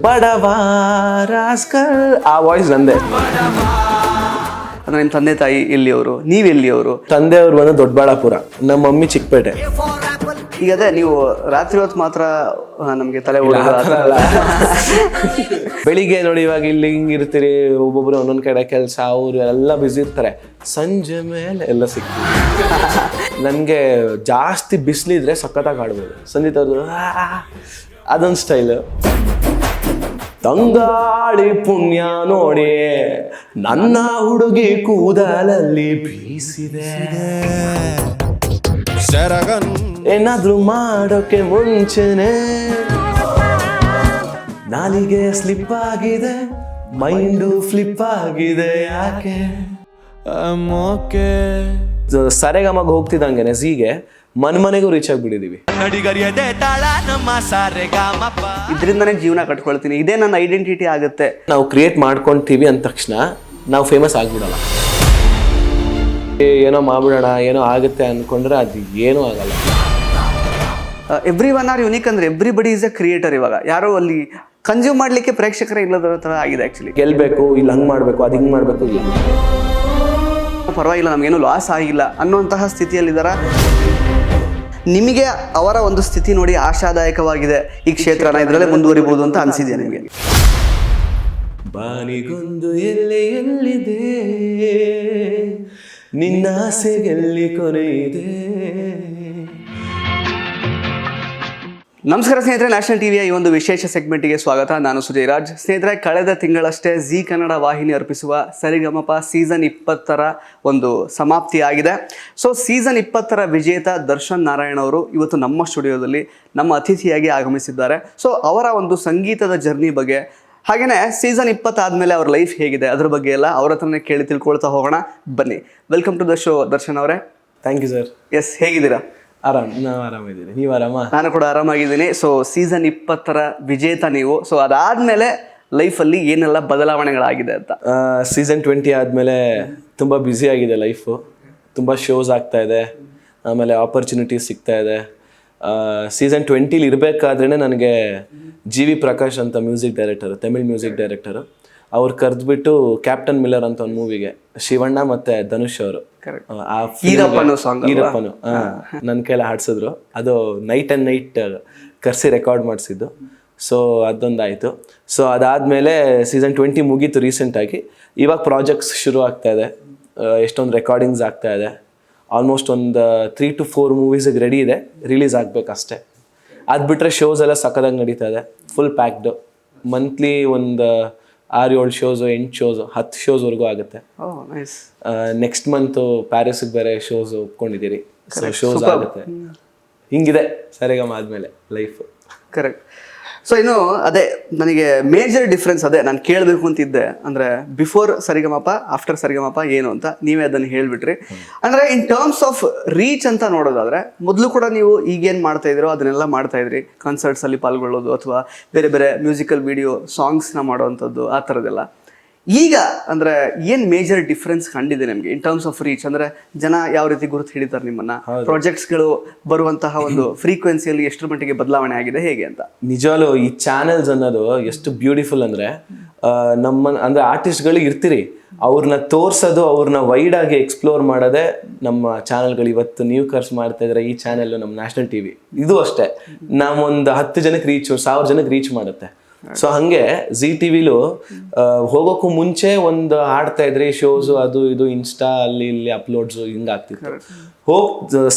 ಬಡವಾ rascal ಆ voice ನಂದೆ. ಅಂದ್ರೆ ನಿಮ್ಮ ತಂದೆ ತಾಯಿ ಎಲ್ಲಿಯವರು, ನೀವು ಎಲ್ಲಿಯವರು? ತಂದೆಯವ್ರು ಬಂದು ದೊಡ್ಡಬಳ್ಳಾಪುರ, ನಮ್ಮ ಮಮ್ಮಿ ಚಿಕ್ಕಪೇಟೆ. ಈಗ ಅದೇ ನೀವು ರಾತ್ರಿ ಹೊತ್ತು ಮಾತ್ರ ನಮಗೆ ತಲೆ ಬೆಳಿಗ್ಗೆ ನೋಡಿ ಇವಾಗ ಇಲ್ಲಿ ಹಿಂಗಿರ್ತೀರಿ, ಒಬ್ಬೊಬ್ರು ಒಂದೊಂದ್ ಕಡೆ ಕೆಲಸ, ಅವರು ಎಲ್ಲ ಬ್ಯುಸಿ ಇರ್ತಾರೆ. ಸಂಜೆ ಮೇಲೆ ಎಲ್ಲ ಸಿಗ್ತೀವಿ. ನನಗೆ ಜಾಸ್ತಿ ಬಿಸಿಲಿದ್ರೆ ಸಖತ್ತಾಗಿ ಆಡ್ಬೋದು. ಸಂಗೀತ ಅದೊಂದು ಸ್ಟೈಲ್. ತಂಗಾಳಿ ಪುಣ್ಯ ನೋಡಿ ನನ್ನ ಹುಡುಗಿ ಕೂದಲಲ್ಲಿ ಬೀಸಿದೆ. ಏನಾದ್ರೂ ಮಾಡೋಕೆ ಮುಂಚೆನೆ ನಾಲಿಗೆ ಸ್ಲಿಪ್ ಆಗಿದೆ, ಮೈಂಡು ಫ್ಲಿಪ್ ಆಗಿದೆ. ಯಾಕೆ ಸರೆಗಮಗೆ ಹೋಗ್ತಿದ್ದಂಗೆನೆ ಝೀಗೆ ಮನೆಗೂ ರೀಚ್ ಆಗಿಬಿಟ್ಟಿದೀವಿ. ಇದರಿಂದನೇ ಜೀವನ ಕಟ್ಕೊಳ್ತೀನಿ, ಇದೇ ನನ್ನ ಐಡೆಂಟಿಟಿ ಆಗುತ್ತೆ. ನಾವು ಕ್ರಿಯೇಟ್ ಮಾಡ್ಕೊಂತೀವಿ ಅಂದ ತಕ್ಷಣ ನಾವು ಫೇಮಸ್ ಆಗ್ಬಿಡಲ್ಲ. ಏನೋ ಮಾಡ್ಬಿಡೋಣ, ಏನೋ ಆಗುತ್ತೆ ಅನ್ಕೊಂಡ್ರೆ ಅದು ಏನೂ ಆಗಲ್ಲ. ಎವ್ರಿ ಒನ್ ಆರ್ ಯುನಿಕ್ ಅಂದ್ರೆ ಎವ್ರಿಬಡಿ ಈಸ್ ಎ ಕ್ರಿಯೇಟರ್. ಇವಾಗ ಯಾರೋ ಅಲ್ಲಿ ಕನ್ಸ್ಯೂಮ್ ಮಾಡ್ಲಿಕ್ಕೆ ಪ್ರೇಕ್ಷಕರೇ ಇಲ್ಲದ ತರ ಆಗಿದೆ. ಆಕ್ಚುಲಿ ಗೆಲ್ಬೇಕು, ಇಲ್ಲಿ ಹಂಗ್ ಮಾಡ್ಬೇಕು, ಅದು ಹಿಂಗ್ ಮಾಡ್ಬೇಕು, ಇಲ್ಲ ಪರವಾಗಿಲ್ಲ ನಮ್ಗೇನು ಲಾಸ್ ಆಗಿಲ್ಲ ಅನ್ನುವಂತಹ ಸ್ಥಿತಿಯಲ್ಲಿದ್ದಾರ. ನಿಮಗೆ ಅವರ ಒಂದು ಸ್ಥಿತಿ ನೋಡಿ ಆಶಾದಾಯಕವಾಗಿದೆ, ಈ ಕ್ಷೇತ್ರನ ಇದರಲ್ಲೇ ಮುಂದುವರಿಬಹುದು ಅಂತ ಅನ್ಸಿದ್ಯಾ ನಿಮಗೆ? ಬಾನಿಗೊಂದು ಎಲ್ಲಿದೆ ನಿನ್ನ ಆಸೆಗೆಲ್ಲಿ ಕೊನೆ ಇದೆ. ನಮಸ್ಕಾರ ಸ್ನೇಹಿತರೆ, ನ್ಯಾಷನಲ್ ಟಿವಿಯ ಈ ಒಂದು ವಿಶೇಷ ಸೆಗ್ಮೆಂಟ್ಗೆ ಸ್ವಾಗತ. ನಾನು ಸುಜಯ್ ರಾಜ್. ಸ್ನೇಹಿತರೆ, ಕಳೆದ ತಿಂಗಳಷ್ಟೇ ಜಿ ಕನ್ನಡ ವಾಹಿನಿ ಅರ್ಪಿಸುವ ಸರಿಗಮಪ ಸೀಸನ್ 20 ಒಂದು ಸಮಾಪ್ತಿ ಆಗಿದೆ. ಸೊ ಸೀಸನ್ 20 ವಿಜೇತ ದರ್ಶನ್ ನಾರಾಯಣ್ ಅವರು ಇವತ್ತು ನಮ್ಮ ಸ್ಟುಡಿಯೋದಲ್ಲಿ ನಮ್ಮ ಅತಿಥಿಯಾಗಿ ಆಗಮಿಸಿದ್ದಾರೆ. ಸೊ ಅವರ ಒಂದು ಸಂಗೀತದ ಜರ್ನಿ ಬಗ್ಗೆ, ಹಾಗೆಯೇ ಸೀಸನ್ 20 ಆದಮೇಲೆ ಅವ್ರ ಲೈಫ್ ಹೇಗಿದೆ ಅದ್ರ ಬಗ್ಗೆ ಎಲ್ಲ ಅವ್ರ ಹತ್ರನೇ ಕೇಳಿ ತಿಳ್ಕೊಳ್ತಾ ಹೋಗೋಣ. ಬನ್ನಿ, welcome to the show Darshan ಅವರೇ. Thank you sir. ಎಸ್, ಹೇಗಿದ್ದೀರಾ? ನಾವು ಆರಾಮಿದ್ದೀನಿ, ನೀವು ಆರಾಮ? ನಾನು ಕೂಡ ಆರಾಮಾಗಿದ್ದೀನಿ. ಸೊ ಸೀಸನ್ 20 ವಿಜೇತ ನೀವು. ಸೊ ಅದಾದ್ಮೇಲೆ ಲೈಫಲ್ಲಿ ಏನೆಲ್ಲ ಬದಲಾವಣೆಗಳಾಗಿದೆ ಅಂತ? ಸೀಸನ್ 20 ಆದಮೇಲೆ ತುಂಬ ಬ್ಯುಸಿ ಆಗಿದೆ ಲೈಫು. ತುಂಬ ಶೋಸ್ ಆಗ್ತಾ ಇದೆ, ಆಮೇಲೆ ಆಪರ್ಚುನಿಟೀಸ್ ಸಿಗ್ತಾ ಇದೆ. ಸೀಸನ್ 20 ಇರಬೇಕಾದ್ರೇ ನನಗೆ ಜಿ ವಿ ಪ್ರಕಾಶ್ ಅಂತ music director, Tamil music director, ಅವ್ರು ಕರೆದ್ಬಿಟ್ಟು ಕ್ಯಾಪ್ಟನ್ ಮಿಲ್ಲರ್ ಅಂತ ಒಂದು ಮೂವಿಗೆ ಶಿವಣ್ಣ ಮತ್ತೆ ಧನುಷ್ ಅವರು ಈರಪ್ಪನು ನನ್ನ ಕೈಲ ಹಾಡ್ಸಿದ್ರು. ಅದು ನೈಟ್ ಆ್ಯಂಡ್ ನೈಟ್ ಕರೆಸಿ ರೆಕಾರ್ಡ್ ಮಾಡಿಸಿದ್ದು. ಸೊ ಅದೊಂದಾಯಿತು. ಸೊ ಅದಾದಮೇಲೆ ಸೀಸನ್ 20 ಮುಗೀತು ರೀಸೆಂಟಾಗಿ. ಇವಾಗ ಪ್ರಾಜೆಕ್ಟ್ಸ್ ಶುರು ಆಗ್ತಾ ಇದೆ, ಎಷ್ಟೊಂದು ರೆಕಾರ್ಡಿಂಗ್ಸ್ ಆಗ್ತಾ ಇದೆ. ಆಲ್ಮೋಸ್ಟ್ ಒಂದು 3 to 4 ಮೂವೀಸಿಗೆ ರೆಡಿ ಇದೆ, ರಿಲೀಸ್ ಆಗಬೇಕಷ್ಟೆ. ಅದು ಬಿಟ್ಟರೆ ಶೋಸ್ ಎಲ್ಲ ಸಕ್ಕದಾಗಿ ನಡೀತಾ ಇದೆ, ಫುಲ್ ಪ್ಯಾಕ್ಡು. ಮಂತ್ಲಿ ಒಂದು 6-7 ಶೋಸು, 8 ಶೋಸು, 10 ಶೋಸ್ವರೆಗೂ ಆಗುತ್ತೆ. ನೆಕ್ಸ್ಟ್ ಮಂತು ಪ್ಯಾರಿಸ್ಗೆ ಬೇರೆ ಶೋಸ್ ಒಪ್ಕೊಂಡಿದ್ದೀರಿ. ಸೊ ಶೋಸ್ ಆಗುತ್ತೆ. ಹಿಂಗಿದೆ ಸರಿಗಮ ಆದಮೇಲೆ ಲೈಫ್. ಕರೆಕ್ಟ್. ಸೊ ಇನ್ನು ಅದೇ ನನಗೆ ಮೇಜರ್ ಡಿಫ್ರೆನ್ಸ್ ಅದೇ ನಾನು ಕೇಳಬೇಕು ಅಂತಿದ್ದೆ, ಅಂದರೆ ಬಿಫೋರ್ ಸರಿಗಮಪ, ಆಫ್ಟರ್ ಸರಿಗಮಪ ಏನು ಅಂತ ನೀವೇ ಅದನ್ನು ಹೇಳಿಬಿಟ್ರಿ. ಅಂದರೆ ಇನ್ ಟರ್ಮ್ಸ್ ಆಫ್ ರೀಚ್ ಅಂತ ನೋಡೋದಾದರೆ, ಮೊದಲು ಕೂಡ ನೀವು ಈಗೇನು ಮಾಡ್ತಾ ಇದ್ದೀರೋ ಅದನ್ನೆಲ್ಲ ಮಾಡ್ತಾ ಇದ್ರಿ, ಕಾನ್ಸರ್ಟ್ಸಲ್ಲಿ ಪಾಲ್ಗೊಳ್ಳೋದು ಅಥವಾ ಬೇರೆ ಬೇರೆ ಮ್ಯೂಸಿಕಲ್ ವಿಡಿಯೋ ಸಾಂಗ್ಸ್ನ ಮಾಡೋವಂಥದ್ದು, ಆ ಥರದ್ದೆಲ್ಲ. ಈಗ ಅಂದರೆ ಏನು ಮೇಜರ್ ಡಿಫ್ರೆನ್ಸ್ ಕಂಡಿದೆ ನಿಮಗೆ ಇನ್ ಟರ್ಮ್ಸ್ ಆಫ್ ರೀಚ್? ಅಂದರೆ ಜನ ಯಾವ ರೀತಿ ಗುರುತು ಹಿಡಿತಾರೆ ನಿಮ್ಮನ್ನ, ಪ್ರಾಜೆಕ್ಟ್ಸ್ಗಳು ಬರುವಂತಹ ಒಂದು ಫ್ರೀಕ್ವೆನ್ಸಿಯಲ್ಲಿ ಎಷ್ಟರ ಮಟ್ಟಿಗೆ ಬದಲಾವಣೆ ಆಗಿದೆ, ಹೇಗೆ ಅಂತ? ನಿಜವಾಗ್ಲೂ ಈ ಚಾನೆಲ್ಸ್ ಅನ್ನೋದು ಎಷ್ಟು ಬ್ಯೂಟಿಫುಲ್ ಅಂದರೆ, ಅಂದರೆ ಆರ್ಟಿಸ್ಟ್ಗಳು ಇರ್ತೀರಿ, ಅವ್ರನ್ನ ತೋರ್ಸೋದು, ಅವ್ರನ್ನ ವೈಡ್ ಆಗಿ ಎಕ್ಸ್ಪ್ಲೋರ್ ಮಾಡೋದೇ ನಮ್ಮ ಚಾನೆಲ್ಗಳು. ಇವತ್ತು ನೀವು ಖರ್ಚು ಮಾಡ್ತಾ ಇದ್ರೆ ಈ ಚಾನೆಲ್, ನಮ್ಮ ನ್ಯಾಷನಲ್ ಟಿವಿ ಇದು ಅಷ್ಟೇ, ನಾವೊಂದು 10 ಜನಕ್ಕೆ ರೀಚ್, 1000 ಜನಕ್ಕೆ ರೀಚ್ ಮಾಡುತ್ತೆ. ಸೊ ಹಂಗೆ ಜಿ ಟಿವಿಲು ಹೋಗೋಕ್ಕೂ ಮುಂಚೆ ಒಂದು ಆಡ್ತಾ ಇದ್ರಿ ಶೋಸು, ಅದು ಇದು ಇನ್ಸ್ಟಾ ಅಲ್ಲಿ ಇಲ್ಲಿ ಅಪ್ಲೋಡ್ಸು ಹಿಂಗಾಗ್ತಿತ್ತು.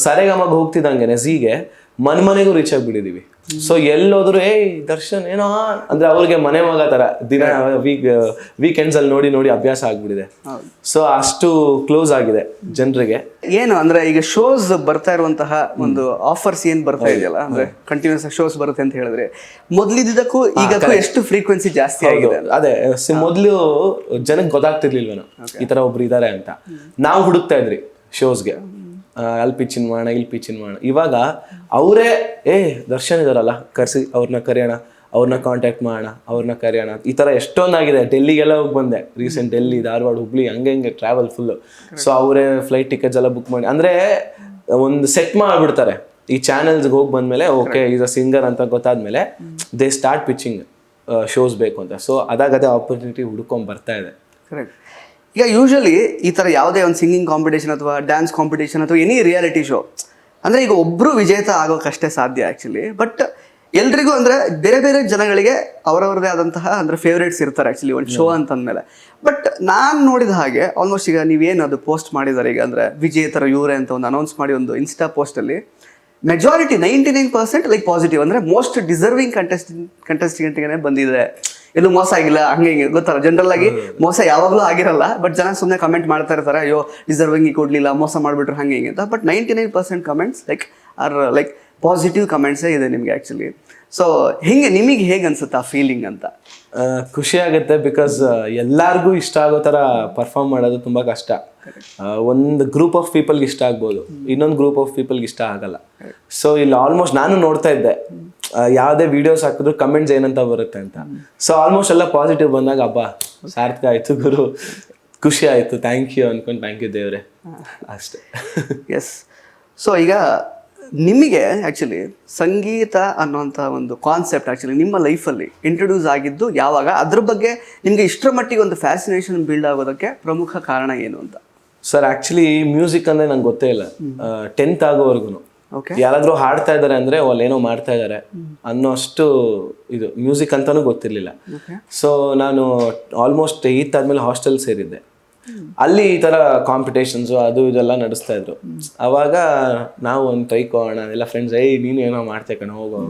ಸರೆಗಮಗೆ ಹೋಗ್ತಿದ್ದಂಗೆ ಝೀಗೆ ಮನೆಗೂ ರೀಚ್ ಆಗಿಬಿಟ್ಟಿದೀವಿ. ಸೊ ಎಲ್ಲೋದ್ರು ದರ್ಶನ್ ಏನೋ ಅಂದ್ರೆ ಅವ್ರಿಗೆ ಮನೆ ಮಗ ತರ ದಿನ ವೀಕೆಂಡ್ಸ್ ಅಲ್ಲಿ ನೋಡಿ ನೋಡಿ ಅಭ್ಯಾಸ ಆಗ್ಬಿಟ್ಟಿದೆ. ಸೊ ಅಷ್ಟು ಕ್ಲೋಸ್ ಆಗಿದೆ ಜನರಿಗೆ. ಏನು ಅಂದ್ರೆ ಈಗ ಶೋಸ್ ಬರ್ತಾ ಇರುವಂತಹ ಒಂದು ಆಫರ್ಸ್ ಏನ್ ಬರ್ತಾ ಇದೆಯಲ್ಲ, ಅಂದ್ರೆ ಕಂಟಿನ್ಯೂಸ್ ಶೋಸ್ ಬರುತ್ತೆ ಅಂತ ಹೇಳಿದ್ರೆ, ಮೊದ್ಲಿದ್ದಕ್ಕೂ ಈಗಕ್ಕೂ ಎಷ್ಟು ಫ್ರೀಕ್ವೆನ್ಸಿ ಜಾಸ್ತಿ ಆಗಿದೆ? ಅದೇ ಮೊದ್ಲು ಜನಕ್ಕೆ ಗೊತ್ತಾಗ್ತಿರ್ಲಿಲ್ವೇನೋ ಈ ತರ ಒಬ್ರು ಇದಾರೆ ಅಂತ. ನಾವು ಹುಡುಕ್ತಾ ಇದ್ರಿ ಶೋಸ್ಗೆ, ಅಲ್ಲಿ ಪಿಚ್ಚಿನ್ ಮಾಡೋಣ, ಇಲ್ಲಿ ಪಿಚ್ಚಿನ್ ಮಾಡೋಣ. ಇವಾಗ ಅವರೇ ದರ್ಶನ್ ಇದಾರಲ್ಲ, ಕರ್ಸಿ ಅವ್ರನ್ನ ಕರೆಯೋಣ, ಅವ್ರನ್ನ ಕಾಂಟ್ಯಾಕ್ಟ್ ಮಾಡೋಣ, ಅವ್ರನ್ನ ಕರೆಯೋಣ. ಈ ಥರ ಎಷ್ಟೊಂದಾಗಿದೆ. ಡೆಲ್ಲಿಗೆಲ್ಲ ಹೋಗಿ ಬಂದೆ ರೀಸೆಂಟ್, ಡೆಲ್ಲಿ, ಧಾರವಾಡ, ಹುಬ್ಳಿ, ಹಂಗೆ ಟ್ರಾವೆಲ್ ಫುಲ್ಲು. ಸೊ ಅವರೇ ಫ್ಲೈಟ್ ಟಿಕೆಟ್ಸ್ ಎಲ್ಲ ಬುಕ್ ಮಾಡಿ, ಅಂದರೆ ಒಂದು ಸೆಟ್ ಮಾಡಿಬಿಡ್ತಾರೆ. ಈ ಚಾನೆಲ್ಸ್ಗೆ ಹೋಗಿ ಬಂದಮೇಲೆ ಓಕೆ ಈಸ್ ಅ ಸಿಂಗರ್ ಅಂತ ಗೊತ್ತಾದ್ಮೇಲೆ ದೇ ಸ್ಟಾರ್ಟ್ ಪಿಚ್ಚಿಂಗ್. ಶೋಸ್ ಬೇಕು ಅಂತ. ಸೊ ಅದೇ ಆಪರ್ಚುನಿಟಿ ಹುಡ್ಕೊಂಡ್ ಬರ್ತಾ ಇದೆ. ಕರೆಕ್ಟ್. ಈಗ ಯೂಶಲಿ ಈ ಥರ ಯಾವುದೇ ಒಂದು ಸಿಂಗಿಂಗ್ ಕಾಂಪಿಟೇಷನ್ ಅಥವಾ ಡ್ಯಾನ್ಸ್ ಕಾಂಪಿಟೇಷನ್ ಅಥವಾ ಎನಿ ರಿಯಾಲಿಟಿ ಶೋ ಅಂದರೆ ಈಗ ಒಬ್ಬರು ವಿಜೇತ ಆಗೋಕ್ಕಷ್ಟೇ ಸಾಧ್ಯ ಆ್ಯಕ್ಚುಲಿ. ಬಟ್ ಎಲ್ರಿಗೂ ಅಂದರೆ ಬೇರೆ ಬೇರೆ ಜನಗಳಿಗೆ ಅವರವ್ರದೇ ಆದಂತಹ ಅಂದರೆ ಫೇವ್ರೇಟ್ಸ್ ಇರ್ತಾರೆ ಆ್ಯಕ್ಚುಲಿ ಒಂದು ಶೋ ಅಂತಂದಮೇಲೆ. ಬಟ್ ನಾನು ನೋಡಿದ ಹಾಗೆ ಆಲ್ಮೋಸ್ಟ್ ಈಗ ನೀವೇನು ಅದು ಪೋಸ್ಟ್ ಮಾಡಿದ್ದಾರೆ ಈಗ ಅಂದರೆ ವಿಜೇತರು ಇವರೇ ಅಂತ ಒಂದು ಅನೌನ್ಸ್ ಮಾಡಿ ಒಂದು ಇನ್ಸ್ಟಾ ಪೋಸ್ಟಲ್ಲಿ ಮೆಜಾರಿಟಿ 99% ಲೈಕ್ ಪಾಸಿಟಿವ್, ಅಂದರೆ ಮೋಸ್ಟ್ ಡಿಸರ್ವಿಂಗ್ ಕಂಟೆಸ್ಟೆಂಟ್ಗೆ ಬಂದಿದೆ, ಎಲ್ಲೂ ಮೋಸ ಆಗಿಲ್ಲ ಹಂಗೆ ಹಿಂಗೆ. ಗೊತ್ತಲ್ಲ ಜನರಲ್ ಆಗಿ ಮೋಸ ಯಾವಾಗಲೂ ಆಗಿರಲ್ಲ, ಬಟ್ ಜನ ಸುಮ್ಮನೆ ಕಮೆಂಟ್ ಮಾಡ್ತಾ ಇರ್ತಾರೆ, ಅಯ್ಯೋ ಡಿಸರ್ವಿಂಗ್ ಕೊಡ್ಲಿಲ್ಲ, ಮೋಸ ಮಾಡಿಬಿಟ್ರು ಹಂಗೆ ಹಿಂಗೆ ಅಂತ. But 99% comments like or like positive ಕಮೆಂಟ್ಸೇ ಇದೆ ನಿಮಗೆ ಆ್ಯಕ್ಚುಲಿ. ಸೊ ಹಿಂಗೆ ನಿಮಗೆ ಹೇಗೆ ಅನ್ಸುತ್ತೆ ಆ ಫೀಲಿಂಗ್ ಅಂತ? ಖುಷಿ ಆಗುತ್ತೆ, ಬಿಕಾಸ್ ಎಲ್ಲರಿಗೂ ಇಷ್ಟ ಆಗೋ ಥರ ಪರ್ಫಾರ್ಮ್ ಮಾಡೋದು ತುಂಬ ಕಷ್ಟ. ಒಂದು ಗ್ರೂಪ್ ಆಫ್ ಪೀಪಲ್ಗೆ ಇಷ್ಟ ಆಗ್ಬೋದು, ಇನ್ನೊಂದು ಗ್ರೂಪ್ ಆಫ್ ಪೀಪಲ್ಗೆ ಇಷ್ಟ ಆಗಲ್ಲ. ಸೊ ಇಲ್ಲಿ ಆಲ್ಮೋಸ್ಟ್ ನಾನು ನೋಡ್ತಾ ಇದ್ದೆ ಯಾವುದೇ ವಿಡಿಯೋಸ್ ಹಾಕಿದ್ರು ಕಮೆಂಟ್ಸ್ ಏನಂತ ಬರುತ್ತೆ ಅಂತ. ಸೊ ಆಲ್ಮೋಸ್ಟ್ ಎಲ್ಲ ಪಾಸಿಟಿವ್ ಬಂದಾಗ ಹಬ್ಬ ಸಾರ್ಥಕ ಆಯಿತು ಗುರು, ಖುಷಿ ಆಯಿತು, ಥ್ಯಾಂಕ್ ಯು ಅನ್ಕೊಂಡು ಥ್ಯಾಂಕ್ ಯು ದೇವ್ರೆ ಅಷ್ಟೇ. ಎಸ್. ಸೊ ಈಗ ನಿಮಗೆ ಆ್ಯಕ್ಚುಲಿ ಸಂಗೀತ ಅನ್ನೋಂಥ ಒಂದು ಕಾನ್ಸೆಪ್ಟ್ ಆ್ಯಕ್ಚುಲಿ ನಿಮ್ಮ ಲೈಫಲ್ಲಿ ಇಂಟ್ರೊಡ್ಯೂಸ್ ಆಗಿದ್ದು ಯಾವಾಗ? ಅದ್ರ ಬಗ್ಗೆ ನಿಮಗೆ ಇಷ್ಟರ ಮಟ್ಟಿಗೆ ಒಂದು ಫ್ಯಾಸಿನೇಷನ್ ಬಿಲ್ಡ್ ಆಗೋದಕ್ಕೆ ಪ್ರಮುಖ ಕಾರಣ ಏನು ಅಂತ? ಸರ್ ಆ್ಯಕ್ಚುಲಿ ಮ್ಯೂಸಿಕ್ ಅಂದರೆ ನಂಗೆ ಗೊತ್ತೇ ಇಲ್ಲ 10th ಆಗೋವರೆಗೂ. ಯಾರಾದ್ರೂ ಹಾಡ್ತಾ ಇದಾರೆ ಅಂದ್ರೆ ಏನೋ ಮಾಡ್ತಾ ಇದಾರೆ ಅನ್ನೋಷ್ಟು ಇದು ಮ್ಯೂಸಿಕ್ ಅಂತಾನು ಗೊತ್ತಿರ್ಲಿಲ್ಲ. ಸೊ ನಾನು ಆಲ್ಮೋಸ್ಟ್ 8th ಆದ್ಮೇಲೆ ಹಾಸ್ಟೆಲ್ ಸೇರಿದ್ದೆ. ಅಲ್ಲಿ ಈ ತರ ಕಾಂಪಿಟೇಷನ್ಸ್ ಅದು ಇದೆಲ್ಲ ನಡೆಸ್ತಾ ಇದ್ರು. ಅವಾಗ ನಾವು ಒಂದು ಕೈಕೋಣ ಎಲ್ಲ ಫ್ರೆಂಡ್ಸ್, ನೀನು ಏನೋ ಮಾಡ್ತೇ ಕಣ ಹೋಗೋ.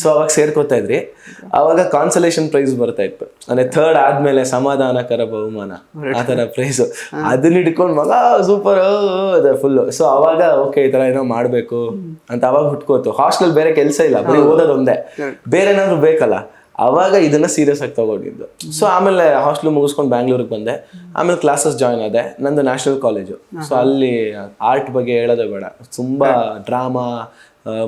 ಸೊ ಅವಾಗ ಸೇರ್ಕೋತಾ ಇದ್ರಿ. ಅವಾಗ ಕಾನ್ಸಲೇಷನ್ ಪ್ರೈಸ್ ಬರ್ತಾ ಇತ್ತು, ಅಂದ್ರೆ 3rd ಆದ್ಮೇಲೆ ಸಮಾಧಾನಕರ ಬಹುಮಾನ ಆ ತರ ಪ್ರೈಸ್. ಅದನ್ನ ಹಿಡ್ಕೊಂಡು ಮಗ ಸೂಪರ್ ಅದೇ ಫುಲ್. ಸೊ ಅವಾಗ ಓಕೆ ಈ ತರ ಏನೋ ಮಾಡ್ಬೇಕು ಅಂತ ಅವಾಗ ಹುಟ್ಕೋತು. ಹಾಸ್ಟೆಲ್ ಬೇರೆ ಕೆಲಸ ಇಲ್ಲ, ಬರೀ ಓದೋದೊಂದೇ, ಬೇರೆ ಏನಾದ್ರು ಬೇಕಲ್ಲ. ಅವಾಗ ಇದನ್ನ ಸೀರಿಯಸ್ ಆಗಿ ತಗೊಂಡಿದ್ದು. ಸೊ ಆಮೇಲೆ ಹಾಸ್ಟೆಲ್ ಮುಗಿಸ್ಕೊಂಡು ಬ್ಯಾಂಗ್ಳೂರಿಗೆ ಬಂದೆ. ಆಮೇಲೆ ಕ್ಲಾಸಸ್ ಜಾಯ್ನ್ ಆದೆ. ನಂದು ನ್ಯಾಷನಲ್ ಕಾಲೇಜು. ಸೊ ಅಲ್ಲಿ ಆರ್ಟ್ ಬಗ್ಗೆ ಹೇಳೋದೇ ಬೇಡ, ತುಂಬಾ ಡ್ರಾಮಾ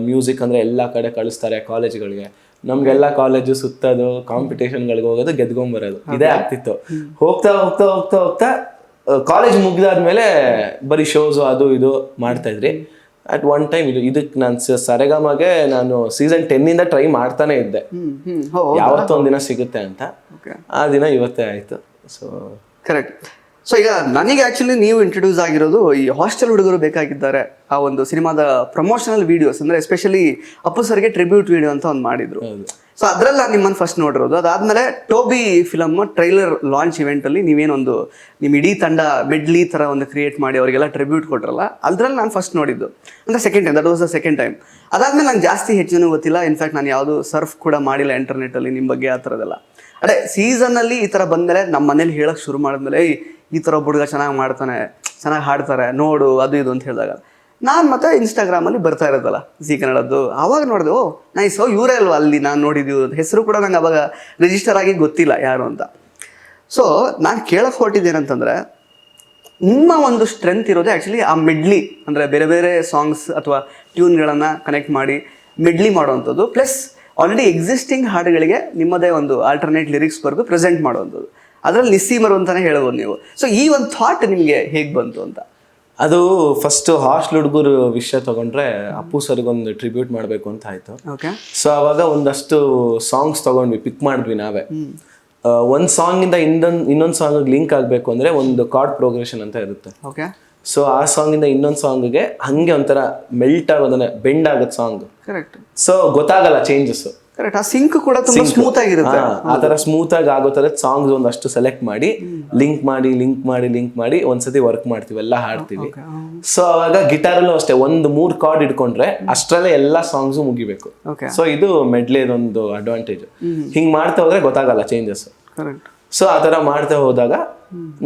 ಮ್ಯೂಸಿಕ್ ಅಂದ್ರೆ ಎಲ್ಲ ಕಡೆ ಕಳಿಸ್ತಾರೆ ಕಾಲೇಜ್ಗಳಿಗೆ. ನಮ್ಗೆಲ್ಲ ಕಾಲೇಜು ಸುತ್ತೋದು, ಕಾಂಪಿಟೇಷನ್ಗಳಿಗೆ ಹೋಗೋದು, ಗೆದ್ಕೊಂಬರೋದು ಇದೇ ಆಗ್ತಿತ್ತು. ಹೋಗ್ತಾ ಹೋಗ್ತಾ ಹೋಗ್ತಾ ಹೋಗ್ತಾ ಕಾಲೇಜ್ ಮುಗಿದಾದ್ಮೇಲೆ ಬರೀ ಶೋಸು ಅದು ಇದು ಮಾಡ್ತಾ ಇದ್ರಿ. ಅಟ್ ಒನ್ ಟೈಮ್ ಇದಕ್ಕೆ ನಾನು ಸರೆಗಮಗೆ ನಾನು ಸೀಸನ್ 10 ಟ್ರೈ ಮಾಡ್ತಾನೆ ಇದ್ದೆ, ಯಾವತ್ತೂ ಒಂದಿನ ಸಿಗುತ್ತೆ ಅಂತ. ಆ ದಿನ ಇವತ್ತೇ ಆಯ್ತು. So correct. ಸೊ ಈಗ ನನಗೆ ಆ್ಯಕ್ಚುಲಿ ನೀವು ಇಂಟ್ರೊಡ್ಯೂಸ್ ಆಗಿರೋದು ಈ ಹಾಸ್ಟೆಲ್ ಹುಡುಗರು ಬೇಕಾಗಿದ್ದಾರೆ ಆ ಒಂದು ಸಿನಿಮಾದ ಪ್ರಮೋಷನಲ್ ವಿಡಿಯೋಸ್, ಅಂದರೆ ಎಸ್ಪೆಷಲಿ ಅಪ್ಪು ಸರ್ಗೆ ಟ್ರಿಬ್ಯೂಟ್ ವಿಡಿಯೋ ಅಂತ ಒಂದು ಮಾಡಿದ್ರು. ಸೊ ಅದ್ರಲ್ಲಿ ನಾನು ನಿಮ್ಮನ್ನು ಫಸ್ಟ್ ನೋಡಿರೋದು. ಅದಾದಮೇಲೆ ಟೋಬಿ ಫಿಲಮ್ ಟ್ರೈಲರ್ ಲಾಂಚ್ ಇವೆಂಟಲ್ಲಿ ನೀವೇನೊಂದು ನಿಮ್ಮ ಇಡೀ ತಂಡ ಮೆಡ್ಲಿ ಥರ ಒಂದು ಕ್ರಿಯೇಟ್ ಮಾಡಿ ಅವರಿಗೆಲ್ಲ ಟ್ರಿಬ್ಯೂಟ್ ಕೊಟ್ರಲ್ಲ, ಅದ್ರಲ್ಲಿ ನಾನು ಫಸ್ಟ್ ನೋಡಿದ್ದು. ಅಂದರೆ second time, that was the second time. ಅದಾದಮೇಲೆ ನಂಗೆ ಜಾಸ್ತಿ ಹೆಚ್ಚಿನೂ ಗೊತ್ತಿಲ್ಲ. ಇನ್ಫ್ಯಾಕ್ಟ್ ನಾನು ಯಾವುದು ಸರ್ಫ್ ಕೂಡ ಮಾಡಿಲ್ಲ ಇಂಟರ್ನೆಟ್ಟಲ್ಲಿ ನಿಮ್ಮ ಬಗ್ಗೆ ಆ ಥರದ್ದೆಲ್ಲ. ಅದೇ ಸೀಸನ್ನಲ್ಲಿ ಈ ಥರ ಬಂದಮೇಲೆ ನಮ್ಮ ಮನೇಲಿ ಹೇಳೋಕ್ಕೆ ಶುರು ಮಾಡಿದ್ಮೇಲೆ ಈ ಥರ ಒಬ್ಬ ಹುಡುಗ ಚೆನ್ನಾಗಿ ಮಾಡ್ತಾನೆ, ಚೆನ್ನಾಗಿ ಹಾಡ್ತಾರೆ ನೋಡು ಅದು ಇದು ಅಂತ ಹೇಳಿದಾಗ ನಾನು ಮತ್ತೆ ಇನ್ಸ್ಟಾಗ್ರಾಮಲ್ಲಿ ಬರ್ತಾ ಇರೋದಲ್ಲ ಜಿ ಕನ್ನಡದ್ದು, ಆವಾಗ ನೋಡಿದೆ ಓ ನೈಸ್, ಇವರೇ ಅಲ್ವಾ ಅಲ್ಲಿ ನಾನು ನೋಡಿದ್ದೀವಿ. ಹೆಸರು ಕೂಡ ನಂಗೆ ಅವಾಗ ರಿಜಿಸ್ಟರ್ ಆಗಿ ಗೊತ್ತಿಲ್ಲ ಯಾರು ಅಂತ. ಸೊ ನಾನು ಕೇಳಕ್ಕೆ ಹೊರಟಿದ್ದೇನಂತಂದರೆ ನಿಮ್ಮ ಒಂದು ಸ್ಟ್ರೆಂತ್ ಇರೋದೇ ಆ್ಯಕ್ಚುಲಿ ಆ ಮೆಡ್ಲಿ, ಅಂದರೆ ಬೇರೆ ಬೇರೆ ಸಾಂಗ್ಸ್ ಅಥವಾ ಟ್ಯೂನ್ಗಳನ್ನು ಕನೆಕ್ಟ್ ಮಾಡಿ ಮೆಡ್ಲಿ ಮಾಡೋವಂಥದ್ದು, ಪ್ಲಸ್ ಆಲ್ರೆಡಿ ಎಕ್ಸಿಸ್ಟಿಂಗ್ ಹಾಡುಗಳಿಗೆ ನಿಮ್ಮದೇ ಒಂದು ಆಲ್ಟರ್ನೇಟ್ ಲಿರಿಕ್ಸ್ ಬರೆದು ಪ್ರೆಸೆಂಟ್ ಮಾಡುವಂಥದ್ದು. ಅದರಲ್ಲಿ ನಿಸ್ಸೀಮರು ಅಂತಲೇ ಹೇಳ್ಬೋದು ನೀವು. ಸೊ ಈ ಒಂದು ಥಾಟ್ ನಿಮಗೆ ಹೇಗೆ ಬಂತು ಅಂತ? ಅದು ಫಸ್ಟ್ ಹಾಸ್ಟೆಲ್ ಹುಡುಗರು ವಿಷಯ ತಗೊಂಡ್ರೆ ಅಪ್ಪು ಸರ್ಗೊಂದು ಟ್ರಿಬ್ಯೂಟ್ ಮಾಡಬೇಕು ಅಂತ ಆಯ್ತು. ಸೊ ಅವಾಗ ಒಂದಷ್ಟು ಸಾಂಗ್ಸ್ ತಗೊಂಡ್ವಿ, ಪಿಕ್ ಮಾಡಿದ್ವಿ ನಾವೇ. ಒಂದು ಸಾಂಗಿಂದ ಇನ್ನೊಂದು ಸಾಂಗ್ ಲಿಂಕ್ ಆಗಬೇಕು ಅಂದರೆ ಒಂದು ಕಾರ್ಡ್ ಪ್ರೋಗ್ರೆಷನ್ ಅಂತ ಇರುತ್ತೆ. ಸೊ ಆ ಸಾಂಗಿಂದ ಇನ್ನೊಂದು ಸಾಂಗ್ಗೆ ಹಂಗೆ ಒಂಥರ ಮೆಲ್ಟ್ ಆಗೋದನ್ನ ಬೆಂಡ್ ಆಗುತ್ತೆ ಸಾಂಗ್. ಕರೆಕ್ಟ್. ಸೊ ಗೊತ್ತಾಗಲ್ಲ ಚೇಂಜಸ್. ಕರೆಕ್ಟ್. ಆ ಸಿಂಕ್ ಕೂಡ ತುಂಬಾ ಸ್ಮೂತ್ ಆಗಿರುತ್ತೆ. ಆ ತರ ಸ್ಮೂತ್ ಆಗಿ ಆಗೋ ತರ ಸಾಂಗ್ಸ್ ಒಂದಷ್ಟು ಸೆಲೆಕ್ಟ್ ಮಾಡಿ ಲಿಂಕ್ ಮಾಡಿ ಒಂದ್ಸತಿ ವರ್ಕ್ ಮಾಡ್ತೀವಿ, ಎಲ್ಲ ಹಾಡ್ತೀವಿ. ಸೊ ಅವಾಗ ಗಿಟಾರಲ್ಲೂ ಅಷ್ಟೇ ಒಂದು 3 ಕಾರ್ಡ್ ಇಟ್ಕೊಂಡ್ರೆ ಅಷ್ಟರಲ್ಲೇ ಎಲ್ಲಾ ಸಾಂಗ್ಸು ಮುಗಿಬೇಕು. ಸೊ ಇದು ಮೆಡ್ಲೇದೊಂದು ಅಡ್ವಾಂಟೇಜ್. ಹಿಂಗ್ ಮಾಡ್ತಾ ಹೋದ್ರೆ ಗೊತ್ತಾಗಲ್ಲ ಚೇಂಜಸ್. ಸೊ ಆ ತರ ಮಾಡ್ತಾ ಹೋದಾಗ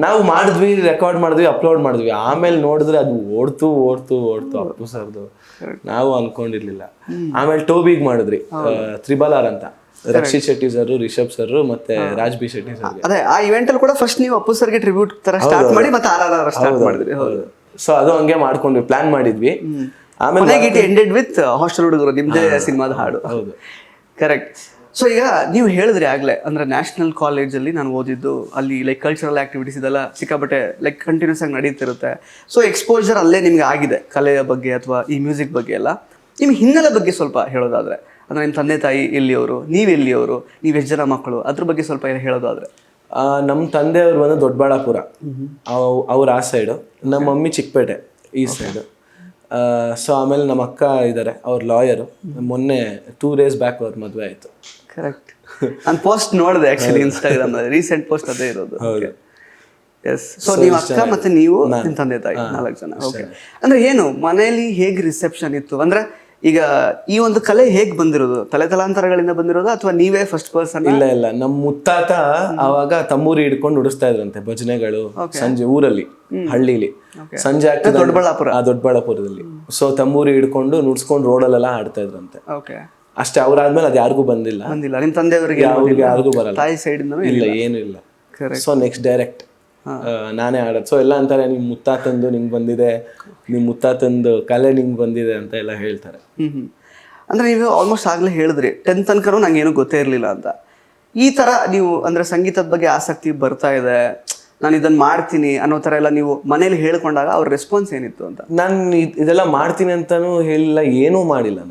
ನಾವು ಮಾಡಿದ್ವಿ, ರೆಕಾರ್ಡ್ ಮಾಡಿದ್ವಿ, ಅಪ್ಲೋಡ್ ಮಾಡಿದ್ವಿ. ಆಮೇಲೆ ನೋಡಿದ್ರೆ ಅದು ಓಡ್ತು ಅಪ್ಪು ಸರ್ದು, ನಾವು ಅನ್ಕೊಂಡಿರ್ಲಿಲ್ಲ. ಆಮೇಲೆ ಟೋಬಿಗ್ ಮಾಡಿದ್ರಿ, ತ್ರಿಬಲಾರ್ ಅಂತ, ರಕ್ಷಿತ್ ಶೆಟ್ಟಿ ಸರ್, ರಿಷಬ್ ಸರ್ ಮತ್ತೆ ರಾಜ್ ಬಿ ಶೆಟ್ಟಿ ಸರ್. ಅದೇ ಆ ಇವೆಂಟ್ ಅಲ್ಲಿ ಕೂಡ ಫಸ್ಟ್ ನೀವು ಅಪ್ಪು ಸರ್ಗೆ ಟ್ರಿಬ್ಯೂಟ್ ತರ ಸ್ಟಾರ್ಟ್ ಮಾಡಿ ಮತ್ತೆ RRR ಸ್ಟಾರ್ಟ್ ಮಾಡಿದ್ರಿ. ಸೊ ಅದು ಹಂಗೆ ಮಾಡ್ಕೊಂಡ್ವಿ, ಪ್ಲಾನ್ ಮಾಡಿದ್ವಿ. ಆಮೇಲೆ ಇಟ್ ಎಂಡೆಡ್ ವಿತ್ ಹಾಸ್ಟೆಲ್ ಹುಡುಗರು ನಿಮ್ದೇ ಸಿನಿಮಾದ ಹಾಡು. ಹೌದು, ಕರೆಕ್ಟ್. ಸೊ ಈಗ ನೀವು ಹೇಳಿದ್ರಿ ಆಗ್ಲೇ, ಅಂದ್ರೆ ನ್ಯಾಷನಲ್ ಕಾಲೇಜಲ್ಲಿ ನಾನು ಓದಿದ್ದು, ಅಲ್ಲಿ ಲೈಕ್ ಕಲ್ಚರಲ್ ಆಕ್ಟಿವಿಟೀಸ್ ಇದೆಲ್ಲ ಸಿಕ್ಕಾಪಟ್ಟೆ ಲೈಕ್ ಕಂಟಿನ್ಯೂಸ್ ಆಗಿ ನಡೀತಿರುತ್ತೆ. ಸೊ ಎಕ್ಸ್ಪೋಜರ್ ಅಲ್ಲೇ ನಿಮ್ಗೆ ಆಗಿದೆ ಕಲೆಯ ಬಗ್ಗೆ ಅಥವಾ ಈ ಮ್ಯೂಸಿಕ್ ಬಗ್ಗೆ ಎಲ್ಲ. ನಿಮ್ಮ ಹಿನ್ನೆಲೆ ಬಗ್ಗೆ ಸ್ವಲ್ಪ ಹೇಳೋದಾದ್ರೆ, ಅಂದ್ರೆ ನಿಮ್ಮ ತಂದೆ ತಾಯಿ ಎಲ್ಲಿಯವರು, ನೀವು ಎಲ್ಲಿಯವರು, ನೀವು ಎಷ್ಟು ಜನ ಮಕ್ಕಳು, ಅದ್ರ ಬಗ್ಗೆ ಸ್ವಲ್ಪ ಏನು ಹೇಳೋದಾದ್ರೆ? ನಮ್ಮ ತಂದೆಯವ್ರು ಬಂದು ದೊಡ್ಡಬಳ್ಳಾಪುರ, ಅವ್ರ ಆ ಸೈಡು. ನಮ್ಮ ಮಮ್ಮಿ ಚಿಕ್ಕಪೇಟೆ ಈ ಸೈಡು. ಸೊ ಆಮೇಲೆ ನಮ್ಮ ಅಕ್ಕ ಇದ್ದಾರೆ, ಅವ್ರು ಲಾಯರು. ಮೊನ್ನೆ 2 days ಬ್ಯಾಕ್ ಅವ್ರ ಮದುವೆ ಆಯಿತು. ಕರೆಕ್ಟ್. ನಾನು ಪೋಸ್ಟ್ ನೋಡಿದೆ ಆ್ಯಕ್ಚುಲಿ ಇನ್ಸ್ಟಾಗ್ರಾಮ್, ರೀಸೆಂಟ್ ಪೋಸ್ಟ್ ಅದೇ ಇರೋದು. ಎಸ್. ಸೊ ನೀವು ಅಕ್ಕ ಮತ್ತೆ ನೀವು ನಿಮ್ಮ ತಂದೆ ತಾಯಿ 4 ಜನ. ಓಕೆ. ಅಂದ್ರೆ ಏನು ಮನೆಯಲ್ಲಿ ಹೇಗೆ ರಿಸೆಪ್ಷನ್ ಇತ್ತು? ಅಂದ್ರೆ ಈಗ ಈ ಒಂದು ಕಲೆ ಹೇಗ್ ಬಂದಿರೋದು? ತಲೆತಲಾಂತರಗಳಿಂದ ಬಂದಿರೋದು ಅಥವಾ ನೀವೇ ಫಸ್ಟ್ ಪರ್ಸನ್? ಇಲ್ಲ, ನಮ್ಮ ಮುತ್ತಾತ ಅವಾಗ ತಮ್ಮೂರಿ ಹಿಡ್ಕೊಂಡು ಉಡಿಸ್ತಾ ಇದ್ರಂತೆ ಭಜನೆಗಳು ಸಂಜೆ ಊರಲ್ಲಿ, ಹಳ್ಳಿಲಿ ಸಂಜೆ ಆಗ್ತದೆ. ದೊಡ್ಡಬಳ್ಳಾಪುರದಲ್ಲಿ. ಸೊ ತಮ್ಮೂರಿ ಹಿಡ್ಕೊಂಡು ನುಡ್ಸ್ಕೊಂಡು ರೋಡಲ್ಲೆಲ್ಲ ಆಡ್ತಾ ಇದ್ರಂತೆ. ಓಕೆ. ಅಷ್ಟೇ. ಅವ್ರಾದ್ಮೇಲೆ ಅದು ಯಾರಿಗೂ ಬಂದಿಲ್ಲ. ನಿಮ್ಮ ತಂದೆಯವರಿಗೆ ಯಾರಿಗೂ ಬರಲ್ಲ. ತಾಯಿ ಸೈಡ್ ಇಲ್ಲ, ಏನು ಇಲ್ಲ. ಸೊ ನೆಕ್ಸ್ಟ್ ಡೈರೆಕ್ಟ್ ನಾನೇ ಆಡೋದು. ಸೊ ಎಲ್ಲ ಅಂತಾರೆ, ನಿಮ್ ಮುತ್ತಾತಂದು ನಿಂಗೆ ಬಂದಿದೆ, ನಿಮ್ ಮುತ್ತಾತಂದು ಕಲೆ ನಿಂಗೆ ಬಂದಿದೆ ಅಂತ ಎಲ್ಲ ಹೇಳ್ತಾರೆ. ಅಂದ್ರೆ ನೀವು ಆಲ್ಮೋಸ್ಟ್ ಆಗ್ಲೇ ಹೇಳಿದ್ರಿ 10th ತನಕ ನಂಗೆ ಏನೂ ಗೊತ್ತೇ ಇರಲಿಲ್ಲ ಅಂತ. ಈ ತರ ನೀವು ಅಂದ್ರೆ ಸಂಗೀತದ ಬಗ್ಗೆ ಆಸಕ್ತಿ ಬರ್ತಾ ಇದೆ, ನಾನು ಇದನ್ನ ಮಾಡ್ತೀನಿ ಅನ್ನೋ ತರ ಎಲ್ಲ ನೀವು ಮನೇಲಿ ಹೇಳ್ಕೊಂಡಾಗ ಅವ್ರ ರೆಸ್ಪಾನ್ಸ್ ಏನಿತ್ತು ಅಂತ? ನಾನು ಇದೆಲ್ಲ ಮಾಡ್ತೀನಿ ಅಂತಾನು ಹೇಳಿಲ್ಲ, ಏನೂ ಮಾಡಿಲ್ಲ.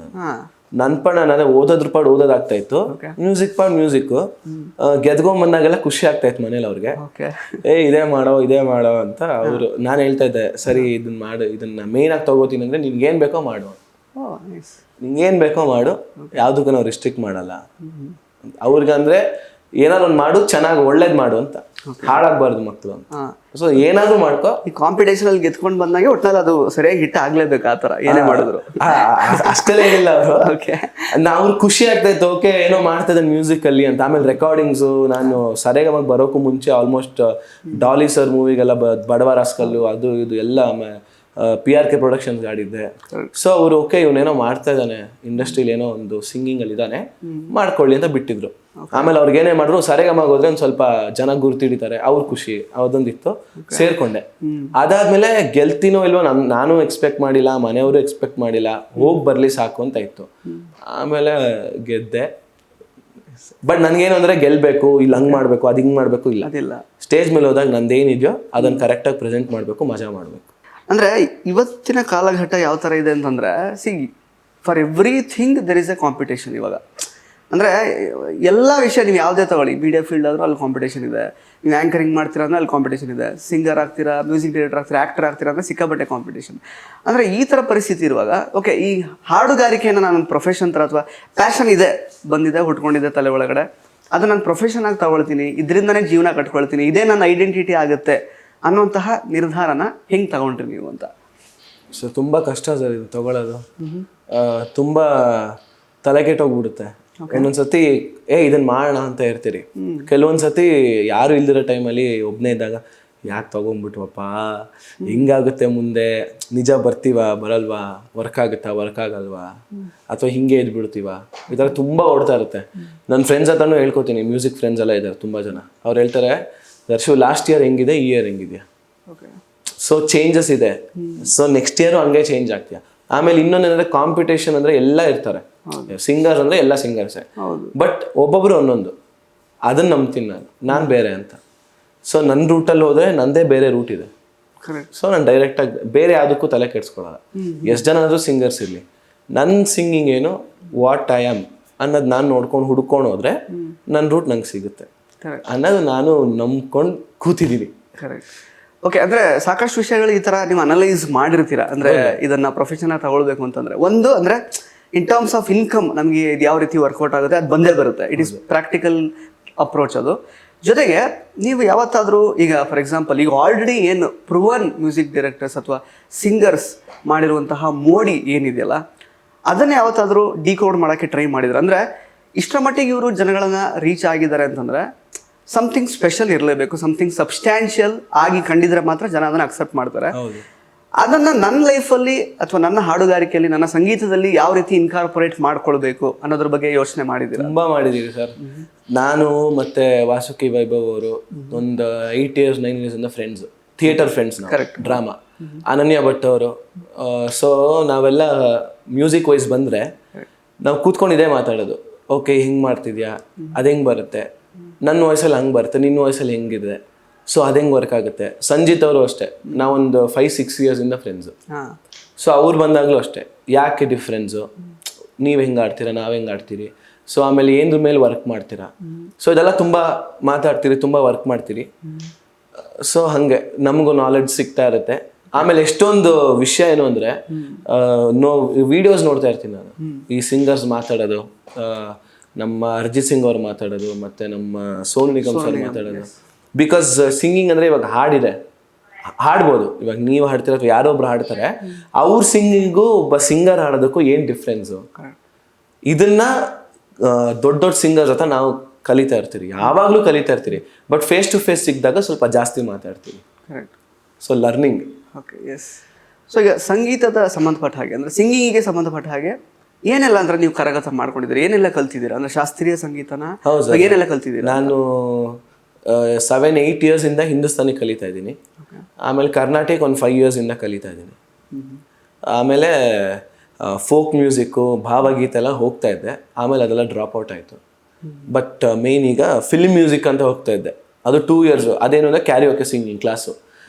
ನನ್ನ ಪಾಡ್ ನಾನು ಓದೋದ್ರ ಪಾಡ್ ಓದೋದಾಗ್ತಾ ಇತ್ತು, ಮ್ಯೂಸಿಕ್ ಪಾಡ್ ಮ್ಯೂಸಿಕ್. ಗೆದ್ಕೊಂಡ್ ಬಂದಾಗೆಲ್ಲ ಖುಷಿ ಆಗ್ತಾ ಇತ್ತು ಮನೇಲಿ ಅವ್ರಿಗೆ. ಇದೇ ಮಾಡೋ ಅಂತ ಅವರು. ನಾನು ಹೇಳ್ತಾ ಇದ್ದೆ, ಸರಿ ಇದನ್ನ ಮಾಡು, ಇದನ್ನ ಮೇನ್ ಆಗಿ ತಗೋತೀನಿ ಅಂದ್ರೆ ನಿನ್ಗೇನ್ ಬೇಕೋ ಮಾಡು, ನಿಂಗೇನ್ ಬೇಕೋ ಮಾಡು, ಯಾವ್ದಕ್ಕೂ ನಾವು ರಿಸ್ಟ್ರಿಕ್ಟ್ ಮಾಡಲ್ಲ. ಅವ್ರಿಗಂದ್ರೆ ಏನಾದ್ರು ಒಂದು ಮಾಡು, ಚೆನ್ನಾಗಿ ಒಳ್ಳೇದ್ ಮಾಡು ಅಂತ, ಹಾಳಾಗ್ಬಾರ್ದು ಮಕ್ಕಳು ಅಂತ. ಸೊ ಏನಾದ್ರು ಮಾಡ್ಕೋ. ಈ ಕಾಂಪಿಟೇಷನ್ ಅಲ್ಲಿ ಗೆದ್ಕೊಂಡು ಬಂದಾಗ ಒಟ್ನಲ್ಲಿ ಅದು ಸರಿಯಾಗಿ ಹಿಟ್ ಆಗ್ಲೇಬೇಕು, ಆತರ ಏನೇ ಮಾಡಿದ್ರು. ಅಷ್ಟೆಲ್ಲ ಏನಿಲ್ಲ ಅವರು. ನಾವು ಖುಷಿ ಆಗ್ತಾ ಇತ್ತು, ಓಕೆ ಏನೋ ಮಾಡ್ತಾ ಇದ್ದಾನೆ ಮ್ಯೂಸಿಕ್ ಅಲ್ಲಿ ಅಂತ. ಆಮೇಲೆ ರೆಕಾರ್ಡಿಂಗ್ಸು, ನಾನು ಸರಿಗಮಗೆ ಬರೋಕ್ಕೂ ಮುಂಚೆ ಆಲ್ಮೋಸ್ಟ್ ಡಾಲಿ ಸರ್ ಮೂವಿಗೆಲ್ಲ ಬಡವ ರಾಸ್ಕಲ್ಲು ಅದು ಇದು ಎಲ್ಲ PRK ಪ್ರೊಡಕ್ಷನ್ಸ್ ಆಡಿದ್ದೆ. ಸೊ ಅವರು ಓಕೆ ಇವನೇನೋ ಮಾಡ್ತಾ ಇದ್ದಾನೆ ಇಂಡಸ್ಟ್ರಿಲಿ, ಏನೋ ಒಂದು ಸಿಂಗಿಂಗ್ ಅಲ್ಲಿ ಇದ್ದಾನೆ, ಮಾಡ್ಕೊಳ್ಳಿ ಅಂತ ಬಿಟ್ಟಿದ್ರು. ಆಮೇಲೆ ಅವ್ರಿಗೆ ಏನೇ ಮಾಡಿದ್ರು ಸರಿಗಮಗೆ ಹೋದ್ರೆ ಒಂದು ಸ್ವಲ್ಪ ಜನ ಗುರ್ತಿಡಿತಾರೆ, ಅವ್ರ ಖುಷಿ ಅದೊಂದಿತ್ತು, ಸೇರ್ಕೊಂಡೆ. ಅದಾದ್ಮೇಲೆ ಗೆಲ್ತೀನೋ ಇಲ್ವೋ ನಾನು ಎಕ್ಸ್ಪೆಕ್ಟ್ ಮಾಡಿಲ್ಲ, ಮನೆಯವರು ಎಕ್ಸ್ಪೆಕ್ಟ್ ಮಾಡಿಲ್ಲ, ಹೋಗಿ ಬರ್ಲಿ ಸಾಕು ಅಂತ ಇತ್ತು. ಆಮೇಲೆ ಗೆದ್ದೆ. ಬಟ್ ನನ್ಗೇನು ಅಂದ್ರೆ ಗೆಲ್ಬೇಕು, ಇಲ್ಲ ಹಂಗ್ ಮಾಡ್ಬೇಕು, ಅದು ಹಿಂಗ್ ಮಾಡ್ಬೇಕು ಇಲ್ಲ. ಸ್ಟೇಜ್ ಮೇಲೆ ಹೋದಾಗ ನಂದೇನಿದೆಯೋ ಅದನ್ನ ಕರೆಕ್ಟಾಗಿ ಪ್ರೆಸೆಂಟ್ ಮಾಡ್ಬೇಕು, ಮಜಾ ಮಾಡ್ಬೇಕು. ಅಂದ್ರೆ ಇವತ್ತಿನ ಕಾಲಘಟ್ಟ ಯಾವ ತರ ಇದೆ ಅಂತಂದ್ರೆ, for everything there is A competition ಇವಾಗ. ಅಂದರೆ ಎಲ್ಲ ವಿಷಯ ನೀವು ಯಾವುದೇ ತಗೊಳ್ಳಿ, ಮೀಡಿಯಾ ಫೀಲ್ಡ್ ಆದರೂ ಅಲ್ಲಿ ಕಾಂಪಿಟೇಷನ್ ಇದೆ. ನೀವು ಆ್ಯಂಕರಿಂಗ್ ಮಾಡ್ತೀರಾ ಅಂದರೆ ಅಲ್ಲಿ ಕಾಂಪಿಟೇಷನ್ ಇದೆ. ಸಿಂಗರ್ ಆಗ್ತೀರಾ, ಮ್ಯೂಸಿಕ್ ಡೈರೆಕ್ಟರ್ ಆಗ್ತೀರಾ, ಆ್ಯಕ್ಟರ್ ಆಗ್ತೀರಾ ಅಂದರೆ ಸಿಕ್ಕಾಪಟ್ಟೆ ಕಾಂಪಿಟೇಷನ್. ಅಂದರೆ ಈ ಥರ ಪರಿಸ್ಥಿತಿ ಇರುವಾಗ, ಓಕೆ ಈ ಹಾಡುಗಾರಿಕೆಯನ್ನು ನಾನು ಪ್ರೊಫೆಷನ್ ಥರ ಅಥವಾ ಪ್ಯಾಷನ್ ಇದೆ, ಬಂದಿದೆ, ಹುಟ್ಕೊಂಡಿದ್ದೆ ತಲೆ ಒಳಗಡೆ, ಅದು ನಾನು ಪ್ರೊಫೆಷನ್ ಆಗಿ ತಗೊಳ್ತೀನಿ, ಇದರಿಂದನೇ ಜೀವನ ಕಟ್ಕೊಳ್ತೀನಿ, ಇದೇ ನನ್ನ ಐಡೆಂಟಿಟಿ ಆಗುತ್ತೆ ಅನ್ನೋಂತಹ ನಿರ್ಧಾರನ ಹೆಂಗೆ ತಗೊಂಡ್ರಿ ನೀವು ಅಂತ? ಸೊ ತುಂಬ ಕಷ್ಟ ಸರ್ ಇದು ತಗೊಳ್ಳೋದು. ತುಂಬ ತಲೆ ಕೆಟ್ಟೋಗ್ಬಿಡುತ್ತೆ. ಒಂದೊಂದ್ಸತಿ ಇದನ್ನ ಮಾಡೋಣ ಅಂತ ಇರ್ತೀರಿ, ಕೆಲವೊಂದ್ಸತಿ ಯಾರು ಇಲ್ದಿರೋ ಟೈಮಲ್ಲಿ ಒಬ್ಬನೇ ಇದ್ದಾಗ ಯಾಕೆ ತಗೊಂಡ್ಬಿಟ್ವಪ್ಪ, ಹಿಂಗಾಗುತ್ತೆ ಮುಂದೆ, ನಿಜ ಬರ್ತೀವ ಬರಲ್ವಾ, ವರ್ಕ್ ಆಗಲ್ವಾ, ಅಥವಾ ಹಿಂಗೆ ಇದ್ಬಿಡ್ತೀವ, ಈ ಥರ ತುಂಬ ಓಡ್ತಾ ಇರುತ್ತೆ. ನನ್ನ ಫ್ರೆಂಡ್ಸ್ ಹತ್ರನೂ ಹೇಳ್ಕೊತೀನಿ, ಮ್ಯೂಸಿಕ್ ಫ್ರೆಂಡ್ಸ್ ಎಲ್ಲ ಇದ್ದಾರೆ ತುಂಬ ಜನ. ಅವ್ರು ಹೇಳ್ತಾರೆ, ದರ್ಶು ಲಾಸ್ಟ್ ಇಯರ್ ಹೆಂಗಿದೆ, ಈ ಇಯರ್ ಹೆಂಗಿದೆಯಾ, ಸೊ ಚೇಂಜಸ್ ಇದೆ, ಸೊ ನೆಕ್ಸ್ಟ್ ಇಯರು ಹಂಗೆ ಚೇಂಜ್ ಆಗ್ತೀಯಾ. ಆಮೇಲೆ ಇನ್ನೊಂದೇನಂದ್ರೆ ಕಾಂಪಿಟೇಷನ್ ಅಂದ್ರೆ ಎಲ್ಲ ಇರ್ತಾರೆ, ಸಿಂಗರ್ಸ್ ಅಂದ್ರೆ ಎಲ್ಲ ಸಿಂಗರ್ಸೇ, ಬಟ್ ಒಬ್ಬೊಬ್ರು ಒಂದೊಂದು, ಅದನ್ನ ನಂಬ್ತೀನಿ ನಾನು ಬೇರೆ ಅಂತ. ಸೊ ನನ್ನ ರೂಟಲ್ಲಿ ಹೋದ್ರೆ ನಂದೇ ಬೇರೆ ರೂಟ್ ಇದೆ. ಸೊ ನಾನು ಡೈರೆಕ್ಟಾಗಿ ಬೇರೆ ಯಾವುದಕ್ಕೂ ತಲೆ ಕೆಡ್ಸ್ಕೊಳ್ಳಲ್ಲ. ಎಷ್ಟು ಜನ ಆದರೂ ಸಿಂಗರ್ಸ್ ಇರಲಿ, ನನ್ನ ಸಿಂಗಿಂಗ್ ಏನು, ವಾಟ್ ಐ ಆಮ್ ಅನ್ನೋದು ನಾನು ನೋಡ್ಕೊಂಡು ಹುಡ್ಕೊಂಡು ಹೋದ್ರೆ ನನ್ನ ರೂಟ್ ನಂಗೆ ಸಿಗುತ್ತೆ ಅನ್ನೋದು ನಾನು ನಂಬ್ಕೊಂಡು ಕೂತಿದ್ದೀನಿ. ಓಕೆ. ಅಂದ್ರೆ ಸಾಕಷ್ಟು ವಿಷಯಗಳು ಈ ತರ ನೀವು ಅನಲೈಸ್ ಮಾಡಿರ್ತೀರಾ, ಅಂದ್ರೆ ಇದನ್ನ ಪ್ರೊಫೆಷನ್ ಆಗಿ ತಗೊಳ್ಬೇಕು ಅಂತಂದ್ರೆ. ಒಂದು ಅಂದ್ರೆ ಇನ್ ಟರ್ಮ್ಸ್ ಆಫ್ ಇನ್ಕಮ್ ನಮಗೆ ಇದು ಯಾವ ರೀತಿ ವರ್ಕೌಟ್ ಆಗುತ್ತೆ ಅದು ಬಂದೇ ಬರುತ್ತೆ. ಇಟ್ ಈಸ್ ಪ್ರಾಕ್ಟಿಕಲ್ ಅಪ್ರೋಚ್ ಅದು. ಜೊತೆಗೆ ನೀವು ಯಾವತ್ತಾದರೂ ಈಗ ಫಾರ್ ಎಕ್ಸಾಂಪಲ್ ಈಗ ಆಲ್ರೆಡಿ ಏನು ಪ್ರೂವನ್ ಮ್ಯೂಸಿಕ್ ಡೈರೆಕ್ಟರ್ಸ್ ಅಥವಾ ಸಿಂಗರ್ಸ್ ಮಾಡಿರುವಂತಹ ಮೋಡಿ ಏನಿದೆಯಲ್ಲ, ಅದನ್ನೇ ಯಾವತ್ತಾದರೂ ಡಿಕೋಡ್ ಮಾಡೋಕ್ಕೆ ಟ್ರೈ ಮಾಡಿದ್ರೆ, ಅಂದರೆ ಇಷ್ಟರ ಮಟ್ಟಿಗೆ ಇವರು ಜನಗಳನ್ನ ರೀಚ್ ಆಗಿದ್ದಾರೆ ಅಂತಂದರೆ ಸಮಥಿಂಗ್ ಸ್ಪೆಷಲ್ ಇರಲೇಬೇಕು, ಸಮಥಿಂಗ್ ಸಬ್ಸ್ಟ್ಯಾನ್ಷಿಯಲ್ ಆಗಿ ಕಂಡಿದ್ರೆ ಮಾತ್ರ ಜನ ಅದನ್ನು ಅಕ್ಸೆಪ್ಟ್ ಮಾಡ್ತಾರೆ. ಅದನ್ನು ನನ್ನ ಲೈಫಲ್ಲಿ ಅಥವಾ ನನ್ನ ಹಾಡುಗಾರಿಕೆಯಲ್ಲಿ, ನನ್ನ ಸಂಗೀತದಲ್ಲಿ ಯಾವ ರೀತಿ ಇನ್ಕಾರ್ಪೊರೇಟ್ ಮಾಡ್ಕೊಳ್ಬೇಕು ಅನ್ನೋದ್ರ ಬಗ್ಗೆ ಯೋಚನೆ ಮಾಡಿದ್ದೀರಾ? ತುಂಬ ಮಾಡಿದ್ದೀವಿ ಸರ್. ನಾನು ಮತ್ತೆ ವಾಸುಕಿ ವೈಭವ್ ಅವರು ಒಂದು 8 years 9 years ಇಂದ ಫ್ರೆಂಡ್ಸ್, ಥಿಯೇಟರ್ ಫ್ರೆಂಡ್ಸ್, ಡ್ರಾಮಾ. ಅನನ್ಯ ಭಟ್ ಅವರು. ಸೊ ನಾವೆಲ್ಲ ಮ್ಯೂಸಿಕ್ ವೈಸ್ ಬಂದರೆ ನಾವು ಕೂತ್ಕೊಂಡಿದ್ದೇ ಮಾತಾಡೋದು. ಓಕೆ ಹಿಂಗೆ ಮಾಡ್ತಿದ್ಯಾ, ಅದು ಹೆಂಗೆ ಬರುತ್ತೆ, ನನ್ನ ವಾಯ್ಸಲ್ಲಿ ಹಂಗೆ ಬರುತ್ತೆ, ನಿನ್ನ ವಾಯ್ಸಲ್ಲಿ ಹೆಂಗಿದೆ, ಸೊ ಅದು ಹೆಂಗೆ ವರ್ಕ್ ಆಗುತ್ತೆ. ಸಂಜಿತ್ ಅವರು ಅಷ್ಟೇ, ನಾವೊಂದು 5-6 years ಇಂದ ಫ್ರೆಂಡ್ಸು. ಸೊ ಅವ್ರು ಬಂದಾಗಲೂ ಅಷ್ಟೇ, ಯಾಕೆ ಡಿಫ್ರೆನ್ಸು, ನೀವು ಹೆಂಗೆ ಆಡ್ತೀರಾ, ನಾವು ಹೆಂಗೆ ಆಡ್ತೀರಿ, ಸೊ ಆಮೇಲೆ ಏನ್ರ ಮೇಲೆ ವರ್ಕ್ ಮಾಡ್ತೀರಾ, ಸೊ ಇದೆಲ್ಲ ತುಂಬ ಮಾತಾಡ್ತೀರಿ, ತುಂಬ ವರ್ಕ್ ಮಾಡ್ತೀರಿ. ಸೊ ಹಾಗೆ ನಮಗೂ ನಾಲೆಡ್ಜ್ ಸಿಗ್ತಾ ಇರುತ್ತೆ. ಆಮೇಲೆ ಎಷ್ಟೊಂದು ವಿಷಯ ಏನು ಅಂದರೆ ವಿಡಿಯೋಸ್ ನೋಡ್ತಾ ಇರ್ತೀನಿ ನಾನು, ಈ ಸಿಂಗರ್ಸ್ ಮಾತಾಡೋದು, ನಮ್ಮ ಅರಿಜಿತ್ ಸಿಂಗ್ ಅವ್ರು ಮಾತಾಡೋದು, ಮತ್ತು ನಮ್ಮ ಸೋನು ನಿಗಮ್ ಸರ್ ಮಾತಾಡೋದು. ಬಿಕಾಸ್ ಸಿಂಗಿಂಗ್ ಅಂದರೆ ಇವಾಗ ಹಾಡಿದೆ, ಹಾಡ್ಬೋದು, ಇವಾಗ ನೀವು ಹಾಡ್ತೀರ ಅಥವಾ ಯಾರೊಬ್ರು ಹಾಡ್ತಾರೆ, ಅವ್ರ ಸಿಂಗಿಂಗು ಒಬ್ಬ ಸಿಂಗರ್ ಹಾಡೋದಕ್ಕೂ ಏನು ಡಿಫ್ರೆನ್ಸು, ಇದನ್ನ ದೊಡ್ಡ ದೊಡ್ಡ ಸಿಂಗರ್ಸ್ ಹತ್ರ ನಾವು ಕಲಿತಾ ಇರ್ತೀರಿ, ಯಾವಾಗಲೂ ಕಲಿತಾ ಇರ್ತೀರಿ. ಬಟ್ ಫೇಸ್ ಟು ಫೇಸ್ ಸಿಕ್ಕಿದಾಗ ಸ್ವಲ್ಪ ಜಾಸ್ತಿ ಮಾತಾಡ್ತೀವಿ. So learning. Okay, yes. So ಈಗ ಸಂಗೀತದ ಸಂಬಂಧಪಟ್ಟ ಹಾಗೆ ಅಂದರೆ ಸಿಂಗಿಂಗಿಗೆ ಸಂಬಂಧಪಟ್ಟ ಹಾಗೆ ಏನೆಲ್ಲ ಅಂದ್ರೆ ನೀವು ಕರಗತ ಮಾಡ್ಕೊಂಡಿದ್ದೀರಿ, ಏನೆಲ್ಲ ಕಲ್ತಿದ್ದೀರಾ? ಅಂದ್ರೆ ಶಾಸ್ತ್ರೀಯ ಸಂಗೀತನ ಏನೆಲ್ಲ ಕಲ್ತಿದ್ದೀರಾ? ನಾನು 7-8 years ಇಂದ ಹಿಂದೂಸ್ತಾನಿ ಕಲಿತಾ ಇದ್ದೀನಿ. ಆಮೇಲೆ ಕರ್ನಾಟಕ ಒಂದು 5 years ಇಂದ ಕಲಿತಾ ಇದ್ದೀನಿ. ಆಮೇಲೆ ಫೋಕ್ ಮ್ಯೂಸಿಕ್ಕು, ಭಾವಗೀತೆ ಎಲ್ಲ ಹೋಗ್ತಾ ಇದ್ದೆ. ಆಮೇಲೆ ಅದೆಲ್ಲ ಡ್ರಾಪ್ ಔಟ್ ಆಯಿತು. ಬಟ್ ಮೇನ್ ಈಗ ಫಿಲ್ಮ್ ಮ್ಯೂಸಿಕ್ ಅಂತ ಹೋಗ್ತಾ ಇದ್ದೆ. ಅದು 2 years. ಅದೇನು ಅಂದರೆ ಕ್ಯಾರಿಯೋಕೆ ಸಿಂಗಿಂಗ್ ಕ್ಲಾಸು.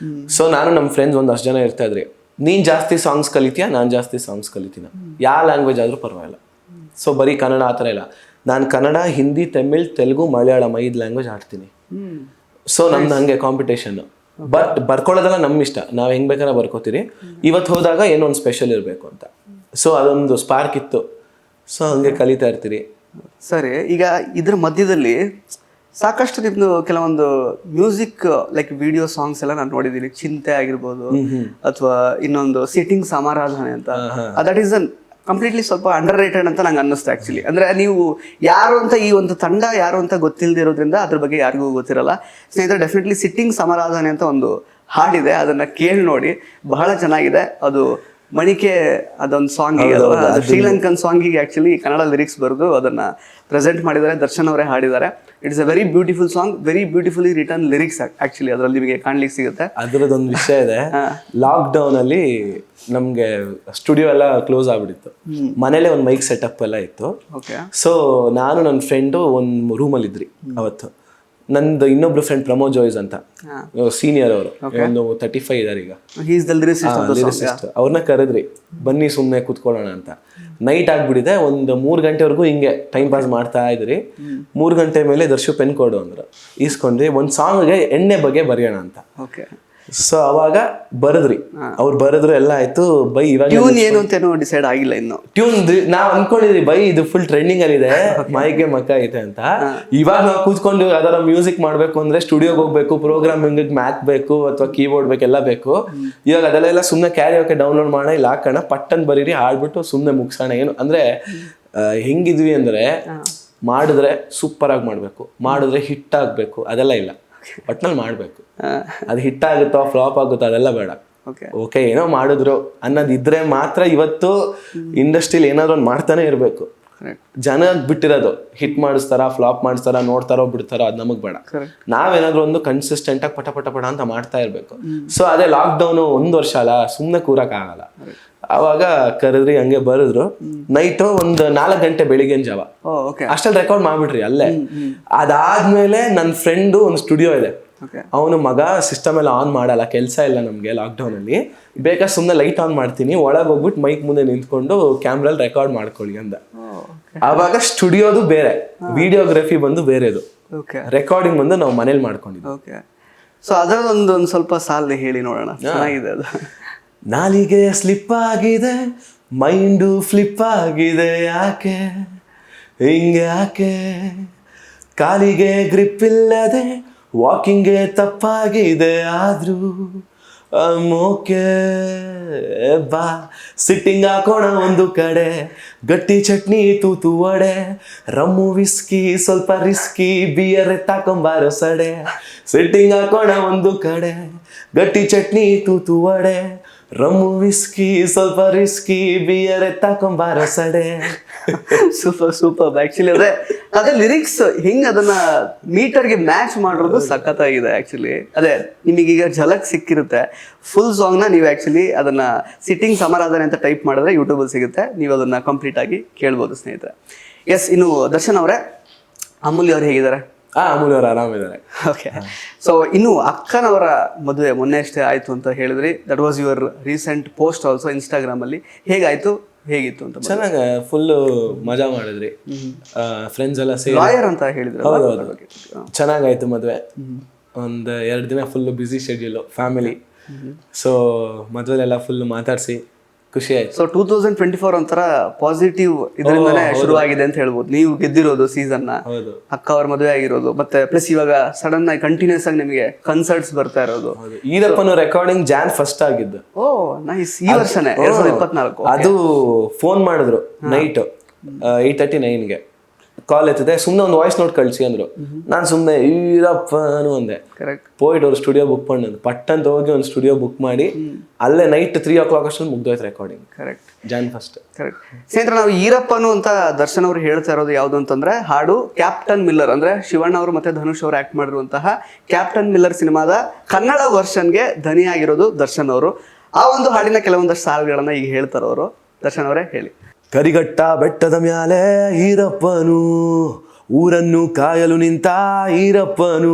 ಸೊ ನಾನು ನಮ್ಮ ಫ್ರೆಂಡ್ಸ್ ಒಂದಷ್ಟು ಜನ ಇರ್ತಾ ಇದ್ರಿ. ನೀನು ಜಾಸ್ತಿ ಸಾಂಗ್ಸ್ ಕಲಿತೀಯ, ನಾನು ಜಾಸ್ತಿ ಸಾಂಗ್ಸ್ ಕಲಿತೀನಿ, ಯಾವ ಲ್ಯಾಂಗ್ವೇಜ್ ಆದರೂ ಪರವಾಗಿಲ್ಲ. ಸೊ ಬರೀ ಕನ್ನಡ ಆ ಥರ ಇಲ್ಲ, ನಾನು ಕನ್ನಡ, ಹಿಂದಿ, ತಮಿಳ್, ತೆಲುಗು, ಮಲಯಾಳಂ 5 ಲ್ಯಾಂಗ್ವೇಜ್ ಆಡ್ತೀನಿ. ಸೊ ನಮ್ದು ಹಂಗೆ ಕಾಂಪಿಟೇಷನ್ನು. ಬಟ್ ಬರ್ಕೊಳ್ಳೋದೆಲ್ಲ ನಮ್ಮ ಇಷ್ಟ, ನಾವು ಹೆಂಗೆ ಬೇಕಾದ್ರೆ ಬರ್ಕೋತೀರಿ. ಇವತ್ತು ಹೋದಾಗ ಏನೋ ಒಂದು ಸ್ಪೆಷಲ್ ಇರಬೇಕು ಅಂತ. ಸೊ ಅದೊಂದು ಸ್ಪಾರ್ಕ್ ಇತ್ತು. ಸೊ ಹಂಗೆ ಕಲಿತಾ ಇರ್ತೀರಿ. ಸರಿ, ಈಗ ಇದ್ರ ಮಧ್ಯದಲ್ಲಿ ಸಾಕಷ್ಟು ನಿಮ್ದು ಕೆಲವೊಂದು ಮ್ಯೂಸಿಕ್ ಲೈಕ್ ವಿಡಿಯೋ ಸಾಂಗ್ಸ್ ಎಲ್ಲ ನಾನು ನೋಡಿದ್ದೀನಿ. ಚಿಂತೆ ಆಗಿರ್ಬೋದು, ಅಥವಾ ಇನ್ನೊಂದು ಸಿಟ್ಟಿಂಗ್ ಸಮಾರಾಧನೆ ಅಂತ, ದಟ್ ಈಸ್ ಅನ್ ಕಂಪ್ಲೀಟ್ಲಿ ಸ್ವಲ್ಪ ಅಂಡರ್ ರೇಟೆಡ್ ಅಂತ ನಂಗೆ ಅನ್ನಿಸ್ತು ಆ್ಯಕ್ಚುಲಿ. ಅಂದರೆ ನೀವು ಯಾರು ಅಂತ, ಈ ಒಂದು ತಂಡ ಯಾರು ಅಂತ ಗೊತ್ತಿಲ್ಲದಿರೋದ್ರಿಂದ ಅದ್ರ ಬಗ್ಗೆ ಯಾರಿಗೂ ಗೊತ್ತಿರಲ್ಲ. ಸ್ನೇಹಿತರೆ, ಡೆಫಿನೆಟ್ಲಿ ಸಿಟ್ಟಿಂಗ್ ಸಮಾರಾಧನೆ ಅಂತ ಒಂದು ಹಾಡಿದೆ, ಅದನ್ನು ಕೇಳಿ ನೋಡಿ, ಬಹಳ ಚೆನ್ನಾಗಿದೆ. ಅದು ಮಣಿಕೆ ಅದೊಂದು ಸಾಂಗಿಗೆ, ಶ್ರೀಲಂಕನ್ ಸಾಂಗಿಗೆ ಆ್ಯಕ್ಚುಲಿ ಕನ್ನಡ ಲಿರಿಕ್ಸ್ ಬರೆದು ಅದನ್ನು ಪ್ರೆಸೆಂಟ್ ಮಾಡಿದ್ದಾರೆ. ದರ್ಶನ್ ಅವರೇ ಹಾಡಿದ್ದಾರೆ. It's a very beautiful song, very beautifully return lyrics actually ಅದರಲ್ಲಿ ನಿಮಗೆ ಕಾಣ್ಲಿಕ್ಕೆ ಸಿಗುತ್ತೆ. ಅದರದ್ದೊಂದು ವಿಷಯ ಇದೆ. ಲಾಕ್ಡೌನಲ್ಲಿ ನಮಗೆ ಸ್ಟುಡಿಯೋ ಎಲ್ಲ ಕ್ಲೋಸ್ ಆಗ್ಬಿಟ್ಟಿತ್ತು. ಮನೇಲೆ ಒಂದು ಮೈಕ್ ಸೆಟಪ್ ಎಲ್ಲ ಇತ್ತು. ಸೊ ನಾನು ನನ್ನ ಫ್ರೆಂಡು ಒಂದು ರೂಮಲ್ಲಿ ಇದ್ರಿ ಅವತ್ತು. ನಂದು ಇನ್ನೊಬ್ರು ಫ್ರೆಂಡ್ ಪ್ರಮೋದ್ ಜೋಯ್ಸ್ ಅಂತ, ಸೀನಿಯರ್ ಅವರು, ಒಂದು 35 ಇದಾರೆ ಈಗ. ಅವ್ರನ್ನ ಕರೆದ್ರಿ, ಬನ್ನಿ ಸುಮ್ಮನೆ ಕೂತ್ಕೊಳ್ಳೋಣ ಅಂತ. ನೈಟ್ ಆಗ್ಬಿಟ್ಟಿದೆ, ಒಂದು 3 ಗಂಟೆವರೆಗೂ ಹಿಂಗೆ ಟೈಮ್ ಪಾಸ್ ಮಾಡ್ತಾ ಇದ್ರಿ. 3 ಗಂಟೆ ಮೇಲೆ ದರ್ಶು ಪೆನ್ ಕೊಡು ಅಂದ್ರು, ಈಸ್ಕೊಂಡ್ರಿ. ಒಂದು ಸಾಂಗ್ಗೆ ಎಣ್ಣೆ ಬಗ್ಗೆ ಬರೆಯೋಣ ಅಂತ. ಸೊ ಅವಾಗ ಬರದ್ರಿ, ಅವ್ರು ಬರದ್ರು, ಎಲ್ಲ ಆಯ್ತು. ಬೈ ಇವಾಗ ಟ್ಯೂನ್ ಏನು ಅಂತ ಡಿಸೈಡ್ ಆಗಿಲ್ಲ ಇನ್ನು. ಟ್ಯೂನ್ ನಾವ್ ಅನ್ಕೊಂಡಿದ್ರಿ ಬೈ ಇದು ಫುಲ್ ಟ್ರೆಂಡಿಂಗ್ ಅಲ್ಲಿ ಇದೆ, ಮೈಗೆ ಮಕ್ಕ ಐತೆ ಅಂತ. ಇವಾಗ ನಾವು ಕೂತ್ಕೊಂಡು ಯಾವ್ದಾರ ಮ್ಯೂಸಿಕ್ ಮಾಡ್ಬೇಕು ಅಂದ್ರೆ ಸ್ಟುಡಿಯೋಗೆ ಹೋಗ್ಬೇಕು, ಪ್ರೋಗ್ರಾಮಿಂಗ್ ಮ್ಯಾಕ್ ಬೇಕು ಅಥವಾ ಕೀಬೋರ್ಡ್ ಬೇಕು, ಎಲ್ಲ ಬೇಕು. ಇವಾಗ ಅದೆಲ್ಲ ಸುಮ್ಮನೆ ಕ್ಯಾರಿಯೋಕೆ ಡೌನ್ಲೋಡ್ ಮಾಡೋಣ, ಇಲ್ಲ ಹಾಕೋಣ, ಪಟ್ಟನ್ ಬರೀರಿ, ಹಾಡ್ಬಿಟ್ಟು ಸುಮ್ಮನೆ ಮುಗ್ಸೋಣ. ಏನು ಅಂದ್ರೆ ಹೆಂಗಿದ್ವಿ ಅಂದ್ರೆ, ಮಾಡಿದ್ರೆ ಸೂಪರ್ ಆಗಿ ಮಾಡ್ಬೇಕು, ಮಾಡಿದ್ರೆ ಹಿಟ್ ಆಗ್ಬೇಕು, ಅದೆಲ್ಲ ಇಲ್ಲ. ಒಟ್ನಲ್ಲಿ ಮಾಡ್ಬೇಕು. ಅದು ಹಿಟ್ ಆಗುತ್ತೋ ಫ್ಲಾಪ್ ಆಗುತ್ತೋ ಅದೆಲ್ಲ ಬೇಡ. ಓಕೆ ಏನೋ ಮಾಡಿದ್ರು ಅನ್ನೋದಿದ್ರೆ ಮಾತ್ರ ಇವತ್ತು ಇಂಡಸ್ಟ್ರಿಲಿ ಏನಾದ್ರು ಒಂದು ಮಾಡ್ತಾನೆ ಇರಬೇಕು. ಜನ ಬಿಟ್ಟಿರೋದು ಹಿಟ್ ಮಾಡಿಸ್ತಾರ, ಫ್ಲಾಪ್ ಮಾಡಿಸ್ತಾರ, ನೋಡ್ತಾರೋ ಬಿಡ್ತಾರೋ, ಅದು ನಮಗ್ ಬೇಡ. ನಾವೇನಾದ್ರು ಒಂದು ಕನ್ಸಿಸ್ಟೆಂಟ್ ಆಗಿ ಪಟ ಪಟ ಪಟ ಅಂತ ಮಾಡ್ತಾ ಇರ್ಬೇಕು. ಸೊ ಅದೇ ಲಾಕ್ಡೌನು 1 ವರ್ಷ ಅಲ್ಲ, ಸುಮ್ಮನೆ ಕೂರಕ್ ಆಗಲ್ಲ. ಅವಾಗ ಕರೆದ್ರಿ, ಹಂಗೆ ಬರೆದ್ರು. ನೈಟು ಒಂದು 4 ಗಂಟೆ ಬೆಳಿಗ್ಗಿನ ಜಾವ ಅಷ್ಟಲ್ಲಿ ರೆಕಾರ್ಡ್ ಮಾಡ್ಬಿಟ್ರಿ ಅಲ್ಲೇ. ಅದಾದ್ಮೇಲೆ ನನ್ನ ಫ್ರೆಂಡು ಒಂದು ಸ್ಟುಡಿಯೋ ಇದೆ, ಅವನು ಮಗ ಸಿಸ್ಟಮ್ ಎಲ್ಲ ಆನ್ ಮಾಡಲ್ಲ, ಕೆಲಸ ಇಲ್ಲ ನಮಗೆ ಲಾಕ್ಡೌನ್ ಅಲ್ಲಿ, ಬೇಕಾದ್ರೆ ಸುಮ್ಮನೆ ಲೈಟ್ ಆನ್ ಮಾಡ್ತೀನಿ, ಒಳಗೆ ಹೋಗ್ಬಿಟ್ಟು ಮೈಕ್ ಮುಂದೆ ನಿಂತ್ಕೊಂಡು ಕ್ಯಾಮ್ರಲ್ಲಿ ರೆಕಾರ್ಡ್ ಮಾಡ್ಕೊಳ್ಳಿ ಅಂದ. ಆವಾಗ ಸ್ಟುಡಿಯೋದು ಬೇರೆ, ವಿಡಿಯೋಗ್ರಫಿ ಬಂದು ಬೇರೆದು, ರೆಕಾರ್ಡಿಂಗ್ ಬಂದು ನಾವು ಮನೇಲಿ ಮಾಡ್ಕೊಂಡಿದ್ವಿ. ಸೊ ಅದರದೊಂದು ಸ್ವಲ್ಪ ಸಾಲ ಹೇಳಿ ನೋಡೋಣ, ಚೆನ್ನಾಗಿದೆ ಅದು. ನಾಲಿಗೆ ಸ್ಲಿಪ್ ಆಗಿದೆ, ಮೈಂಡು ಫ್ಲಿಪ್ ಆಗಿದೆ, ಯಾಕೆ ಹಿಂಗೆ ಯಾಕೆ, ಕಾಲಿಗೆ ಗ್ರಿಪ್ ಇಲ್ಲದೆ ವಾಕಿಂಗ್ಗೆ ತಪ್ಪಾಗಿದೆ, ಆದ್ರೂ ಓಕೆ ಬಾ ಸಿಟ್ಟಿಂಗ್ ಹಾಕೋಣ ಒಂದು ಕಡೆ, ಗಟ್ಟಿ ಚಟ್ನಿ ತೂತು ವಡೆ, ರಮ್ಮು ವಿಸ್ಕಿ ಸ್ವಲ್ಪ ರಿಸ್ಕಿ, ಬಿಯರ್ ಎತ್ತಾಕೊಂಬಾರೋ ಸಡೆ, ಸಿಟ್ಟಿಂಗ್ ಹಾಕೋಣ ಒಂದು ಕಡೆ, ಗಟ್ಟಿ ಚಟ್ನಿ ತೂತು ವಡೆ, ರಮ್ಮು ವಿಸ್ಕಿ ಸ್ವಲ್ಪ ರಿಸ್ಕಿ, ಬಿಯರ್ ಎತ್ತಾಕೊಂಬಾರೋ ಸಡೆ. Super super. ಆಕ್ಚುಲಿ ಅದೇ ಲಿರಿಕ್ಸ್ ಹಿಂಗ್ ಅದನ್ನ ಮೀಟರ್ಗೆ ಮ್ಯಾಚ್ ಮಾಡಿರೋದು ಸಖತ್ತಾಗಿದೆ ಆಕ್ಚುಲಿ. ಅದೇ ನಿಮಗೀಗ ಝಲಕ್ ಸಿಕ್ಕಿರುತ್ತೆ. ಫುಲ್ ಸಾಂಗ್ನ ನೀವು ಆಕ್ಚುಲಿ ಅದನ್ನ ಸಿಟ್ಟಿಂಗ್ ಸಮಾರಾಧನೆ ಅಂತ ಟೈಪ್ ಮಾಡಿದ್ರೆ ಯೂಟ್ಯೂಬಲ್ಲಿ ಸಿಗುತ್ತೆ, ನೀವು ಅದನ್ನ ಕಂಪ್ಲೀಟ್ ಆಗಿ ಕೇಳ್ಬೋದು ಸ್ನೇಹಿತರೆ. ಎಸ್, ಇನ್ನು ದರ್ಶನ್ ಅವರೇ, ಅಮೂಲ್ಯ ಅವ್ರು ಹೇಗಿದ್ದಾರೆ? ಅಮೂಲ್ಯ ಅವರು ಆರಾಮಿದ್ದಾರೆ. ಓಕೆ. ಸೊ ಇನ್ನು ಅಕ್ಕನವರ ಮದುವೆ ಮೊನ್ನೆ ಅಷ್ಟೇ ಆಯ್ತು ಅಂತ ಹೇಳಿದ್ರಿ. That was your recent post also Instagram ಅಲ್ಲಿ. ಹೇಗಾಯ್ತು? ಹೇಗಿತ್ತು ಅಂತ? ಚೆನ್ನಾಗ ಫುಲ್ಲು ಮಜಾ ಮಾಡಿದ್ರಿ, ಫ್ರೆಂಡ್ಸ್ ಎಲ್ಲ ಸೇರಿ. ಲಾಯರ್ ಅಂತ ಹೇಳಿದ್ರು. ಹೌದೌದು, ಚೆನ್ನಾಗಾಯ್ತು ಮದುವೆ. ಒಂದು 2 ದಿನ full busy schedule family. So ಮದುವೆಲೆಲ್ಲ ಫುಲ್ ಮಾತಾಡಿಸಿ ಖುಷಿ ಆಯ್ತು. ಸೊ 2024 ಒಂಥರ ಪಾಸಿಟಿವ್ ಇದರಿಂದನೇ ಶುರುವಾಗಿದೆ ಅಂತ ಹೇಳ್ಬೋದು. ನೀವು ಗೆದ್ದಿರೋದು ಸೀಸನ್ ನ, ಹೌದು, ಅಕ್ಕ ಅವ್ರ ಮದುವೆ ಆಗಿರೋದು, ಮತ್ತೆ ಪ್ಲಸ್ ಇವಾಗ ಸಡನ್ ಆಗಿ ಕಂಟಿನ್ಯೂಸ್ ಆಗಿ ನಿಮಗೆ ಕನ್ಸರ್ಟ್ಸ್ ಬರ್ತಾ ಇರೋದು. ಈರಪ್ಪನ ರೆಕಾರ್ಡಿಂಗ್ Jan 1 ಆಗಿದ್ದು. ಓ ನೈಸ್. ಈ ವರ್ಷನೇ 2024. ಅದು ಫೋನ್ ಮಾಡಿದ್ರು ನೈಟ್ 8:39ಗೆ, ಕಾಲ್ ಎತ್ತಿದೆ, ಸುಮ್ಮನೆ ಒಂದು ವಾಯ್ಸ್ ನೋಟ್ ಕಳಿಸಿ ಅಂದ್ರು. ನಾನು ಸುಮ್ಮನೆ ಈರಪ್ಪನು ಅಂದೆ. ಕರೆಕ್ಟ್. போயிட்டு ஒரு ಸ್ಟುಡಿಯೋ ಬುಕ್ பண்ணது, ಪಟ್ಟಂತ ಹೋಗಿ ಒಂದು ಸ್ಟುಡಿಯೋ ಬುಕ್ ಮಾಡಿ ಅಲ್ಲೇ ನೈಟ್ 3 o'clock ಅಷ್ಟೊಂದು ಮುಗ್ದೋಯ್ತು ರೆಕಾರ್ಡಿಂಗ್. ಕರೆಕ್ಟ್. Jan 1. ಕರೆಕ್ಟ್. ಸ್ನೇಹಿತರೆ, ನಾವು ಈರಪ್ಪನು ಅಂತ ದರ್ಶನ್ ಅವರು ಹೇಳ್ತಾ ಇರೋದು ಯಾವುದು ಅಂತಂದ್ರೆ ಹಾಡು ಕ್ಯಾಪ್ಟನ್ ಮಿಲ್ಲರ್, ಅಂದ್ರೆ ಶಿವಣ್ಣ ಅವರು ಮತ್ತೆ ಧನುಷ್ ಅವರು ಆಕ್ಟ್ ಮಾಡಿರುವಂತಹ ಕ್ಯಾಪ್ಟನ್ ಮಿಲ್ಲರ್ ಸಿನಿಮಾದ ಕನ್ನಡ ವರ್ಷನ್ಗೆ ಧನಿಯಾಗಿರೋದು ದರ್ಶನ್ ಅವರು. ಆ ಒಂದು ಹಾಡಿನ ಕೆಲವೊಂದಷ್ಟು ಸಾಲುಗಳನ್ನ ಈಗ ಹೇಳ್ತಾರ ಅವರು. ದರ್ಶನ್ ಅವರೇ ಹೇಳಿ. ಕರಿಘಟ್ಟ ಬೆಟ್ಟದ ಮ್ಯಾಲೆ ಈರಪ್ಪನು, ಊರನ್ನು ಕಾಯಲು ನಿಂತ ಈರಪ್ಪನು,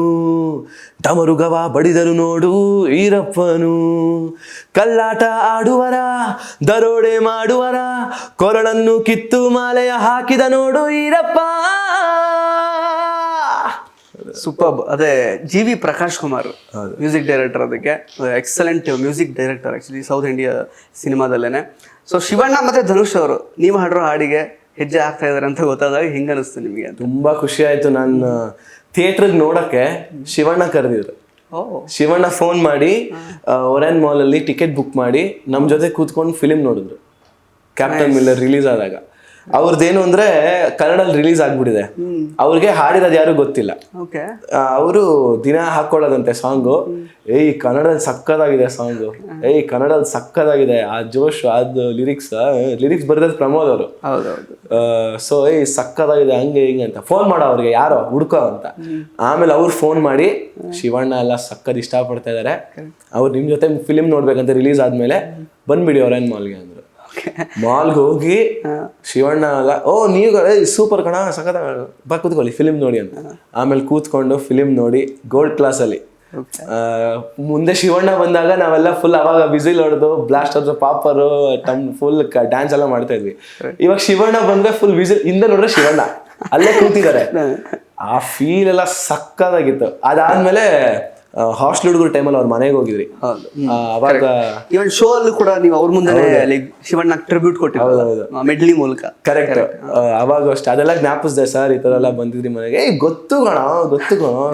ಡಮರುಗವ ಬಡಿದರು ನೋಡು ಈರಪ್ಪನು, ಕಲ್ಲಾಟ ಆಡುವರ ದರೋಡೆ ಮಾಡುವರ ಕೊರಳನ್ನು ಕಿತ್ತು ಮಾಲೆಯ ಹಾಕಿದ ನೋಡು ಈರಪ್ಪ. ಸೂಪರ್. ಅದೇ GV Prakash Kumar music director, ಅದಕ್ಕೆ excellent music director actually South India ಸಿನಿಮಾದಲ್ಲೇನೆ. ಸೊ ಶಿವಣ್ಣ ಮತ್ತೆ ಧನುಷ್ ಅವರು ನೀವು ಹಾಡಿರೋ ಹಾಡಿಗೆ ಹೆಜ್ಜೆ ಆಗ್ತಾ ಇದಾರೆ ಅಂತ ಗೊತ್ತಾದಾಗ ಹೆಂಗ ಅನಿಸ್ತು ನಿಮಗೆ? ತುಂಬಾ ಖುಷಿ ಆಯ್ತು. ನಾನು ಥಿಯೇಟ್ರಿಗೆ ನೋಡಕ್ಕೆ ಶಿವಣ್ಣ ಕರೆದಿದ್ರು. ಶಿವಣ್ಣ ಫೋನ್ ಮಾಡಿ ಒರೆನ್ ಮಾಲ್ ಅಲ್ಲಿ ಟಿಕೆಟ್ ಬುಕ್ ಮಾಡಿ ನಮ್ಮ ಜೊತೆ ಕೂತ್ಕೊಂಡು ಫಿಲಿಮ್ ನೋಡಿದ್ರು. ಕ್ಯಾಪ್ಟನ್ ಮಿಲ್ಲರ್ ರಿಲೀಸ್ ಆದಾಗ ಅವ್ರದ್ದೇನು ಅಂದ್ರೆ ಕನ್ನಡಲ್ಲಿ ರಿಲೀಸ್ ಆಗ್ಬಿಟ್ಟಿದೆ, ಅವ್ರಿಗೆ ಹಾಡಿರೋದು ಯಾರು ಗೊತ್ತಿಲ್ಲ. ಅವರು ದಿನ ಹಾಕೊಳ್ಳೋದಂತೆ ಸಾಂಗು. ಏಯ್ ಕನ್ನಡದಲ್ಲಿ ಸಕ್ಕದಾಗಿದೆ ಸಾಂಗು, ಏಯ್ ಕನ್ನಡದಲ್ಲಿ ಸಕ್ಕದಾಗಿದೆ, ಆ ಜೋಶ್, ಅದು ಲಿರಿಕ್ಸ್ ಬರೆದ ಪ್ರಮೋದ್ ಅವರು. ಸೊ ಏಯ್ ಸಕ್ಕದಾಗಿದೆ ಹಂಗೆ ಹಿಂಗೆ ಅಂತ ಫೋನ್ ಮಾಡೋ ಅವ್ರಿಗೆ, ಯಾರೋ ಹುಡ್ಕೋ ಅಂತ. ಆಮೇಲೆ ಅವ್ರು ಫೋನ್ ಮಾಡಿ ಶಿವಣ್ಣ ಎಲ್ಲ ಸಕ್ಕದ್ ಇಷ್ಟಪಡ್ತಾ ಇದಾರೆ, ಅವ್ರು ನಿಮ್ ಜೊತೆ ಫಿಲಿಮ್ ನೋಡ್ಬೇಕಂತ ರಿಲೀಸ್ ಆದ್ಮೇಲೆ ಬಂದ್ಬಿಡಿ ಒರೆನ್ ಮಾಲ್ಗೆ ಅಂದ್ರು. ಮಾಲ್ಗೆ ಹೋಗಿ ಶಿವಣ್ಣ ಎಲ್ಲ ನೀವು ಸೂಪರ್ ಕಣ ಸಖತ್ ಬಾ ಕೂತ್ಕೊಳ್ಳಿ ಫಿಲಿಮ್ ನೋಡಿ ಅಂತ. ಆಮೇಲೆ ಕೂತ್ಕೊಂಡು ಫಿಲಿಮ್ ನೋಡಿ ಗೋಲ್ಡ್ ಕ್ಲಾಸ್ ಅಲ್ಲಿ. ಮುಂದೆ ಶಿವಣ್ಣ ಬಂದಾಗ ನಾವೆಲ್ಲ ಫುಲ್ ಅವಾಗ ವಿಸಿಲ್ ಹೊಡೆದು ಬ್ಲಾಸ್ಟರ್ಸ್ ಪಾಪರು ಫುಲ್ ಡ್ಯಾನ್ಸ್ ಎಲ್ಲ ಮಾಡ್ತಾ ಇದ್ವಿ. ಇವಾಗ ಶಿವಣ್ಣ ಬಂದ್ರೆ ಫುಲ್ ವಿಸಿಲ್, ಹಿಂದೆ ನೋಡ್ರೆ ಶಿವಣ್ಣ ಅಲ್ಲೇ ಕೂತಿದ್ದಾರೆ. ಆ ಫೀಲ್ ಎಲ್ಲ ಸಕ್ಕದಾಗಿತ್ತು. ಅದಾದ್ಮೇಲೆ ಹಾಸ್ಟೆಲ್ ಹುಡುಗರು ಟೈಮಲ್ಲಿ ಅವ್ರ ಮನೆಗೆ ಹೋಗಿದ್ರಿ. ಅವಾಗ ಇವನ್ ಶೋ ಅಲ್ಲೂ ಕೂಡ ನೀವು ಅವ್ರ ಮುಂದೆ ಶಿವಣ್ಣ ಟ್ರಿಬ್ಯೂಟ್ ಕೊಟ್ಟಿರೋದು ಮೆಡ್ಲಿ ಮೂಲಕ. ಕರೆಕ್ಟ್. ಅವಾಗ ಅಷ್ಟೇ ಅದೆಲ್ಲ ಜ್ಞಾಪಿಸ್ದೆ. ಸರ್ ಈ ತರ ಎಲ್ಲ ಬಂದಿದ್ರಿ ಮನೆಗೆ, ಗೊತ್ತು ಕಣ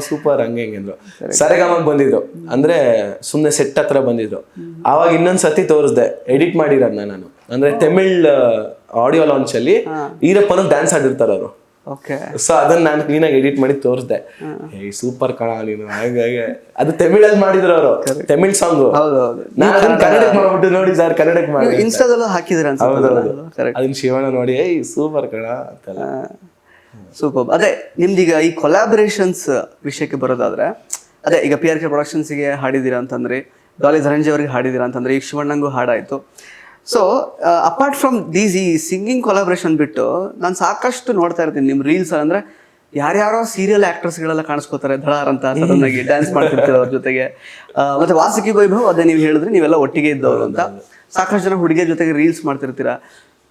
ಸೂಪರ್ ಹಂಗೆ ಹಿಂಗೆ ಅಂದ್ರು. ಸರೆಗಮಗೆ ಬಂದಿದ್ರು, ಅಂದ್ರೆ ಸುಮ್ನೆ ಸೆಟ್ ಹತ್ರ ಬಂದಿದ್ರು. ಅವಾಗ ಇನ್ನೊಂದ್ಸತಿ ತೋರಿಸ್ದೆ, ಎಡಿಟ್ ಮಾಡಿರೋದ್ನ ನಾನು. ಅಂದ್ರೆ ತಮಿಳ್ ಆಡಿಯೋ ಲಾಂಚ್ ಅಲ್ಲಿ ಈರಪ್ಪನ ಡ್ಯಾನ್ಸ್ ಆಡಿರ್ತಾರ ಅವರು. ಸೊ ಅದನ್ನ ನಾನು ಕ್ಲೀನಾಗಿ ಎಡಿಟ್ ಮಾಡಿ ತೋರಿಸ್ದೆ. ಸೂಪರ್ ಕಣ ನೀನು ಹಾಗೆ. ಅದು ತಮಿಳಲ್ಲಿ ಮಾಡಿದ್ರು ಅವರು, ತಮಿಳ್ ಸಾಂಗು. ನಾನು ಅದನ್ನ ಕನ್ನಡಕ್ಕೆ ಮಾಡ್ಬಿಟ್ಟು ನೋಡಿ ಸರ್ ಕನ್ನಡಕ್ಕೆ ಮಾಡಿ ಇನ್ಸ್ಟಾದಲ್ಲೂ ಹಾಕಿದ್ರೆ ಅದನ್ನ ಶಿವಣ್ಣ ನೋಡಿ ಸೂಪರ್ ಕಣ ಅಂತೆಲ್ಲ. ಸೂಪರ್. ಅದೇ ನಿಮ್ದೀಗ ಈ ಕೊಲಾಬರೇಷನ್ಸ್ ವಿಷಯಕ್ಕೆ ಬರೋದಾದ್ರೆ, ಅದೇ ಈಗ PRK ಪ್ರೊಡಕ್ಷನ್ಸ್ಗೆ ಹಾಡಿದೀರಾ ಅಂತಂದ್ರೆ, ಡಾಲಿ ಧನಂಜಯ ಅವ್ರಿಗೆ ಹಾಡಿದೀರಾ ಅಂತಂದ್ರೆ, ಈಗ ಶಿವಣ್ಣಂಗೂ ಹಾಡಾಯ್ತು. ಸೊ ಅಪಾರ್ಟ್ ಫ್ರಮ್ ದೀಸ್ ಈ ಸಿಂಗಿಂಗ್ ಕೊಲಾಬ್ರೇಷನ್ ಬಿಟ್ಟು ನಾನು ಸಾಕಷ್ಟು ನೋಡ್ತಾ ಇರ್ತೀನಿ ನಿಮ್ಮ ರೀಲ್ಸ್. ಅಂದ್ರೆ ಯಾರ್ಯಾರೋ ಸೀರಿಯಲ್ ಆಕ್ಟರ್ಸ್ಗಳೆಲ್ಲ ಕಾಣಿಸ್ಕೋತಾರೆ ಧಡಾರ್ ಅಂತ ಸಡನ್ ಆಗಿ ಡ್ಯಾನ್ಸ್ ಮಾಡ್ತಿರ್ತಾರೆ ಅವ್ರ ಜೊತೆಗೆ. ಮತ್ತೆ ವಾಸುಕಿ ವೈಭವ್, ಅದೇ ನೀವು ಹೇಳಿದ್ರೆ ನೀವೆಲ್ಲ ಒಟ್ಟಿಗೆ ಇದ್ದವರು ಅಂತ. ಸಾಕಷ್ಟು ಜನ ಹುಡುಗಿಯ ಜೊತೆಗೆ ರೀಲ್ಸ್ ಮಾಡ್ತಿರ್ತೀರಾ.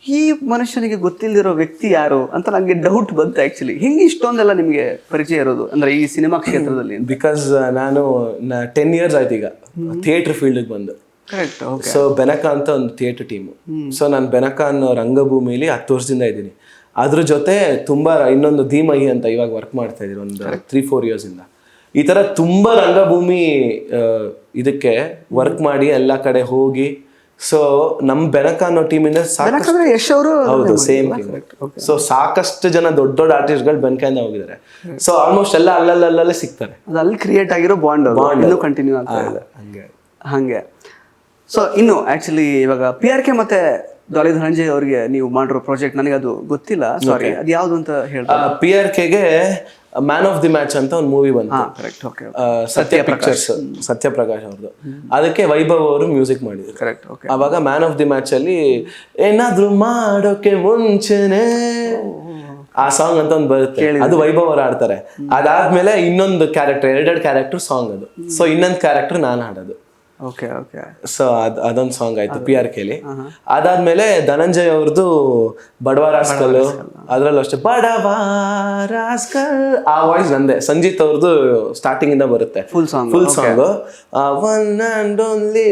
ಈ ಮನುಷ್ಯನಿಗೆ ಗೊತ್ತಿಲ್ಲದಿರೋ ವ್ಯಕ್ತಿ ಯಾರು ಅಂತ ನಂಗೆ ಡೌಟ್ ಬಂತು ಆಕ್ಚುಲಿ. ಹಿಂಗೆ ಇಷ್ಟೊಂದೆಲ್ಲ ನಿಮಗೆ ಪರಿಚಯ ಇರೋದು ಅಂದ್ರೆ ಈ ಸಿನಿಮಾ ಕ್ಷೇತ್ರದಲ್ಲಿ? ಬಿಕಾಸ್ ನಾನು 10 years ಆಯ್ತು ಈಗ ಥಿಯೇಟರ್ ಫೀಲ್ಡ್ಗೆ ಬಂದು. ಸೊ ಬೆನಕ ಅಂತ ಒಂದು ಥಿಯೇಟರ್ ಟೀಮು. ಸೊ ನಾನು ಬೆನಕ ಅನ್ನೋ ರಂಗಭೂಮಿಲಿ 10 ವರ್ಷದಿಂದ ಇದ್ದೀನಿ. ಅದ್ರ ಜೊತೆ ತುಂಬಾ ಇನ್ನೊಂದು ಧೀಮಹಿ ಅಂತ ಇವಾಗ ವರ್ಕ್ ಮಾಡ್ತಾ ಇದ್ದೀನಿ ಒಂದು 3-4 years ಇಂದ. ಈ ತರ ತುಂಬಾ ರಂಗಭೂಮಿ ಇದಕ್ಕೆ ವರ್ಕ್ ಮಾಡಿ ಎಲ್ಲ ಕಡೆ ಹೋಗಿ. ಸೊ ನಮ್ ಬೆನಕ ಅನ್ನೋ ಟೀಮಿಂದ ಹೌದು ಸೇಮ್ ಟೀಮ್. ಸೊ ಸಾಕಷ್ಟು ಜನ ದೊಡ್ಡ ದೊಡ್ಡ ಆರ್ಟಿಸ್ಟ್ಗಳು ಬೆನಕದಿಂದ ಹೋಗಿದ್ದಾರೆ. ಸೊ ಆಲ್ಮೋಸ್ಟ್ ಎಲ್ಲ ಅಲ್ಲಲ್ಲೇ ಸಿಗ್ತಾರೆ. ಅಲ್ಲಿ ಕ್ರಿಯೇಟ್ ಆಗಿರೋ ಬಾಂಡ್ ಕಂಟಿನ್ಯೂ ಆಗ್ತಾ ಇದೆ ಹಂಗೆ. ಸೊ ಇನ್ನು ಆಕ್ಚುಲಿ ಇವಾಗ PRK ಮತ್ತೆ ಡಾಲಿ ಧನಂಜಯ್ ಅವರಿಗೆ ನೀವು ಮಾಡಿರೋ ಪ್ರಾಜೆಕ್ಟ್ ನನಗೆ ಅದು ಗೊತ್ತಿಲ್ಲ, ಸಾರಿ, ಅದು ಯಾವ್ದು ಅಂತ ಹೇಳ್ತಾರೆ? PRKಗೆ ಮ್ಯಾನ್ ಆಫ್ ದಿ ಮ್ಯಾಚ್ ಅಂತ ಒಂದು ಮೂವಿ ಬಂತು. ಸತ್ಯ ಪಿಕ್ಚರ್ಸ್, ಸತ್ಯಪ್ರಕಾಶ್ ಅವ್ರದ್ದು. ಅದಕ್ಕೆ ವೈಭವ್ ಅವರು ಮ್ಯೂಸಿಕ್ ಮಾಡಿದ್ರು. ಕರೆಕ್ಟ್. ಅವಾಗ ಮ್ಯಾನ್ ಆಫ್ ದಿ ಮ್ಯಾಚ್ ಅಲ್ಲಿ ಏನಾದ್ರೂ ಮಾಡೋಕೆ ಮುಂಚೆನೆ ಆ ಸಾಂಗ್ ಅಂತ ಒಂದು ಬರುತ್ತೆ, ಅದು ವೈಭವ್ ಅವರು ಆಡ್ತಾರೆ. ಅದಾದ್ಮೇಲೆ ಇನ್ನೊಂದು ಕ್ಯಾರೆಕ್ಟರ್, 2 ಕ್ಯಾರೆಕ್ಟರ್ ಸಾಂಗ್ ಅದು. ಸೊ ಇನ್ನೊಂದು ಕ್ಯಾರೆಕ್ಟರ್ ನಾನು ಹಾಡೋದು. Okay okay. ಸೊ ಅದೊಂದು ಸಾಂಗ್ ಆಯ್ತು PRKಲಿ. ಅದಾದ್ಮೇಲೆ ಧನಂಜಯ್ ಅವ್ರದ್ದು ಬಡವ ರಾಸ್ಕಲ್, ಅದ್ರಲ್ಲೂ ಅಷ್ಟೇ ಬಡವ ರಾಸ್ಕಲ್, ಆ ವಾಯ್ಸ್ ನಂದೆ. ಸಂಜೀತ್ ಅವ್ರದ್ದು ಸ್ಟಾರ್ಟಿಂಗ್ ಇಂದ ಬರುತ್ತೆ full song. One and only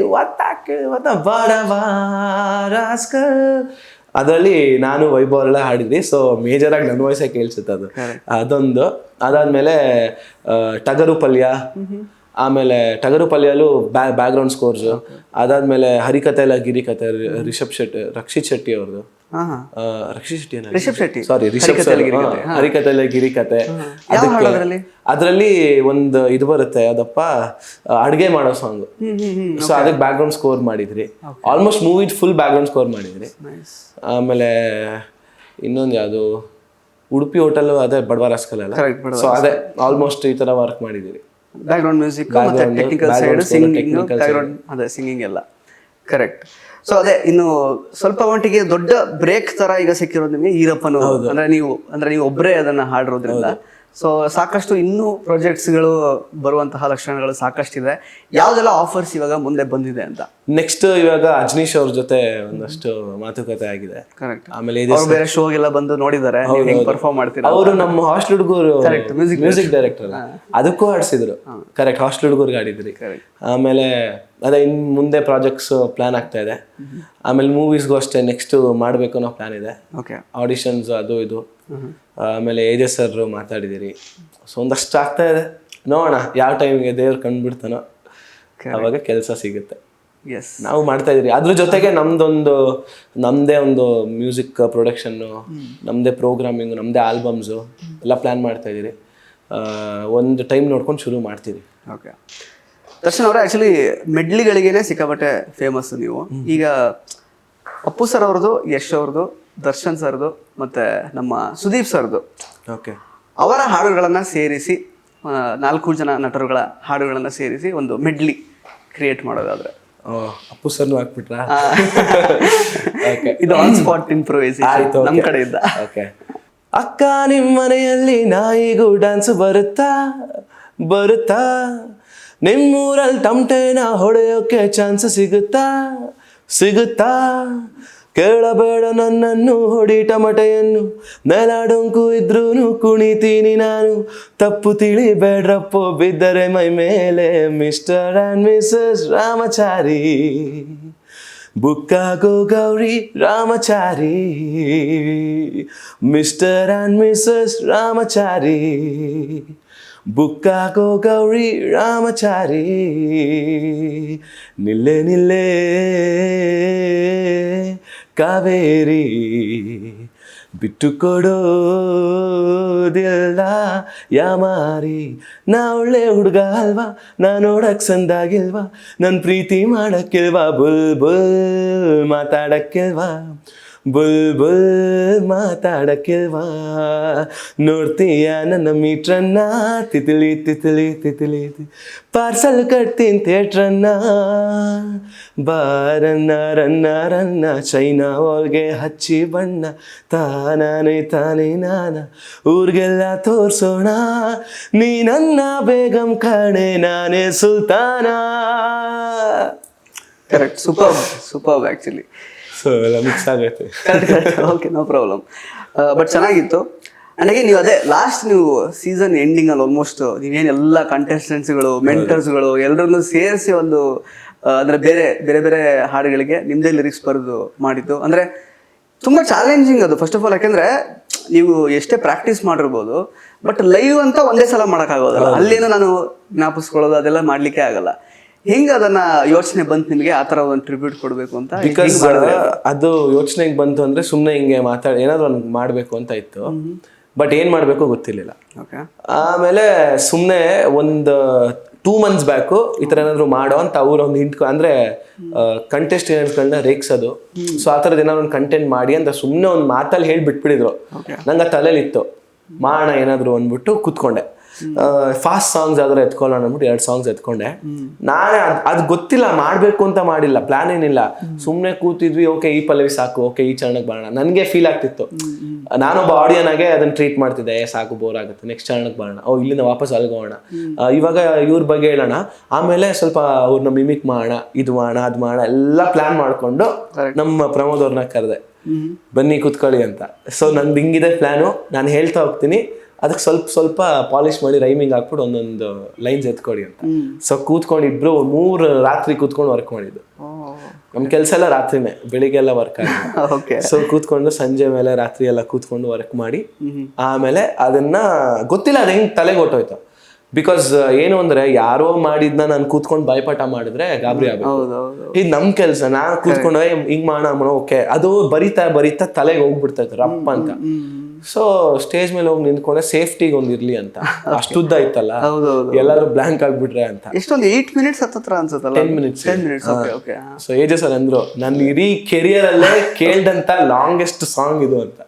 ಬಡವ ರಾಸ್ಕಲ್, ಅದರಲ್ಲಿ ನಾನು ವೈಭವ್ ಎಲ್ಲ ಹಾಡಿದ್ವಿ. ಸೊ ಮೇಜರ್ ಆಗಿ ನನ್ನ ವಾಯ್ಸೇ ಕೇಳಿಸುತ್ತೆ ಅದು. ಅದೊಂದು. ಅದಾದ್ಮೇಲೆ ಟಗರು ಪಲ್ಯ, ಆಮೇಲೆ ಟಗರು ಪಲ್ಯಲ್ಲೂ ಬ್ಯಾಕ್ಗ್ರೌಂಡ್ ಸ್ಕೋರ್ಸ್. ಅದಾದ್ಮೇಲೆ ಹರಿಕತೆ ಇಲ್ಲ ಗಿರಿಕತೆ, ರಕ್ಷಿತ್ ಶೆಟ್ಟಿ ಅವ್ರದ್ದು. ರಿಷಬ್ ಶೆಟ್ಟಿ ಸಾರಿ ಹರಿಕತೆ ಇಲ್ಲ ಗಿರಿಕತೆ. ಅದ್ರಲ್ಲಿ ಒಂದು ಇದು ಬರುತ್ತೆ, ಅದಪ್ಪ ಅಡ್ಗೆ ಮಾಡೋ ಸಾಂಗ್. ಸೊ ಅದಕ್ಕೆ ಬ್ಯಾಕ್ಗ್ರೌಂಡ್ ಸ್ಕೋರ್ ಮಾಡಿದ್ರಿ. Almost movie full background score ಮಾಡಿದ್ರಿ. ಆಮೇಲೆ ಇನ್ನೊಂದು ಯಾವುದು ಉಡುಪಿ ಹೋಟೆಲ್, ಅದೇ ಬಡವ ರಾಸ್ಕಲ್ ಅಲ್ಲ. ಸೊ ಅದೇ ಆಲ್ಮೋಸ್ಟ್ ಈ ತರ ವರ್ಕ್ ಮಾಡಿದಿರಿ. ಬ್ಯಾಕ್ಗ್ರೌಂಡ್ ಮ್ಯೂಸಿಕ್ ಮತ್ತೆ ಟೆಕ್ನಿಕಲ್ ಸೈಡ್, ಸಿಂಗಿಂಗ್, ಬ್ಯಾಕ್ಗ್ರೌಂಡ್ ಅದೇ ಸಿಂಗಿಂಗ್ ಎಲ್ಲ ಕರೆಕ್ಟ್. ಸೊ ಅದೇ ಇನ್ನು ಸ್ವಲ್ಪ ಮಟ್ಟಿಗೆ ದೊಡ್ಡ ಬ್ರೇಕ್ ತರ ಈಗ ಸಿಕ್ಕಿರೋದು ನಿಮಗೆ ಈರಪ್ಪನು. ಅಂದ್ರೆ ನೀವು ಒಬ್ಬರೇ ಅದನ್ನ ಹಾಡಿರೋದ್ರಿಂದ ಸೊ ಸಾಕಷ್ಟು ಇನ್ನೂ ಪ್ರಾಜೆಕ್ಟ್ಸ್ಗಳು ಬರುವಂತಹ ಲಕ್ಷಣಗಳು ಸಾಕಷ್ಟಿದೆ. ಯಾವ್ದೆಲ್ಲ ಆಫರ್ಸ್ ಇವಾಗ ಮುಂದೆ ಬಂದಿದೆ ಅಂತ? ನೆಕ್ಸ್ಟ್ ಇವಾಗ ಅಜ್ನೀಶ್ ಅವ್ರ ಜೊತೆ ಒಂದಷ್ಟು ಮಾತುಕತೆ ಆಗಿದೆ. ಕರೆಕ್ಟ್. ಆಮೇಲೆ ಬೇರೆ ಶೋಗೆಲ್ಲ ಬಂದು ನೋಡಿದ್ದಾರೆ, ಹೆಂಗ್ ಪರ್ಫಾರ್ಮ್ ಮಾಡ್ತೀರಾ. ಅವರು ನಮ್ಮ ಹಾಸ್ಟೆಲ್ ಹುಡುಗರು ಮ್ಯೂಸಿಕ್ ಡೈರೆಕ್ಟರ್, ಅದಕ್ಕೂ ಆಡಿಸಿದ್ರು. ಕರೆಕ್ಟ್, ಹಾಸ್ಟೆಲ್ ಹುಡುಗರಿಗೆ ಆಡಿದ್ರಿ. ಆಮೇಲೆ ಅದೇ ಇನ್ ಮುಂದೆ ಪ್ರಾಜೆಕ್ಟ್ಸ್ ಪ್ಲಾನ್ ಆಗ್ತಾ ಇದೆ. ಆಮೇಲೆ ಮೂವೀಸ್ಗೂ ಅಷ್ಟೇ ನೆಕ್ಸ್ಟ್ ಮಾಡ್ಬೇಕು ಅನ್ನೋ ಪ್ಲಾನ್ ಇದೆ. ಆಡಿಷನ್ಸ್ ಅದು ಇದು. ಆಮೇಲೆ AJ ಸರ್ ಮಾತಾಡಿದಿರಿ. ಸೊ ಒಂದಷ್ಟು ಆಗ್ತಾ ಇದೆ, ನೋಡೋಣ ಯಾವ ಟೈಮಿಗೆ ದೇವ್ರು ಕಂಡುಬಿಡ್ತಾನೋ ಅವಾಗ ಕೆಲಸ ಸಿಗುತ್ತೆ. ನಾವು ಮಾಡ್ತಾ ಇದೀರಿ. ಅದ್ರ ಜೊತೆಗೆ ನಮ್ದೇ ಒಂದು ಮ್ಯೂಸಿಕ್ ಪ್ರೊಡಕ್ಷನ್ನು, ನಮ್ದೇ ಪ್ರೋಗ್ರಾಮಿಂಗ್, ನಮ್ದೇ ಆಲ್ಬಮ್ಸು ಎಲ್ಲ ಪ್ಲಾನ್ ಮಾಡ್ತಾ ಇದೀರಿ. ಒಂದು ಟೈಮ್ ನೋಡ್ಕೊಂಡು ಶುರು ಮಾಡ್ತೀವಿ. ಓಕೆ. ದರ್ಶನ್ ಅವರೇ, ಆಕ್ಚುಲಿ ಮೆಡ್ಲಿಗಳಿಗೇನೆ ಸಿಕ್ಕಾಪಟ್ಟೆ ಫೇಮಸ್ ನೀವು. ಈಗ ಅಪ್ಪು ಸರ್ ಅವ್ರದ್ದು, ಯಶ್ ಅವ್ರದ್ದು, ದರ್ಶನ್ ಸರ್ದು ಮತ್ತೆ ನಮ್ಮ ಸುದೀಪ್ ಸರ್ದು ಅವರ ಹಾಡುಗಳನ್ನ ಸೇರಿಸಿ 4 ಜನ ನಟರುಗಳ ಹಾಡುಗಳನ್ನ ಸೇರಿಸಿ ಒಂದು ಮೆಡ್ಲಿ ಕ್ರಿಯೇಟ್ ಮಾಡೋದಾದ್ರೆ ಅಪ್ಪು ಸರ್ನು ಹಾಕ್ಬಿಟ್ರ? ಇದು ಆನ್ ಸ್ಪಾಟ್ ಇಂಪ್ರೂವೈಸೇಷನ್ ನಮ್ಮ ಕಡೆಯಿಂದ. ಅಕ್ಕ ನಿಮ್ಮ ಮನೆಯಲ್ಲಿ ನಾಯಿಗೂ ಡ್ಯಾನ್ಸ್ ಬರುತ್ತಾ ಬರುತ್ತಾ, ನಿಮ್ಮೂರಲ್ಲಿ ತಮಟೆನ ಹೊಡೆಯೋಕೆ ಚಾನ್ಸ್ ಸಿಗುತ್ತಾ ಸಿಗುತ್ತಾ, ಕೇಳಬೇಡ ನನ್ನನ್ನು ಹೊಡಿ ಟಮಟೆಯನ್ನು, ನೆಲಾಡೊಂಕು ಇದ್ರೂನು ಕುಣಿತೀನಿ ನಾನು, ತಪ್ಪು ತಿಳಿಬೇಡ್ರಪ್ಪೋ ಬಿದ್ದರೆ ಮೈ ಮೇಲೆ, ಮಿಸ್ಟರ್ ಆ್ಯಂಡ್ ಮಿಸಸ್ ರಾಮಚಾರಿ, ಬುಕ್ಕಾಗೋ Gowri Ramachari, mister and missus Ramachari, ಬುಕ್ಕಾಗೋ ಗೌರಿ ರಾಮಚಾರಿ, ನಿಲ್ಲೆ ನಿಲ್ಲೆ ಕಾವೇರಿ, ಬಿಟ್ಟುಕೊಡೋದಿಲ್ಲ ಯಾಮಾರಿ, ನಾ ಒಳ್ಳೆ ಹುಡುಗ ಅಲ್ವಾ, ನಾ ನೋಡಕ್ ಸಂದಾಗಿಲ್ವಾ, ನನ್ನ ಪ್ರೀತಿ ಮಾಡಕ್ಕಿಲ್ವಾ, ಬುಲ್ ಬುಲ್ ಮಾತಾಡಕ್ಕಿಲ್ವಾ, ಬುಲ್ ಬುಲ್ ಮಾತಾಡಕ್ಕಿಲ್ವಾ, ನೋಡ್ತೀಯ ನನ್ನ ಮೀಟ್ರನ್ನ ತಿತಿಲಿ ತಿತಿಲಿ ತಿತಿಲಿ, ಪಾರ್ಸಲ್ ಕಟ್ತೀನಿ ಥಿಯೇಟ್ರನ್ನ, ಬಾರನ್ನ ರನ್ನ ರನ್ನ, ಚೈನಾ ಒಳಗೆ ಹಚ್ಚಿ ಬಣ್ಣ, ತಾನೇ ತಾನೇ ನಾನ ಊರಿಗೆಲ್ಲ ತೋರ್ಸೋಣ, ನೀ ನನ್ನ ಬೇಗಂ ಕಾಣೆ ನಾನೇ ಸುಲ್ತಾನ. Correct, super super actually. So ಎಲ್ಲ ಮಿಕ್ಸ್ ಆಗೈತೆ. Okay, no problem. ಬಟ್ ಚೆನ್ನಾಗಿತ್ತು. ನನಗೆ ನೀವು ಅದೇ ಲಾಸ್ಟ್ ನೀವು ಸೀಸನ್ ಎಂಡಿಂಗ್ ಅಲ್ಲಿ ಆಲ್ಮೋಸ್ಟ್ ನೀವೇನೆಲ್ಲ ಕಂಟೆಸ್ಟೆಂಟ್ಸ್ಗಳು, ಮೆಂಟರ್ಸ್ಗಳು ಎಲ್ಲರನ್ನು ಸೇರಿಸಿ ಒಂದು ಅಂದ್ರೆ ಬೇರೆ ಬೇರೆ ಬೇರೆ ಹಾಡುಗಳಿಗೆ ನಿಮ್ದೇ ಲಿರಿಕ್ಸ್ ಬರೆದು ಮಾಡಿದ್ದು ಅಂದ್ರೆ ತುಂಬಾ ಚಾಲೆಂಜಿಂಗ್ ಅದು. ಫಸ್ಟ್ ಆಫ್ ಆಲ್ ಯಾಕಂದ್ರೆ ನೀವು ಎಷ್ಟೇ ಪ್ರಾಕ್ಟೀಸ್ ಮಾಡಿರ್ಬೋದು, ಬಟ್ ಲೈವ್ ಅಂತ ಒಂದೇ ಸಲ ಮಾಡೋಕ್ಕಾಗೋದಲ್ಲ. ಅಲ್ಲೇನೋ ನಾನು ಜ್ಞಾಪಿಸ್ಕೊಳ್ಳೋದು ಅದೆಲ್ಲ ಮಾಡ್ಲಿಕ್ಕೆ ಆಗಲ್ಲ. ಹೆಂಗ ಅದನ್ನ ಯೋಚನೆ ಬಂತು ನಿಮಗೆ ಆ ತರ ಒಂದು ಟ್ರಿಬ್ಯೂಟ್ ಕೊಡ್ಬೇಕು ಅಂತ? ಬಿಕಾಸ್ ಅದು ಯೋಚನೆಗೆ ಬಂತು ಅಂದ್ರೆ ಸುಮ್ಮನೆ ಹಿಂಗೆ ಏನಾದ್ರು ಒಂದು ಮಾಡ್ಬೇಕು ಅಂತ ಇತ್ತು, ಬಟ್ ಏನ್ ಮಾಡ್ಬೇಕು ಗೊತ್ತಿರ್ಲಿಲ್ಲ. ಆಮೇಲೆ ಸುಮ್ಮನೆ ಒಂದು 2 months ಬ್ಯಾಕು ಈ ತರ ಏನಾದ್ರು ಮಾಡೋ ಅಂತ ಅವ್ರು ಒಂದು ಹಿಂಟ್ ಅಂದ್ರೆ ಕಂಟೆಸ್ಟೆಂಟ್ಸ್ಗಳನ್ನ ರೇಗ್ಸೋದು. ಸೊ ಆ ಥರದ್ದು ಏನಾದ್ರು ಒಂದು ಕಂಟೆಂಟ್ ಮಾಡಿ ಅಂತ ಸುಮ್ಮನೆ ಒಂದು ಮಾತಲ್ಲಿ ಹೇಳಿ ಬಿಟ್ಬಿಟ್ಟಿದ್ರು. ನಂಗೆ ಆ ತಲೆಯಲ್ಲಿತ್ತು. ಮಾಡೋಣ ಏನಾದ್ರು ಅಂದ್ಬಿಟ್ಟು ಕೂತ್ಕೊಂಡೆ. ಫಾಸ್ಟ್ ಸಾಂಗ್ಸ್ ಆದ್ರೆ ಎತ್ಕೊಳ್ಳೋಣ ಅಂದ್ಬಿಟ್ಟು 2 ಸಾಂಗ್ಸ್ ಎತ್ಕೊಂಡೆ. ನಾನೇ ಅದು ಗೊತ್ತಿಲ್ಲ ಮಾಡ್ಬೇಕು ಅಂತ ಮಾಡಿಲ್ಲ, ಪ್ಲಾನ್ ಏನಿಲ್ಲ, ಸುಮ್ನೆ ಕೂತಿದ್ವಿ. ಓಕೆ ಈ ಪಲ್ಲವಿ ಸಾಕು, ಓಕೆ ಈ ಚರಣಕ್ಕೆ ಬರೋಣ. ನನ್ಗೆ ಫೀಲ್ ಆಗ್ತಿತ್ತು, ನಾನೊಬ್ಬ ಆಡಿಯನ್ ಆಗಿ ಅದನ್ನ ಟ್ರೀಟ್ ಮಾಡ್ತಿದ್ದೆ. ಸಾಕು ಬೋರ್ ಆಗುತ್ತೆ, ನೆಕ್ಸ್ಟ್ ಚರಣಕ್ಕೆ ಬರೋಣ, ಇಲ್ಲಿಂದ ವಾಪಸ್ ಅಲ್ಗೋಣ, ಇವಾಗ ಇವ್ರ ಬಗ್ಗೆ ಹೇಳೋಣ, ಆಮೇಲೆ ಸ್ವಲ್ಪ ಅವ್ರನ್ನ ಮಿಮಿಕ್ ಮಾಡೋಣ, ಇದು ಮಾಡೋಣ ಅದು ಮಾಡೋಣ ಎಲ್ಲ ಪ್ಲಾನ್ ಮಾಡ್ಕೊಂಡು ನಮ್ಮ ಪ್ರಮೋದ್ ಅವ್ರನ್ನ ಕರೆದೆ, ಬನ್ನಿ ಕೂತ್ಕೊಳ್ಳಿ ಅಂತ. ಸೊ ನಂದು ಹಿಂಗಿದೆ ಪ್ಲಾನು, ನಾನು ಹೇಳ್ತಾ ಹೋಗ್ತೀನಿ, ಅದಕ್ಕೆ ಸ್ವಲ್ಪ ಪಾಲಿಶ್ ಮಾಡಿ ರೈಮಿಂಗ್ ಹಾಕ್ಬಿಟ್ಟು ಒಂದೊಂದು ಲೈನ್ಸ್ ಎತ್ಕೊಡಿ ಅಂತ. ಸೊ ಕೂತ್ಕೊಂಡು ಇಬ್ರು 3 ರಾತ್ರಿ ಕೂತ್ಕೊಂಡು ವರ್ಕ್ ಮಾಡಿದ್ದು. ನಮ್ ಕೆಲಸ ಎಲ್ಲ ರಾತ್ರಿನೇ, ಬೆಳಿಗ್ಗೆ ಎಲ್ಲ ವರ್ಕ್ ಆಗಿದೆ. ಸೊ ಕೂತ್ಕೊಂಡು ಸಂಜೆ ಮೇಲೆ ರಾತ್ರಿ ಎಲ್ಲ ಕೂತ್ಕೊಂಡು ವರ್ಕ್ ಮಾಡಿ, ಆಮೇಲೆ ಅದನ್ನ ಗೊತ್ತಿಲ್ಲ ಅದು ಹೆಂಗ್ ತಲೆಗೆ ಹೊಟ್ಟೋಯ್ತು. ಬಿಕಾಸ್ ಏನು ಅಂದ್ರೆ ಯಾರೋ ಮಾಡಿದ್ನ ನಾನು ಕೂತ್ಕೊಂಡು ಬಾಯ್ಪಾಠ ಮಾಡಿದ್ರೆ ಗಾಬರಿ ಆಗ್ಬೇಕು. ಇದು ನಮ್ ಕೆಲ್ಸ, ನಾನು ಕೂತ್ಕೊಂಡು ಹಿಂಗ್ ಮಾಡೋಣ, ಓಕೆ ಅದು ಬರಿತಾ ತಲೆಗೆ ಹೋಗ್ಬಿಡ್ತೈತೆ ರಪ್ಪ ಅಂತ. ಸೊ ಸ್ಟೇಜ್ ಮೇಲೆ ಹೋಗಿ ನಿಂತ್ಕೊಂಡೆ, ಸೇಫ್ಟಿಗೆ ಒಂದ್ ಇರ್ಲಿ ಅಂತ. ಅಷ್ಟುದ್ದ ಇತ್ತಲ್ಲ, ಎಲ್ಲಾದ್ರೂ ಬ್ಲಾಂಕ್ ಆಗ್ಬಿಟ್ರೆ ಅಂತ. ಎಷ್ಟೊಂದು 8 ಮಿನಿಟ್ಸ್ ಹತ್ರ ಅನ್ಸುತ್ತಲ್ಲ, 10 ಮಿನಿಟ್ಸ್. ಸೊ ಏಜೆ ಸರ್ ಅಂದ್ರು, ನನ್ನ ಇಡೀ ಕೆರಿಯರ್ ಅಲ್ಲೇ ಕೇಳ್ದಂತ ಲಾಂಗೆಸ್ಟ್ ಸಾಂಗ್ ಇದು ಅಂತ.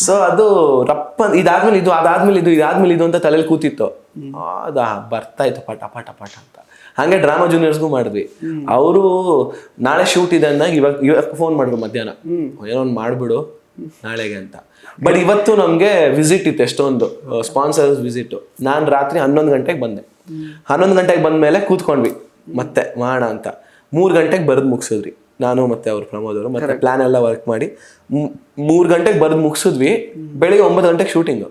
ಸೊ ಅದು ರಪ್ಪ ಇದಾದ್ಮೇಲೆ ಇದು, ಅದಾದ್ಮೇಲೆ ಇದು, ಇದಾದ್ಮೇಲೆ ಇದು ಅಂತ ತಲೆಯಲ್ಲಿ ಕೂತಿತ್ತು. ಅದಾ ಬರ್ತಾ ಇತ್ತು ಪಟ ಪಟ ಪಟ ಅಂತ. ಹಂಗೆ ಡ್ರಾಮಾ ಜೂನಿಯರ್ಸ್ಗೂ ಮಾಡಿದ್ವಿ. ಅವರು ನಾಳೆ ಶೂಟ್ ಇದೆ ಅಂದಾಗ ಇವಾಗ ಫೋನ್ ಮಾಡಿದ್ರು ಮಧ್ಯಾಹ್ನ, ಏನೋ ಒಂದು ಮಾಡ್ಬಿಡು ನಾಳೆಗೆ ಅಂತ. ಬಟ್ ಇವತ್ತು ನಮ್ಗೆ ವಿಸಿಟ್ ಇತ್ತು, ಎಷ್ಟೊಂದು ಸ್ಪಾನ್ಸರ್ಸ್ ವಿಸಿಟ್. ನಾನು ರಾತ್ರಿ 11 ಗಂಟೆಗೆ ಬಂದೆ. 11 ಗಂಟೆಗೆ ಬಂದ್ಮೇಲೆ ಕೂತ್ಕೊಂಡ್ವಿ ಮತ್ತೆ ಮಾಡೋಣ ಅಂತ. 3 ಗಂಟೆಗೆ ಬರೆದು ಮುಗಿಸಿದ್ವಿ ನಾನು ಮತ್ತೆ ಅವ್ರು ಪ್ರಮೋದ್ ಅವರು, ಮತ್ತೆ ಪ್ಲಾನ್ ಎಲ್ಲ ವರ್ಕ್ ಮಾಡಿ 3 ಗಂಟೆಗೆ ಬರೆದು ಮುಗಿಸಿದ್ವಿ. ಬೆಳಿಗ್ಗೆ 9 ಗಂಟೆಗೆ ಶೂಟಿಂಗು.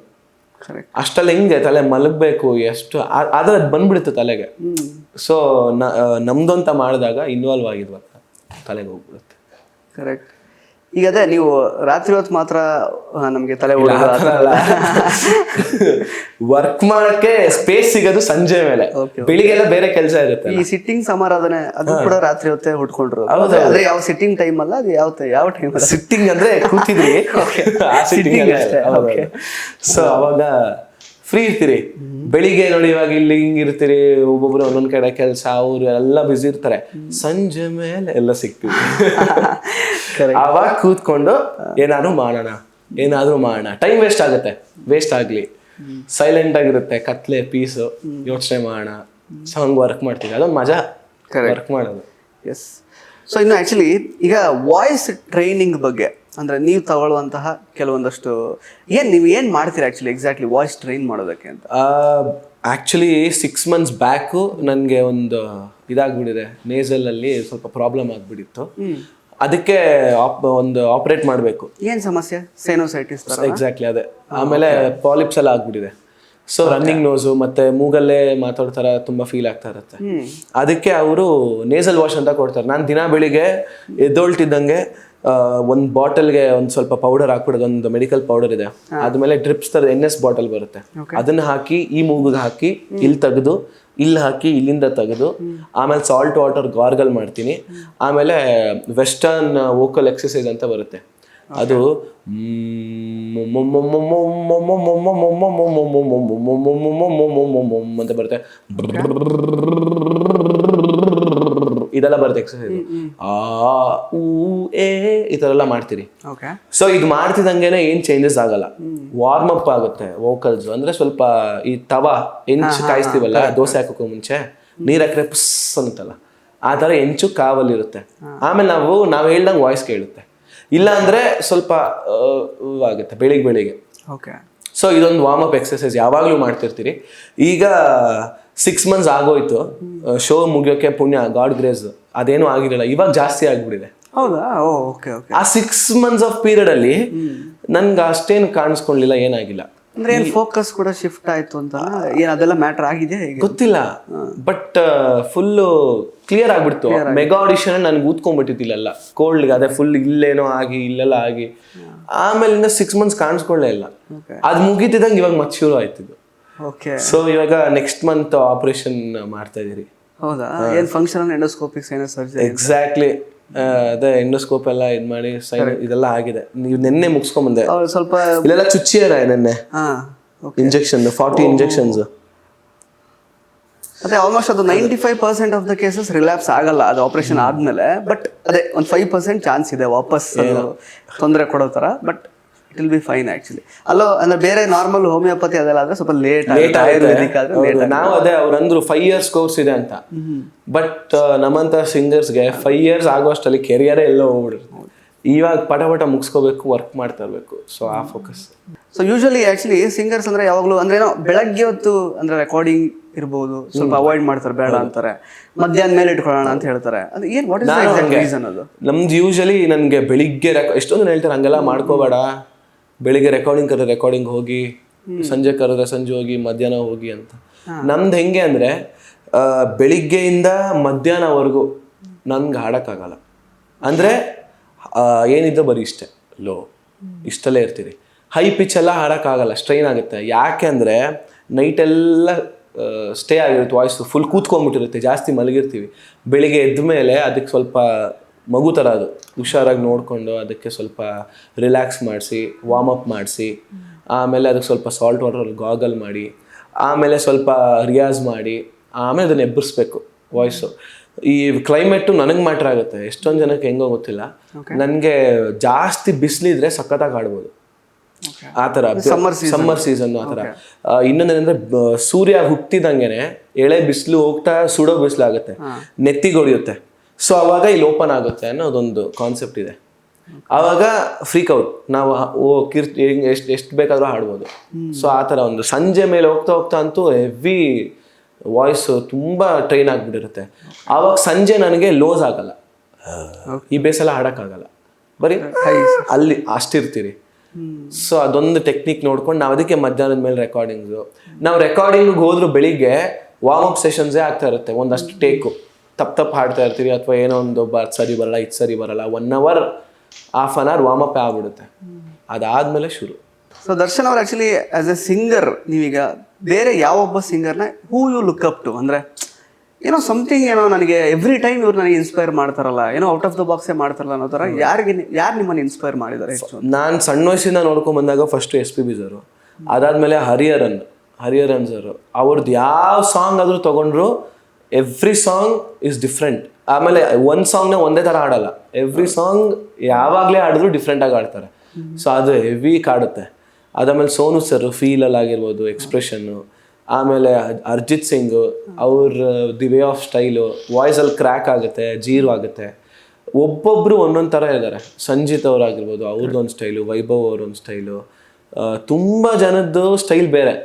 ಅಷ್ಟಲ್ಲಿ ಹೆಂಗೆ ತಲೆ ಮಲಗಬೇಕು ಎಷ್ಟು, ಆದ್ರೆ ಅದು ಬಂದ್ಬಿಡುತ್ತೆ ತಲೆಗೆ. ಸೊ ನಮ್ದು ಅಂತ ಮಾಡಿದಾಗ ಇನ್ವಾಲ್ವ್ ಆಗಿದ್ವಾಗ ತಲೆಗೆ ಹೋಗ್ಬಿಡುತ್ತೆ. ಕರೆಕ್ಟ್. ಈಗ ಅದೇ ನೀವು ರಾತ್ರಿ ಹೊತ್ತು ಮಾತ್ರ ನಮ್ಗೆ ತಲೆ ವರ್ಕ್ ಮಾಡಕ್ಕೆ ಸ್ಪೇಸ್ ಸಿಗೋದು ಸಂಜೆ ಮೇಲೆ, ಬೆಳಿಗ್ಗೆಲ್ಲ ಬೇರೆ ಕೆಲಸ ಇರುತ್ತೆ. ಈ ಸಿಟ್ಟಿಂಗ್ ಸಮಾರಾಧನೆ ಅದು ಕೂಡ ರಾತ್ರಿ ಹೊತ್ತೇ ಹುಡ್ಕೊಂಡ್ರು. ಅದೇ ಯಾವ ಸಿಟ್ಟಿಂಗ್ ಟೈಮ್ ಅಲ್ಲ, ಅದು ಯಾವ ಟೈಮ್? ಸಿಟ್ಟಿಂಗ್ ಅಂದ್ರೆ ಕೂತಿದ್ರಿ, ಸೊ ಅವಾಗ ಫ್ರೀ ಇರ್ತೀರಿ. ಬೆಳಿಗ್ಗೆ ನೋಡಿ ಇವಾಗ ಇಲ್ಲಿ ಹಿಂಗಿರ್ತೀರಿ, ಒಬ್ಬೊಬ್ರು ಒಂದೊಂದ್ ಕಡೆ ಕೆಲಸ, ಅವ್ರು ಎಲ್ಲ ಬಿಸಿ ಇರ್ತಾರೆ. ಸಂಜೆ ಮೇಲೆ ಎಲ್ಲ ಸಿಗ್ತೀವಿ. ಅವಾಗ ಕೂತ್ಕೊಂಡು ಏನಾದ್ರು ಮಾಡೋಣ. ಟೈಮ್ ವೇಸ್ಟ್ ಆಗುತ್ತೆ, ವೇಸ್ಟ್ ಆಗ್ಲಿ, ಸೈಲೆಂಟ್ ಆಗಿರುತ್ತೆ, ಕತ್ಲೆ ಪೀಸು, ಯೋಚನೆ ಮಾಡೋಣ, ಸಾಂಗ್ ವರ್ಕ್ ಮಾಡ್ತೀವಿ, ಅದೊಂದು ಮಜಾ ವರ್ಕ್ ಮಾಡೋದು. ಎಸ್. ಸೊ ಇನ್ನು ಆಕ್ಚುಲಿ ಈಗ ವಾಯ್ಸ್ ಟ್ರೈನಿಂಗ್ ಬಗ್ಗೆ ಅಂದ್ರೆ ನೀವು ತಗೊಳ್ಳುವಂತಹ ಕೆಲವೊಂದಷ್ಟು ನೀವು ಏನ್ ಮಾಡ್ತೀರಾ ಆಕ್ಚುಲಿ ಎಕ್ಸಾಕ್ಟ್ಲಿ ವಾಯ್ಸ್ ಟ್ರೈನ್ ಮಾಡೋದಕ್ಕೆ ಅಂತ? ಆಕ್ಚುಲಿ 6 months ಬ್ಯಾಕು ನನಗೆ ಒಂದು ಇದಾಗ್ಬಿಟ್ಟಿದೆ, ನೇಸಲ್ ಅಲ್ಲಿ ಸ್ವಲ್ಪ ಪ್ರಾಬ್ಲಮ್ ಆಗ್ಬಿಟ್ಟಿತ್ತು. ಅದಕ್ಕೆ ಒಂದು ಆಪರೇಟ್ ಮಾಡಬೇಕು. ಏನ್ ಸಮಸ್ಯೆ? ಸೈನೋಸೈಟಿಸ್? ಎಕ್ಸಾಕ್ಟ್ಲಿ ಅದೇ. ಆಮೇಲೆ ಪಾಲಿಪ್ಸ್ ಎಲ್ಲ ಆಗ್ಬಿಟ್ಟಿದೆ. ಸೊ ರನ್ನಿಂಗ್ ನೋಸು ಮತ್ತೆ ಮೂಗಲ್ಲೇ ಮಾತಾಡ್ತಾರ, ತುಂಬಾ ಫೀಲ್ ಆಗ್ತಾ ಇರುತ್ತೆ. ಅದಕ್ಕೆ ಅವರು ನೇಸಲ್ ವಾಶ್ ಅಂತ ಕೊಡ್ತಾರೆ. ನಾನು ದಿನ ಬೆಳಿಗ್ಗೆ ಎದ್ದೊಳ್ತಿದ್ದಂಗೆ ಒಂದು ಬಾಟಲ್ಗೆ ಒಂದು ಸ್ವಲ್ಪ ಪೌಡರ್ ಹಾಕ್ಬಿಡೋದು, ಒಂದು ಮೆಡಿಕಲ್ ಪೌಡರ್ ಇದೆ, ಆದ್ಮೇಲೆ ಡ್ರಿಪ್ಸ್ ತರ NS ಬಾಟಲ್ ಬರುತ್ತೆ, ಅದನ್ನ ಹಾಕಿ ಈ ಮೂಗಿಗೆ ಹಾಕಿ ಇಲ್ಲಿ ತೆಗೆದು ಇಲ್ಲಿ ಹಾಕಿ ಇಲ್ಲಿಂದ ತೆಗೆದು, ಆಮೇಲೆ ಸಾಲ್ಟ್ ವಾಟರ್ ಗಾರ್ಗಲ್ ಮಾಡ್ತೀನಿ. ಆಮೇಲೆ ವೆಸ್ಟರ್ನ್ ವೋಕಲ್ ಎಕ್ಸಸೈಸ್ ಅಂತ ಬರುತ್ತೆ, ಅದು ಅಂತ ಬರುತ್ತೆ, ಇದೆಲ್ಲ ಬರುತ್ತೆ ಎಕ್ಸಸೈಸ್. ಈ ತರ ಎಲ್ಲ ಮಾಡ್ತೀರಿ. ಸೊ ಇದು ಮಾಡ್ತಿದಂಗೆನೆ ಏನ್ ಚೇಂಜಸ್ ಆಗಲ್ಲ, ವಾರ್ಮ್ ಅಪ್ ಆಗುತ್ತೆ ವೋಕಲ್ಸ್. ಅಂದ್ರೆ ಸ್ವಲ್ಪ ಈ ತವಾ ಹೆಂಚು ಕಾಯಿಸ್ತೀವಲ್ಲ ದೋಸೆ ಹಾಕೋಕೆ ಮುಂಚೆ, ನೀರ್ ಹಾಕ್ರೆ ಪುಸ್ ಅಂತಲ್ಲ, ಆ ತರ ಹೆಂಚು ಕಾವಲಿರುತ್ತೆ. ಆಮೇಲೆ ನಾವು ಹೇಳ್ದಂಗೆ ವಾಯ್ಸ್ ಕೇಳುತ್ತೆ. ಇಲ್ಲ ಅಂದ್ರೆ ಸ್ವಲ್ಪ ಆಗುತ್ತೆ ಬೆಳಿಗ್ಗೆ. ಸೊ ಇದೊಂದು ವಾರ್ಮ್ ಅಪ್ ಎಕ್ಸಸೈಸ್ ಯಾವಾಗ್ಲೂ ಮಾಡ್ತಿರ್ತೀರಿ. ಈಗ 6 months ಆಗೋಯ್ತು, ಶೋ ಮುಗಿಯೋಕೆ ಪುಣ್ಯ, ಗಾಡ್ ಗ್ರೇಸ್ ಅದೇನು ಆಗಿರಲಿಲ್ಲ, ಇವಾಗ ಜಾಸ್ತಿ ಆಗ್ಬಿಟ್ಟಿದೆ. ಹೌದಾ? ಆ 6 months ಆಫ್ ಪೀರಿಯಡ್ ಅಲ್ಲಿ ನನ್ಗೆ ಅಷ್ಟೇನು ಕಾಣಿಸ್ಕೊಳ್ಳಿಲ್ಲ, ಏನಾಗಿಲ್ಲ. ಅಂದ್ರೆ ಏನ್ ಫೋಕಸ್ ಕೂಡ ಶಿಫ್ಟ್ ಆಯ್ತು ಅಂತ ಏನ್ ಅದೆಲ್ಲ ಮ್ಯಾಟರ್ ಆಗಿದೆ ಗೊತ್ತಿಲ್ಲ, ಬಟ್ ಫುಲ್ ಕ್ಲಿಯರ್ ಆಗ್ಬಿಡ್ತು. ಮೆಗಾ ಆಡಿಷನ್ ನನ್ಗೆ ಊದ್ಕೊಂಡ್ಬಿಟ್ಟಿದ್ದಿಲ್ಲ ಕೋಲ್ಡ್ಗೆ, ಅದೇ ಫುಲ್ ಇಲ್ಲೇನೋ ಆಗಿ ಇಲ್ಲೆಲ್ಲ ಆಗಿ, ಆಮೇಲಿಂದ 6 months ಕಾಣಿಸ್ಕೊಳ್ಳೇ ಇಲ್ಲ. ಅದು ಮುಗಿತಿದಂಗೆ ಇವಾಗ ಮತ್ತೆ ಶುರು ಆಯ್ತಿದ್ದು. ಸೊ ಇವಾಗ ನೆಕ್ಸ್ಟ್ ಮಂತ್ ಆಪರೇಷನ್ ಮಾಡ್ತಾ ಇದೀರಿ. ಹೌದಾ? ಏನ್ functional endoscopic sinus surgery? Exactly ಅದೇ ಎಂಡೋಸ್ಕೋಪ್ ಎಲ್ಲ ಇದ್ ಮಾಡಿ ಇದೆಲ್ಲ ಆಗಿದೆ. ನೀವು ನಿನ್ನೆ ಮುಗಿಸ್ಕೊಂಡ್ ಬಂದೆ, ಸ್ವಲ್ಪ ಇಲ್ಲೆಲ್ಲ ಚುಚ್ಚಿಯಾರ ನಿನ್ನೆ ಇಂಜೆಕ್ಷನ್ 40 ಇಂಜೆಕ್ಷನ್ಸ್. ಅದೇ ಆಲ್ಮೋಸ್ಟ್ ಅದು 95% ಆಫ್ ದ ಕೇಸಸ್ ರಿಲ್ಯಾಪ್ಸ್ ಆಗಲ್ಲ ಅದು ಆಪರೇಷನ್ ಆದ್ಮೇಲೆ. ಬಟ್ ಅದೇ ಒಂದು 5% ಚಾನ್ಸ್ ಇದೆ ವಾಪಸ್ ತೊಂದರೆ ಕೊಡೋ ತರ. But will be fine actually. ಅಲ್ಲೋ ಅಂದ್ರೆ ಬೇರೆ ನಾರ್ಮಲ್ ಹೋಮಿಯೋಪತಿ ಅದೆಲ್ಲ ಆದ್ರೆ ಸ್ವಲ್ಪ ಲೇಟ್ ಆಯುರ್ವೇದಿಕ್ ಆದ್ರೆ ಲೇಟ್. ನಾವು ಅದೇ ಅವ್ರಂದ್ರು 5 years ಕೋರ್ಸ್ ಇದೆ ಅಂತ, ಬಟ್ ನಮ್ಮಂತ ಸಿಂಗರ್ಸ್ಗೆ 5 years ಆಗೋಷ್ಟಲ್ಲಿ ಕೆರಿಯರೇ ಎಲ್ಲೋ ಹೋಗ್ಬಿಡುತ್ತೆ. ಇವಾಗ ಪಟ ಮುಗಿಸ್ಕೋಬೇಕು, ವರ್ಕ್ ಮಾಡ್ತಾ ಇರ್ಬೇಕು. ಸೊ ಆ focus. So usually actually singers ಅಂದ್ರೆ ಯಾವಾಗಲೂ ಅಂದ್ರೆ ಏನೋ ಬೆಳಗ್ಗೆ ಹೊತ್ತು ಅಂದ್ರೆ ರೆಕಾರ್ಡಿಂಗ್ ಇರ್ಬೋದು, ಸ್ವಲ್ಪ ಅವಾಯ್ಡ್ ಮಾಡ್ತಾರೆ, ಬೇಡ ಅಂತಾರೆ, ಮಧ್ಯಾಹ್ನ ಮೇಲೆ ಇಟ್ಕೊಳ್ಳೋಣ ಅಂತ ಹೇಳ್ತಾರೆ. ಅದು ಏನು what is the exact reason ಅದು? ನಮ್ದು ಯೂಶಲಿ ನನಗೆ ಬೆಳಿಗ್ಗೆ ಎಷ್ಟೊಂದು ಹೇಳ್ತಾರೆ ಹಂಗೆಲ್ಲ ಮಾಡ್ಕೋಬೇಡ, ಬೆಳಿಗ್ಗೆ ರೆಕಾರ್ಡಿಂಗ್ ಹೋಗಿ, ಸಂಜೆ ಕರೆದ್ರೆ ಸಂಜೆ ಹೋಗಿ, ಮಧ್ಯಾಹ್ನ ಹೋಗಿ ಅಂತ. ನಮ್ದು ಹೆಂಗೆ ಅಂದರೆ ಬೆಳಿಗ್ಗೆಯಿಂದ ಮಧ್ಯಾಹ್ನವರೆಗೂ ನನ್ಗೆ ಹಾಡೋಕ್ಕಾಗಲ್ಲ. ಅಂದರೆ ಏನಿದ್ರು ಬರೀ ಇಷ್ಟೇ ಲೋ, ಇಷ್ಟಲ್ಲೇ ಇರ್ತೀರಿ. ಹೈ ಪಿಚ್ ಎಲ್ಲ ಹಾಡೋಕ್ಕಾಗಲ್ಲ, ಸ್ಟ್ರೈನ್ ಆಗುತ್ತೆ. ಯಾಕೆ ಅಂದರೆ ನೈಟೆಲ್ಲ ಸ್ಟೇ ಆಗಿರುತ್ತೆ, ವಾಯ್ಸ್ ಫುಲ್ ಕೂತ್ಕೊಂಡ್ಬಿಟ್ಟಿರುತ್ತೆ, ಜಾಸ್ತಿ ಮಲಗಿರ್ತೀವಿ. ಬೆಳಿಗ್ಗೆ ಎದ್ದ ಮೇಲೆ ಅದಕ್ಕೆ ಸ್ವಲ್ಪ ಮಗು ಥರ ಅದು ಹುಷಾರಾಗಿ ನೋಡಿಕೊಂಡು ಅದಕ್ಕೆ ಸ್ವಲ್ಪ ರಿಲ್ಯಾಕ್ಸ್ ಮಾಡಿಸಿ, ವಾರ್ಮ್ ಅಪ್ ಮಾಡಿಸಿ, ಆಮೇಲೆ ಅದಕ್ಕೆ ಸ್ವಲ್ಪ ಸಾಲ್ಟ್ ವಾಟರಲ್ಲಿ ಗಾಗಲ್ ಮಾಡಿ, ಆಮೇಲೆ ಸ್ವಲ್ಪ ರಿಯಾಜ್ ಮಾಡಿ, ಆಮೇಲೆ ಅದನ್ನು ಎಬ್ಬರಿಸ್ಬೇಕು ವಾಯ್ಸು. ಈ ಕ್ಲೈಮೇಟು ನನಗೆ ಮ್ಯಾಟ್ರ್ ಆಗುತ್ತೆ, ಎಷ್ಟೊಂದು ಜನಕ್ಕೆ ಹೆಂಗೋ ಗೊತ್ತಿಲ್ಲ. ನನಗೆ ಜಾಸ್ತಿ ಬಿಸಿಲಿದ್ರೆ ಸಖತ್ತಾಗಿ ಹಾಡ್ಬೋದು ಆ ಥರ, ಸಮ್ಮರ್ ಸೀಸನ್ ಆ ಥರ. ಇನ್ನೊಂದೇನೆಂದ್ರೆ ಸೂರ್ಯ ಹುಟ್ಟಿದಂಗೆನೆ ಎಳೆ ಬಿಸಿಲು ಹೋಗ್ತಾ ಸುಡೋ ಬಿಸಿಲು ಆಗುತ್ತೆ, ನೆತ್ತಿಗೊಳಿಯುತ್ತೆ. ಸೊ ಅವಾಗ ಇಲ್ಲಿ ಓಪನ್ ಆಗುತ್ತೆ ಅನ್ನೋದೊಂದು ಕಾನ್ಸೆಪ್ಟ್ ಇದೆ. ಆವಾಗ ಫ್ರೀಕ್ ಔಟ್, ನಾವು ಎಷ್ಟು ಬೇಕಾದರೂ ಹಾಡ್ಬೋದು. ಸೊ ಆ ಥರ ಒಂದು ಸಂಜೆ ಮೇಲೆ ಹೋಗ್ತಾ ಅಂತೂ ಹೆವಿ ವಾಯ್ಸು ತುಂಬ ಟ್ರೈನ್ ಆಗಿಬಿಟ್ಟಿರುತ್ತೆ. ಆವಾಗ ಸಂಜೆ ನನಗೆ ಲೋಸ್ ಆಗಲ್ಲ, ಈ ಬೇಸೆಲ್ಲ ಹಾಡೋಕ್ಕಾಗಲ್ಲ, ಬರೀ ಅಲ್ಲಿ ಅಷ್ಟಿರ್ತೀರಿ. ಸೊ ಅದೊಂದು ಟೆಕ್ನಿಕ್ ನೋಡ್ಕೊಂಡು ನಾವು ಅದಕ್ಕೆ ಮಧ್ಯಾಹ್ನದ ಮೇಲೆ ರೆಕಾರ್ಡಿಂಗ್ಸು. ನಾವು ರೆಕಾರ್ಡಿಂಗ್ಗೆ ಹೋದ್ರು ಬೆಳಿಗ್ಗೆ ವಾರ್ಮ್ ಅಪ್ ಸೆಷನ್ಸೇ ಆಗ್ತಾ ಇರುತ್ತೆ, ಒಂದಷ್ಟು ಟೇಕು ತಪ್ಪು ಹಾಡ್ತಾ ಇರ್ತೀವಿ, ಅಥವಾ ಏನೋ ಒಂದು ಸರಿ ಬರಲ್ಲ, ಇದು ಸರಿ ಬರಲ್ಲ, 1 hour ½ hour ವಾರ್ಮ್ ಅಪ್ ಆಗ್ಬಿಡುತ್ತೆ, ಅದಾದಮೇಲೆ ಶುರು. ಸೊ ದರ್ಶನ್ ಅವ್ರು ಆ್ಯಕ್ಚುಲಿ ಆ್ಯಸ್ ಎ ಸಿಂಗರ್ ನೀವೀಗ ಬೇರೆ ಯಾವೊಬ್ಬ ಸಿಂಗರ್ನ who you look up to? ಅಂದರೆ ಏನೋ ಸಮಥಿಂಗ್, ಏನೋ ನನಗೆ ಎವ್ರಿ ಟೈಮ್ ಇವ್ರು ನನಗೆ ಇನ್ಸ್ಪೈರ್ ಮಾಡ್ತಾರಲ್ಲ, ಏನೋ ಔಟ್ ಆಫ್ ದ ಬಾಕ್ಸೇ ಮಾಡ್ತಾರಲ್ಲ ಅನ್ನೋ ಥರ ಯಾರು ನಿಮ್ಮನ್ನು ಇನ್ಸ್ಪೈರ್ ಮಾಡಿದ್ದಾರೆ? ನಾನು ಸಣ್ಣ ವಯಸ್ಸಿಂದ ನೋಡ್ಕೊಂಡು ಬಂದಾಗ ಫಸ್ಟು SPB ಸರು, ಅದಾದಮೇಲೆ ಹರಿಹರನ್ ಸರು. ಅವ್ರದ್ದು ಯಾವ ಸಾಂಗ್ ಆದರೂ ತೊಗೊಂಡ್ರು ಎವ್ರಿ ಸಾಂಗ್ ಇಸ್ ಡಿಫ್ರೆಂಟ್. ಆಮೇಲೆ ಒಂದು ಸಾಂಗ್ನ ಒಂದೇ ಥರ ಹಾಡಲ್ಲ, ಎವ್ರಿ ಸಾಂಗ್ ಯಾವಾಗಲೇ ಹಾಡಿದ್ರು ಡಿಫ್ರೆಂಟಾಗಿ ಆಡ್ತಾರೆ. ಸೊ ಅದು ಹೆವಿ ಕಾಡುತ್ತೆ. ಅದಾದಮೇಲೆ ಸೋನು ಸರ್ ಫೀಲಲ್ಲಿ ಆಗಿರ್ಬೋದು, ಎಕ್ಸ್ಪ್ರೆಷನ್ನು. ಆಮೇಲೆ ಅರ್ಜಿತ್ ಸಿಂಗ್ ಅವ್ರ ದಿ ವೇ ಆಫ್ ಸ್ಟೈಲು, ವಾಯ್ಸಲ್ಲಿ ಕ್ರ್ಯಾಕ್ ಆಗುತ್ತೆ, ಜೀರು ಆಗುತ್ತೆ. ಒಬ್ಬೊಬ್ಬರು ಒಂದೊಂದು ಥರ ಇದ್ದಾರೆ. ಸಂಜಿತ್ ಅವರಾಗಿರ್ಬೋದು, ಅವ್ರದ್ದೊಂದು ಸ್ಟೈಲು, ವೈಭವ್ ಅವ್ರೊಂದು ಸ್ಟೈಲು, ತುಂಬ ಜನದ್ದು ಸ್ಟೈಲ್ ಬೇರೆ.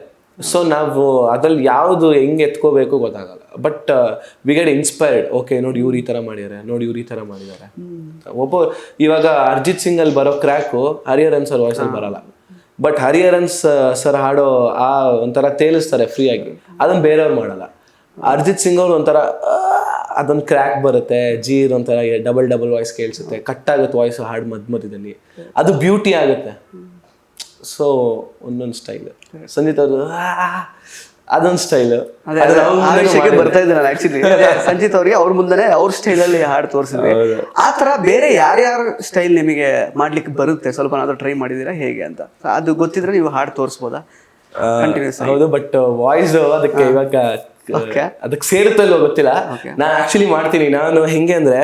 ಸೊ ನಾವು ಅದ್ರಲ್ಲಿ ಯಾವುದು ಹೆಂಗೆ ಎತ್ಕೋಬೇಕು ಗೊತ್ತಾಗಲ್ಲ. But we get inspired. Okay ನೋಡಿ ಇವ್ರು ಈ ಥರ ಮಾಡಿದ್ದಾರೆ, ನೋಡಿ ಇವ್ರು ಈ ಥರ ಮಾಡಿದ್ದಾರೆ. ಇವಾಗ ಅರ್ಜಿತ್ ಸಿಂಗಲ್ಲಿ ಬರೋ ಕ್ರ್ಯಾಕು ಹರಿಹರನ್ ಸರ್ ವಾಯ್ಸಲ್ಲಿ ಬರಲ್ಲ. ಬಟ್ ಹರಿಹರನ್ ಸರ್ ಹಾಡೋ ಆ ಒಂಥರ ತೇಲಿಸ್ತಾರೆ ಫ್ರೀಯಾಗಿ, ಅದನ್ನು ಬೇರೆಯವ್ರು ಮಾಡಲ್ಲ. ಅರ್ಜಿತ್ ಸಿಂಗ್ ಅವ್ರು ಒಂಥರ ಅದೊಂದು ಕ್ರ್ಯಾಕ್ ಬರುತ್ತೆ, ಜೀರ್ ಒಂಥರ ಡಬಲ್ ವಾಯ್ಸ್ ಕೇಳಿಸುತ್ತೆ, ಕಟ್ ಆಗುತ್ತೆ ವಾಯ್ಸ್ ಹಾಡು ಮಧ್ಯದಲ್ಲಿ, ಅದು ಬ್ಯೂಟಿ ಆಗುತ್ತೆ. ಸೊ ಒಂದೊಂದು ಸ್ಟೈಲ್. ಸಂಜಿತ್ ಅವ್ರದ್ದು ಅದೊಂದು ಸ್ಟೈಲ್ ಬರ್ತಾ ಇದ್ದೆ ನಾನು ಆಕ್ಚುಲಿ. ಸಂಜಿತ್ ಅವ್ರಿಗೆ ಅವ್ರ ಮುಂದೆ ಅವ್ರ ಸ್ಟೈಲಲ್ಲಿ ಹಾಡು ತೋರಿಸಿದ್ವಿ. ಆ ಥರ ಬೇರೆ ಯಾರ್ಯಾರ ಸ್ಟೈಲ್ ನಿಮಗೆ ಮಾಡ್ಲಿಕ್ಕೆ ಬರುತ್ತೆ? ಸ್ವಲ್ಪ ಏನಾದ್ರು ಟ್ರೈ ಮಾಡಿದ್ದೀರಾ ಹೇಗೆ ಅಂತ? ಅದು ಗೊತ್ತಿದ್ರೆ ನೀವು ಹಾಡು ತೋರಿಸ್ಬೋದಾ? ಹೌದು, ಬಟ್ ವಾಯ್ಸ್ ಅದಕ್ಕೆ ಇವಾಗ ಅದಕ್ಕೆ ಸೇರುತ್ತಲ್ಲೋ ಗೊತ್ತಿಲ್ಲ. ನಾನು ಆಕ್ಚುಲಿ ಮಾಡ್ತೀನಿ. ನಾನು ಹೆಂಗೆ ಅಂದ್ರೆ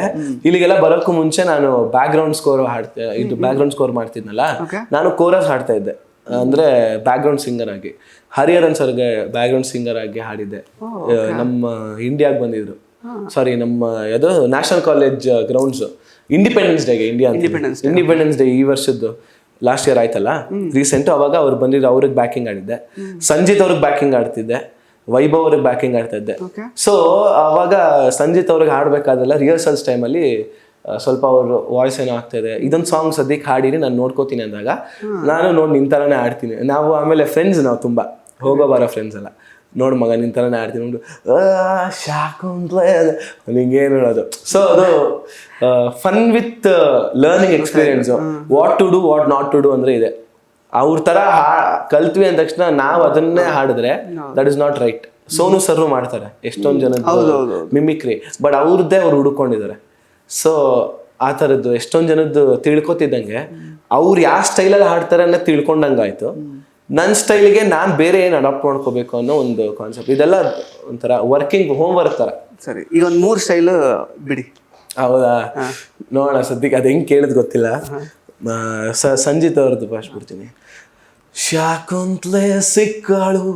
ಇಲ್ಲಿಗೆಲ್ಲ ಬರೋಕ್ಕೂ ಮುಂಚೆ ನಾನು ಬ್ಯಾಕ್ಗ್ರೌಂಡ್ ಸ್ಕೋರ್ ಮಾಡ್ತಿದ್ನಲ್ಲ, ನಾನು ಕೋರಸ್ ಹಾಡ್ತಾ ಇದ್ದೆ, ಅಂದ್ರೆ ಬ್ಯಾಕ್ಗ್ರೌಂಡ್ ಸಿಂಗರ್ ಆಗಿ. ಹರಿಹರನ್ ಸರ್ಗೆ ಬ್ಯಾಕ್ಗ್ರೌಂಡ್ ಸಿಂಗರ್ ಆಗಿ ಹಾಡಿದ್ದೆ. ನಮ್ಮ ಇಂಡಿಯಾಗೆ ಬಂದಿದ್ರು, ಸಾರಿ ನಮ್ಮ ಯಾವುದು ನ್ಯಾಷನಲ್ ಕಾಲೇಜ್ ಗ್ರೌಂಡ್ಸ್ ಇಂಡಿಪೆಂಡೆನ್ಸ್ ಡೇಗೆ, ಇಂಡಿಪೆಂಡೆನ್ಸ್ ಡೇ ಈ ವರ್ಷದ್ದು ಲಾಸ್ಟ್ ಇಯರ್ ಆಯ್ತಲ್ಲ ರೀಸೆಂಟ್, ಅವಾಗ ಅವ್ರು ಬಂದಿದ್ರು, ಅವ್ರಿಗೆ ಬ್ಯಾಕಿಂಗ್ ಆಡಿದ್ದೆ. ಸಂಜಿತ್ ಅವ್ರಿಗೆ ಬ್ಯಾಕಿಂಗ್ ಆಡ್ತಿದ್ದೆ, ವೈಭವ್ ಅವ್ರಿಗೆ ಬ್ಯಾಕಿಂಗ್ ಆಡ್ತಾ ಇದ್ದೆ. ಸೊ ಅವಾಗ ಸಂಜಿತ್ ಅವ್ರಿಗೆ ಹಾಡ್ಬೇಕಾದಲ್ಲ ರಿಹರ್ಸಲ್ಸ್ ಟೈಮಲ್ಲಿ ಸ್ವಲ್ಪ ಅವ್ರ ವಾಯ್ಸ್ ಏನೋ ಆಗ್ತಾಯಿದೆ, ಇದೊಂದು ಸಾಂಗ್ ಸದ್ಯಕ್ಕೆ ಹಾಡಿರಿ ನಾನು ನೋಡ್ಕೋತೀನಿ ಅಂದಾಗ ನಾನು ನೋಡಿ ನಿಂತರನೇ ಆಡ್ತೀನಿ. ನಾವು ಆಮೇಲೆ ಫ್ರೆಂಡ್ಸ್, ನಾವು ತುಂಬ ಹೋಗೋ ಬರೋ ಫ್ರೆಂಡ್ಸ್ ಎಲ್ಲ, ನೋಡು ಮಗ ನಿಂತರನೇ ಆಡ್ತೀನಿ, ನೋಡು ಹಿಂಗೇನು ಹೇಳೋದು. ಸೊ ಅದು fun with learning experience. What to do what not to do ಅಂದರೆ ಇದೆ. ಅವ್ರ ಥರ ಕಲ್ತ್ವಿ ಅಂದ ತಕ್ಷಣ ನಾವು ಅದನ್ನೇ ಹಾಡಿದ್ರೆ that is not right. Sonu sir ಮಾಡ್ತಾರೆ ಎಷ್ಟೊಂದು ಜನ ಮಿಮಿಕ್ರಿ, ಬಟ್ ಅವ್ರದ್ದೇ ಅವ್ರು ಹುಡುಕೊಂಡಿದ್ದಾರೆ. ಸೊ ಆ ಥರದ್ದು ಎಷ್ಟೊಂದು ಜನದ್ದು ತಿಳ್ಕೊತಿದ್ದಂಗೆ ಅವ್ರು ಯಾವ ಸ್ಟೈಲಲ್ಲಿ ಹಾಡ್ತಾರೆ ಅನ್ನೋ ತಿಳ್ಕೊಂಡಂಗಾಯ್ತು. ನನ್ನ ಸ್ಟೈಲಿಗೆ ನಾನು ಬೇರೆ ಏನು ಅಡಾಪ್ಟ್ ಮಾಡ್ಕೋಬೇಕು ಅನ್ನೋ ಒಂದು ಕಾನ್ಸೆಪ್ಟ್. ಇದೆಲ್ಲ ಒಂಥರ ಹೋಮ್ ವರ್ಕ್ ಥರ. ಸರಿ, ಈಗ ಒಂದು 3 ಸ್ಟೈಲ್ ಬಿಡಿ. ಹೌದಾ, ನೋಡೋಣ ಸದ್ಯಕ್ಕೆ ಅದು ಹೆಂಗೆ ಕೇಳಿದ್ ಗೊತ್ತಿಲ್ಲ. ಸಂಜಿತ್ ಅವ್ರದ್ದು ಫಸ್ಟ್ ಬಿಡ್ತೀನಿ. ಶಾಕುಂತ್ಲೆ ಸಿಕ್ಕಳು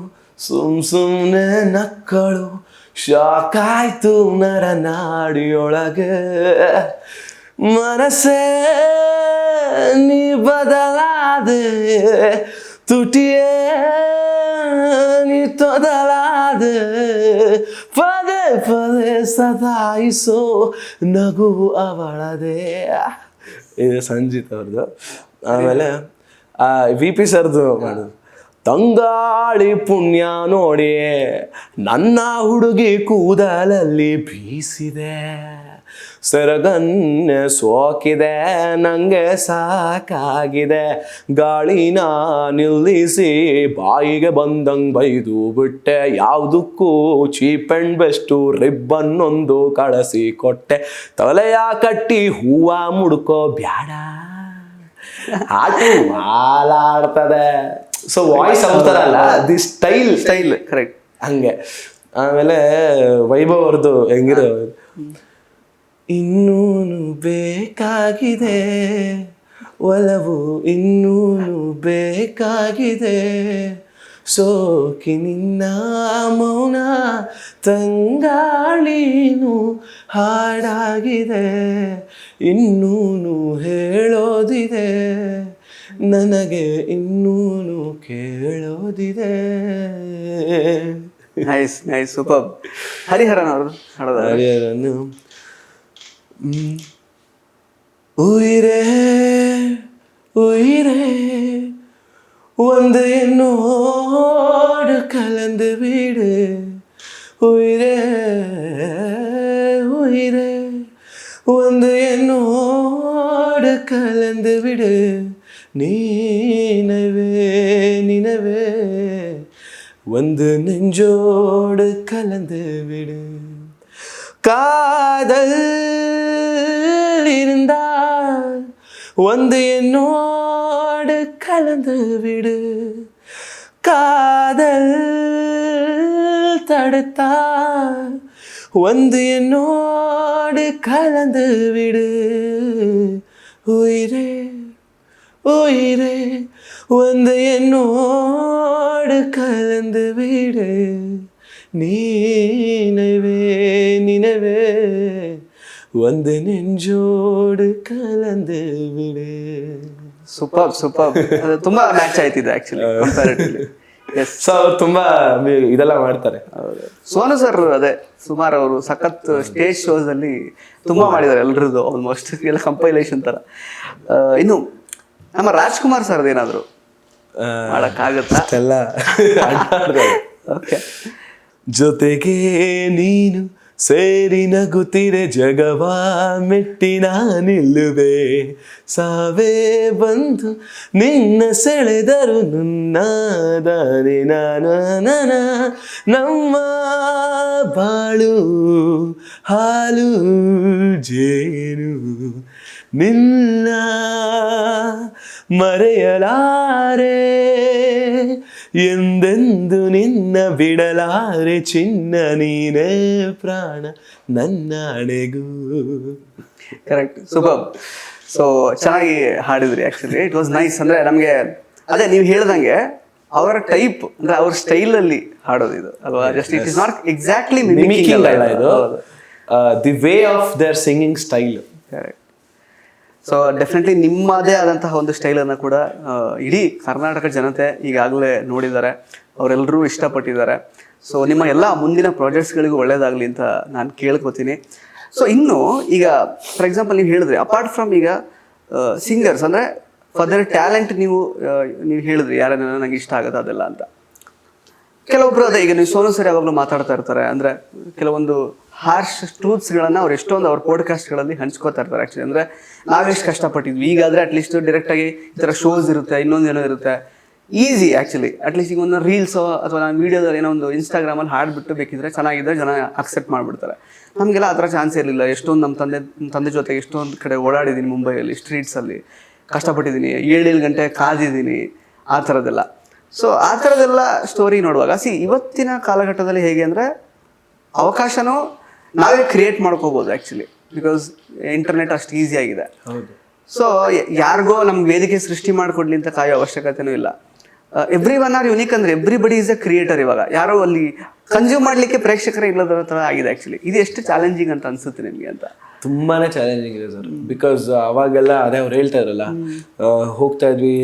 ಸುಮ್ನೆ ನಕ್ಕಳು, ಶಾಕಾಯ್ತು ನರ ನಾಡಿಯೊಳಗೆ, ಮನಸ್ಸೇ ನೀ ಬದಲಾದೆ, ತುಟಿಯೇ ನೀ ತೊದಲಾದೆ, ಪದೇ ಪದೇ ಸದಾಯಿಸೋ ನಗು ಅವಳದೆ. ಇದು ಸಂಜಿತ್ ಅವ್ರದ್ದು. ಆಮೇಲೆ VP ಸರ್ದು ಮಾಡೋದು. ತಂಗಾಳಿ ಪುಣ್ಯ ನೋಡಿ ನನ್ನ ಹುಡುಗಿ ಕೂದಲಲ್ಲಿ ಬೀಸಿದೆ, ಸೆರಗನ್ನೆ ಸೋಕಿದೆ, ನಂಗೆ ಸಾಕಾಗಿದೆ, ಗಾಳಿನ ನಿಲ್ಲಿಸಿ ಬಾಯಿಗೆ ಬಂದಂಗೆ ಬೈದು ಬಿಟ್ಟೆ, ಯಾವುದಕ್ಕೂ ಚೀಪ್ ಆ್ಯಂಡ್ ಬೆಸ್ಟು ರಿಬ್ಬನ್ ಒಂದು ಕಳಿಸಿ ಕೊಟ್ಟೆ, ತಲೆಯ ಕಟ್ಟಿ ಹೂವ ಮುಡ್ಕೋ ಬ್ಯಾಡ, ಹಾಟು ಮಾಲಾಡ್ತದೆ. ಸೊ ವಾಯ್ಸ್ ಅಂತಾರಲ್ಲ, ದಿ ಸ್ಟೈಲ್ ಕರೆಕ್ಟ್ ಹಂಗೆ. ಆಮೇಲೆ ವೈಭವ್ ಅವ್ರದ್ದು ಹೆಂಗಿರೋ, ಇನ್ನೂನು ಬೇಕಾಗಿದೆ ಒಲವು, ಇನ್ನೂನು ಬೇಕಾಗಿದೆ, ಸೋಕಿ ನಿನ್ನ ಮೌನ ತಂಗಾಳಿನು ಹಾಡಾಗಿದೆ, ಇನ್ನೂನು ಹೇಳೋದಿದೆ ನನಗೆ, ಇನ್ನೂನು ಕೇಳೋದಿದೆ. Nice nice super. ಹರಿಹರನ್ ಅವರು ಹರಿಹರನು ಉಯಿರೇ ಉಯಿರೇ ಒಂದು என்னோடு கலந்து விடு, உயிரே உயிரே ಒಂದು என்னோடு கலந்து விடு, நினைவே நினைவே வந்து நெஞ்சோடு கலந்து விடு, காதல் இருந்தால் வந்து என்னோடு கலந்து விடு, காதல் தடுத்தால் வந்து என்னோடு கலந்து விடு, உயிரே உயிரே வந்து என்னோடு கலந்து விடு, நினைவே நினைவே வந்து நெஞ்சோடு கலந்து விடு. Super super. ಅದು ತುಂಬಾ ಮ್ಯಾಚ್ ಆಯ್ತಿದೆ ಆಕ್ಚುಲಿ ಕಂಪ್ಯಾರಿಟಿವ್ಲಿ. ಎಸ್, ಸೊ ಅವ್ರು ತುಂಬಾ ಇದೆಲ್ಲ ಮಾಡ್ತಾರೆ. ಸೋನು ಸರ್ ಅದೇ ಸುಮಾರು ಅವರು ಸಖತ್ ಸ್ಟೇಜ್ ಶೋಸ್ ಅಲ್ಲಿ ತುಂಬಾ ಮಾಡಿದ್ದಾರೆ ಎಲ್ರದ್ದು, ಆಲ್ಮೋಸ್ಟ್ ಎಲ್ಲ ಕಂಪೈಲೇಷನ್ ತರ. ಇನ್ನು ನಮ್ಮ ರಾಜ್ಕುಮಾರ್ ಸರ್ದು ಏನಾದ್ರು ಮಾಡಕ್ಕಾಗತ್ತಾ? ಎಲ್ಲ ಓಕೆ. ಜೊತೆಗೆ ನೀನು ಸೇರಿ ನಗುತ್ತಿರೆ ಜಗವ ಮೆಟ್ಟಿನ ನಿಲ್ಲುವೆ, ಸಾವೇ ಬಂದು ನಿನ್ನ ಸೆಳೆದರು ನನ್ನ ದಾರಿ ನಾನ, ನಮ್ಮ ಬಾಳು ಹಾಲು ಜೇನು ನಿನ್ನ ಮರೆಯಲಾರೆ, ಎಂದೆಂದು ನಿನ್ನ ಬಿಡಲಾರೆ, ಚಿನ್ನ ನೀನೇ ಪ್ರಾಣ ನನ್ನಣೆಗೂ. Correct, super. ಸೊ ಚೆನ್ನಾಗಿ ಹಾಡಿದ್ರಿ ಆಕ್ಚುಲಿ, ಇಟ್ ವಾಸ್ ನೈಸ್. ಅಂದ್ರೆ ನಮ್ಗೆ ಅದೇ ನೀವು ಹೇಳ್ದಂಗೆ ಅವರ ಟೈಪ್ ಅಂದ್ರೆ ಅವ್ರ ಸ್ಟೈಲ್ ಅಲ್ಲಿ ಹಾಡೋದು ಇದು ಅಲ್ವಾ, just it is not exactly ಮಿಮಿಕಿಂಗ್ ಅಲ್ಲ ಇದು, the way of their singing style. Correct. So definitely ನಿಮ್ಮದೇ ಆದಂತಹ ಒಂದು ಸ್ಟೈಲನ್ನು ಕೂಡ ಇಡೀ ಕರ್ನಾಟಕ ಜನತೆ ಈಗಾಗಲೇ ನೋಡಿದ್ದಾರೆ, ಅವರೆಲ್ಲರೂ ಇಷ್ಟಪಟ್ಟಿದ್ದಾರೆ. ಸೊ ನಿಮ್ಮ ಎಲ್ಲ ಮುಂದಿನ ಪ್ರಾಜೆಕ್ಟ್ಸ್ಗಳಿಗೂ ಒಳ್ಳೇದಾಗಲಿ ಅಂತ ನಾನು ಕೇಳ್ಕೊತೀನಿ. ಸೊ ಇನ್ನು ಈಗ ಫಾರ್ ಎಕ್ಸಾಂಪಲ್ ನೀವು ಹೇಳಿದ್ರಿ, ಅಪಾರ್ಟ್ ಫ್ರಮ್ ಈಗ ಸಿಂಗರ್ಸ್ ಅಂದರೆ ಫರ್ದರ್ ಟ್ಯಾಲೆಂಟ್ ನೀವು ಹೇಳಿದ್ರಿ ಯಾರನ್ನ ನನಗೆ ಇಷ್ಟ ಆಗುತ್ತೆ ಅದೆಲ್ಲ ಅಂತ. ಕೆಲವೊಬ್ರು ಅದೇ ಈಗ ನೀವು ಸೋನು ಸರ್ ಯಾವಾಗಲೂ ಮಾತಾಡ್ತಾ ಇರ್ತಾರೆ, ಅಂದರೆ ಕೆಲವೊಂದು ಹಾರ್ಶ್ ಟ್ರೂತ್ಸ್ಗಳನ್ನು ಅವ್ರು ಎಷ್ಟೊಂದು ಅವ್ರ ಪಾಡ್ಕಾಸ್ಟ್ಗಳಲ್ಲಿ ಹಂಚ್ಕೋತಾ ಇರ್ತಾರೆ. ಆ್ಯಕ್ಚುಲಿ ಅಂದರೆ ನಾವೆಷ್ಟು ಕಷ್ಟಪಟ್ಟಿದ್ವಿ, ಈಗಾದರೆ ಅಟ್ಲೀಸ್ಟ್ ಡೈರೆಕ್ಟಾಗಿ ಈ ಥರ ಶೋಸ್ ಇರುತ್ತೆ, ಇನ್ನೊಂದೇನೋ ಇರುತ್ತೆ, ಈಸಿ ಆ್ಯಕ್ಚುಲಿ. ಅಟ್ಲೀಸ್ಟ್ ಈಗ ಒಂದು ರೀಲ್ಸೋ ಅಥವಾ ನಾನು ವೀಡಿಯೋದಲ್ಲಿ ಏನೋ ಒಂದು ಇನ್ಸ್ಟಾಗ್ರಾಮಲ್ಲಿ ಹಾಡ್ಬಿಟ್ಟು ಬೇಕಿದ್ರೆ ಚೆನ್ನಾಗಿದ್ದರೆ ಜನ ಅಕ್ಸೆಪ್ಟ್ ಮಾಡಿಬಿಡ್ತಾರೆ. ನಮಗೆಲ್ಲ ಆ ಥರ ಚಾನ್ಸ್ ಇರಲಿಲ್ಲ. ಎಷ್ಟೊಂದು ನಮ್ಮ ತಂದೆ ಜೊತೆಗೆ ಎಷ್ಟೊಂದು ಕಡೆ ಓಡಾಡಿದ್ದೀನಿ, ಮುಂಬೈಯಲ್ಲಿ ಸ್ಟ್ರೀಟ್ಸಲ್ಲಿ ಕಷ್ಟಪಟ್ಟಿದ್ದೀನಿ, 7 ಗಂಟೆ ಕಾದಿದ್ದೀನಿ, ಆ ಥರದ್ದೆಲ್ಲ. ಸೊ ಆ ಥರದ್ದೆಲ್ಲ ಸ್ಟೋರಿ ನೋಡುವಾಗ ಇವತ್ತಿನ ಕಾಲಘಟ್ಟದಲ್ಲಿ ಹೇಗೆ ಅಂದರೆ ಅವಕಾಶನೂ ನಾವೇ ಕ್ರಿಯೇಟ್ ಮಾಡ್ಕೋಬೋದು ಆ್ಯಕ್ಚುಲಿ, ಬಿಕಾಸ್ ಇಂಟರ್ನೆಟ್ ಅಷ್ಟು ಈಸಿ ಆಗಿದೆ. ಸೊ ಯಾರಿಗೋ ನಮ್ಗೆ ವೇದಿಕೆ ಸೃಷ್ಟಿ ಮಾಡಿಕೊಡ್ಲಿ ಅಂತ ಕಾಯೋ ಅವಶ್ಯಕತೆನೂ ಇಲ್ಲ. ಎವ್ರಿ ಒನ್ ಆರ್ ಯುನಿಕ್ ಅಂದ್ರೆ ಎವ್ರಿಬಡಿ ಈಸ್ ಅ ಕ್ರಿಯೇಟರ್. ಇವಾಗ ಯಾರೋ ಅಲ್ಲಿ ಕನ್ಸ್ಯೂಮ್ ಮಾಡ್ಲಿಕ್ಕೆ ಪ್ರೇಕ್ಷಕರೇ ಇಲ್ಲದ ತರ ಆಗಿದೆ ಆಕ್ಚುಲಿ. ಇದು ಎಷ್ಟು ಚಾಲೆಂಜಿಂಗ್ ಅಂತ ಅನ್ಸುತ್ತೆ ನಿಮ್ಗೆ ಅಂತ? ತುಂಬಾನೇ ಚಾಲೆಂಜಿಂಗ್ ಇದೆ ಸರ್. ಬಿಕಾಸ್ ಅವಾಗೆಲ್ಲ ಅದೇ ಅವ್ರು ಹೇಳ್ತಾ ಇದ್ರಲ್ಲ, ಹೋಗ್ತಾ ಇದ್ವಿ,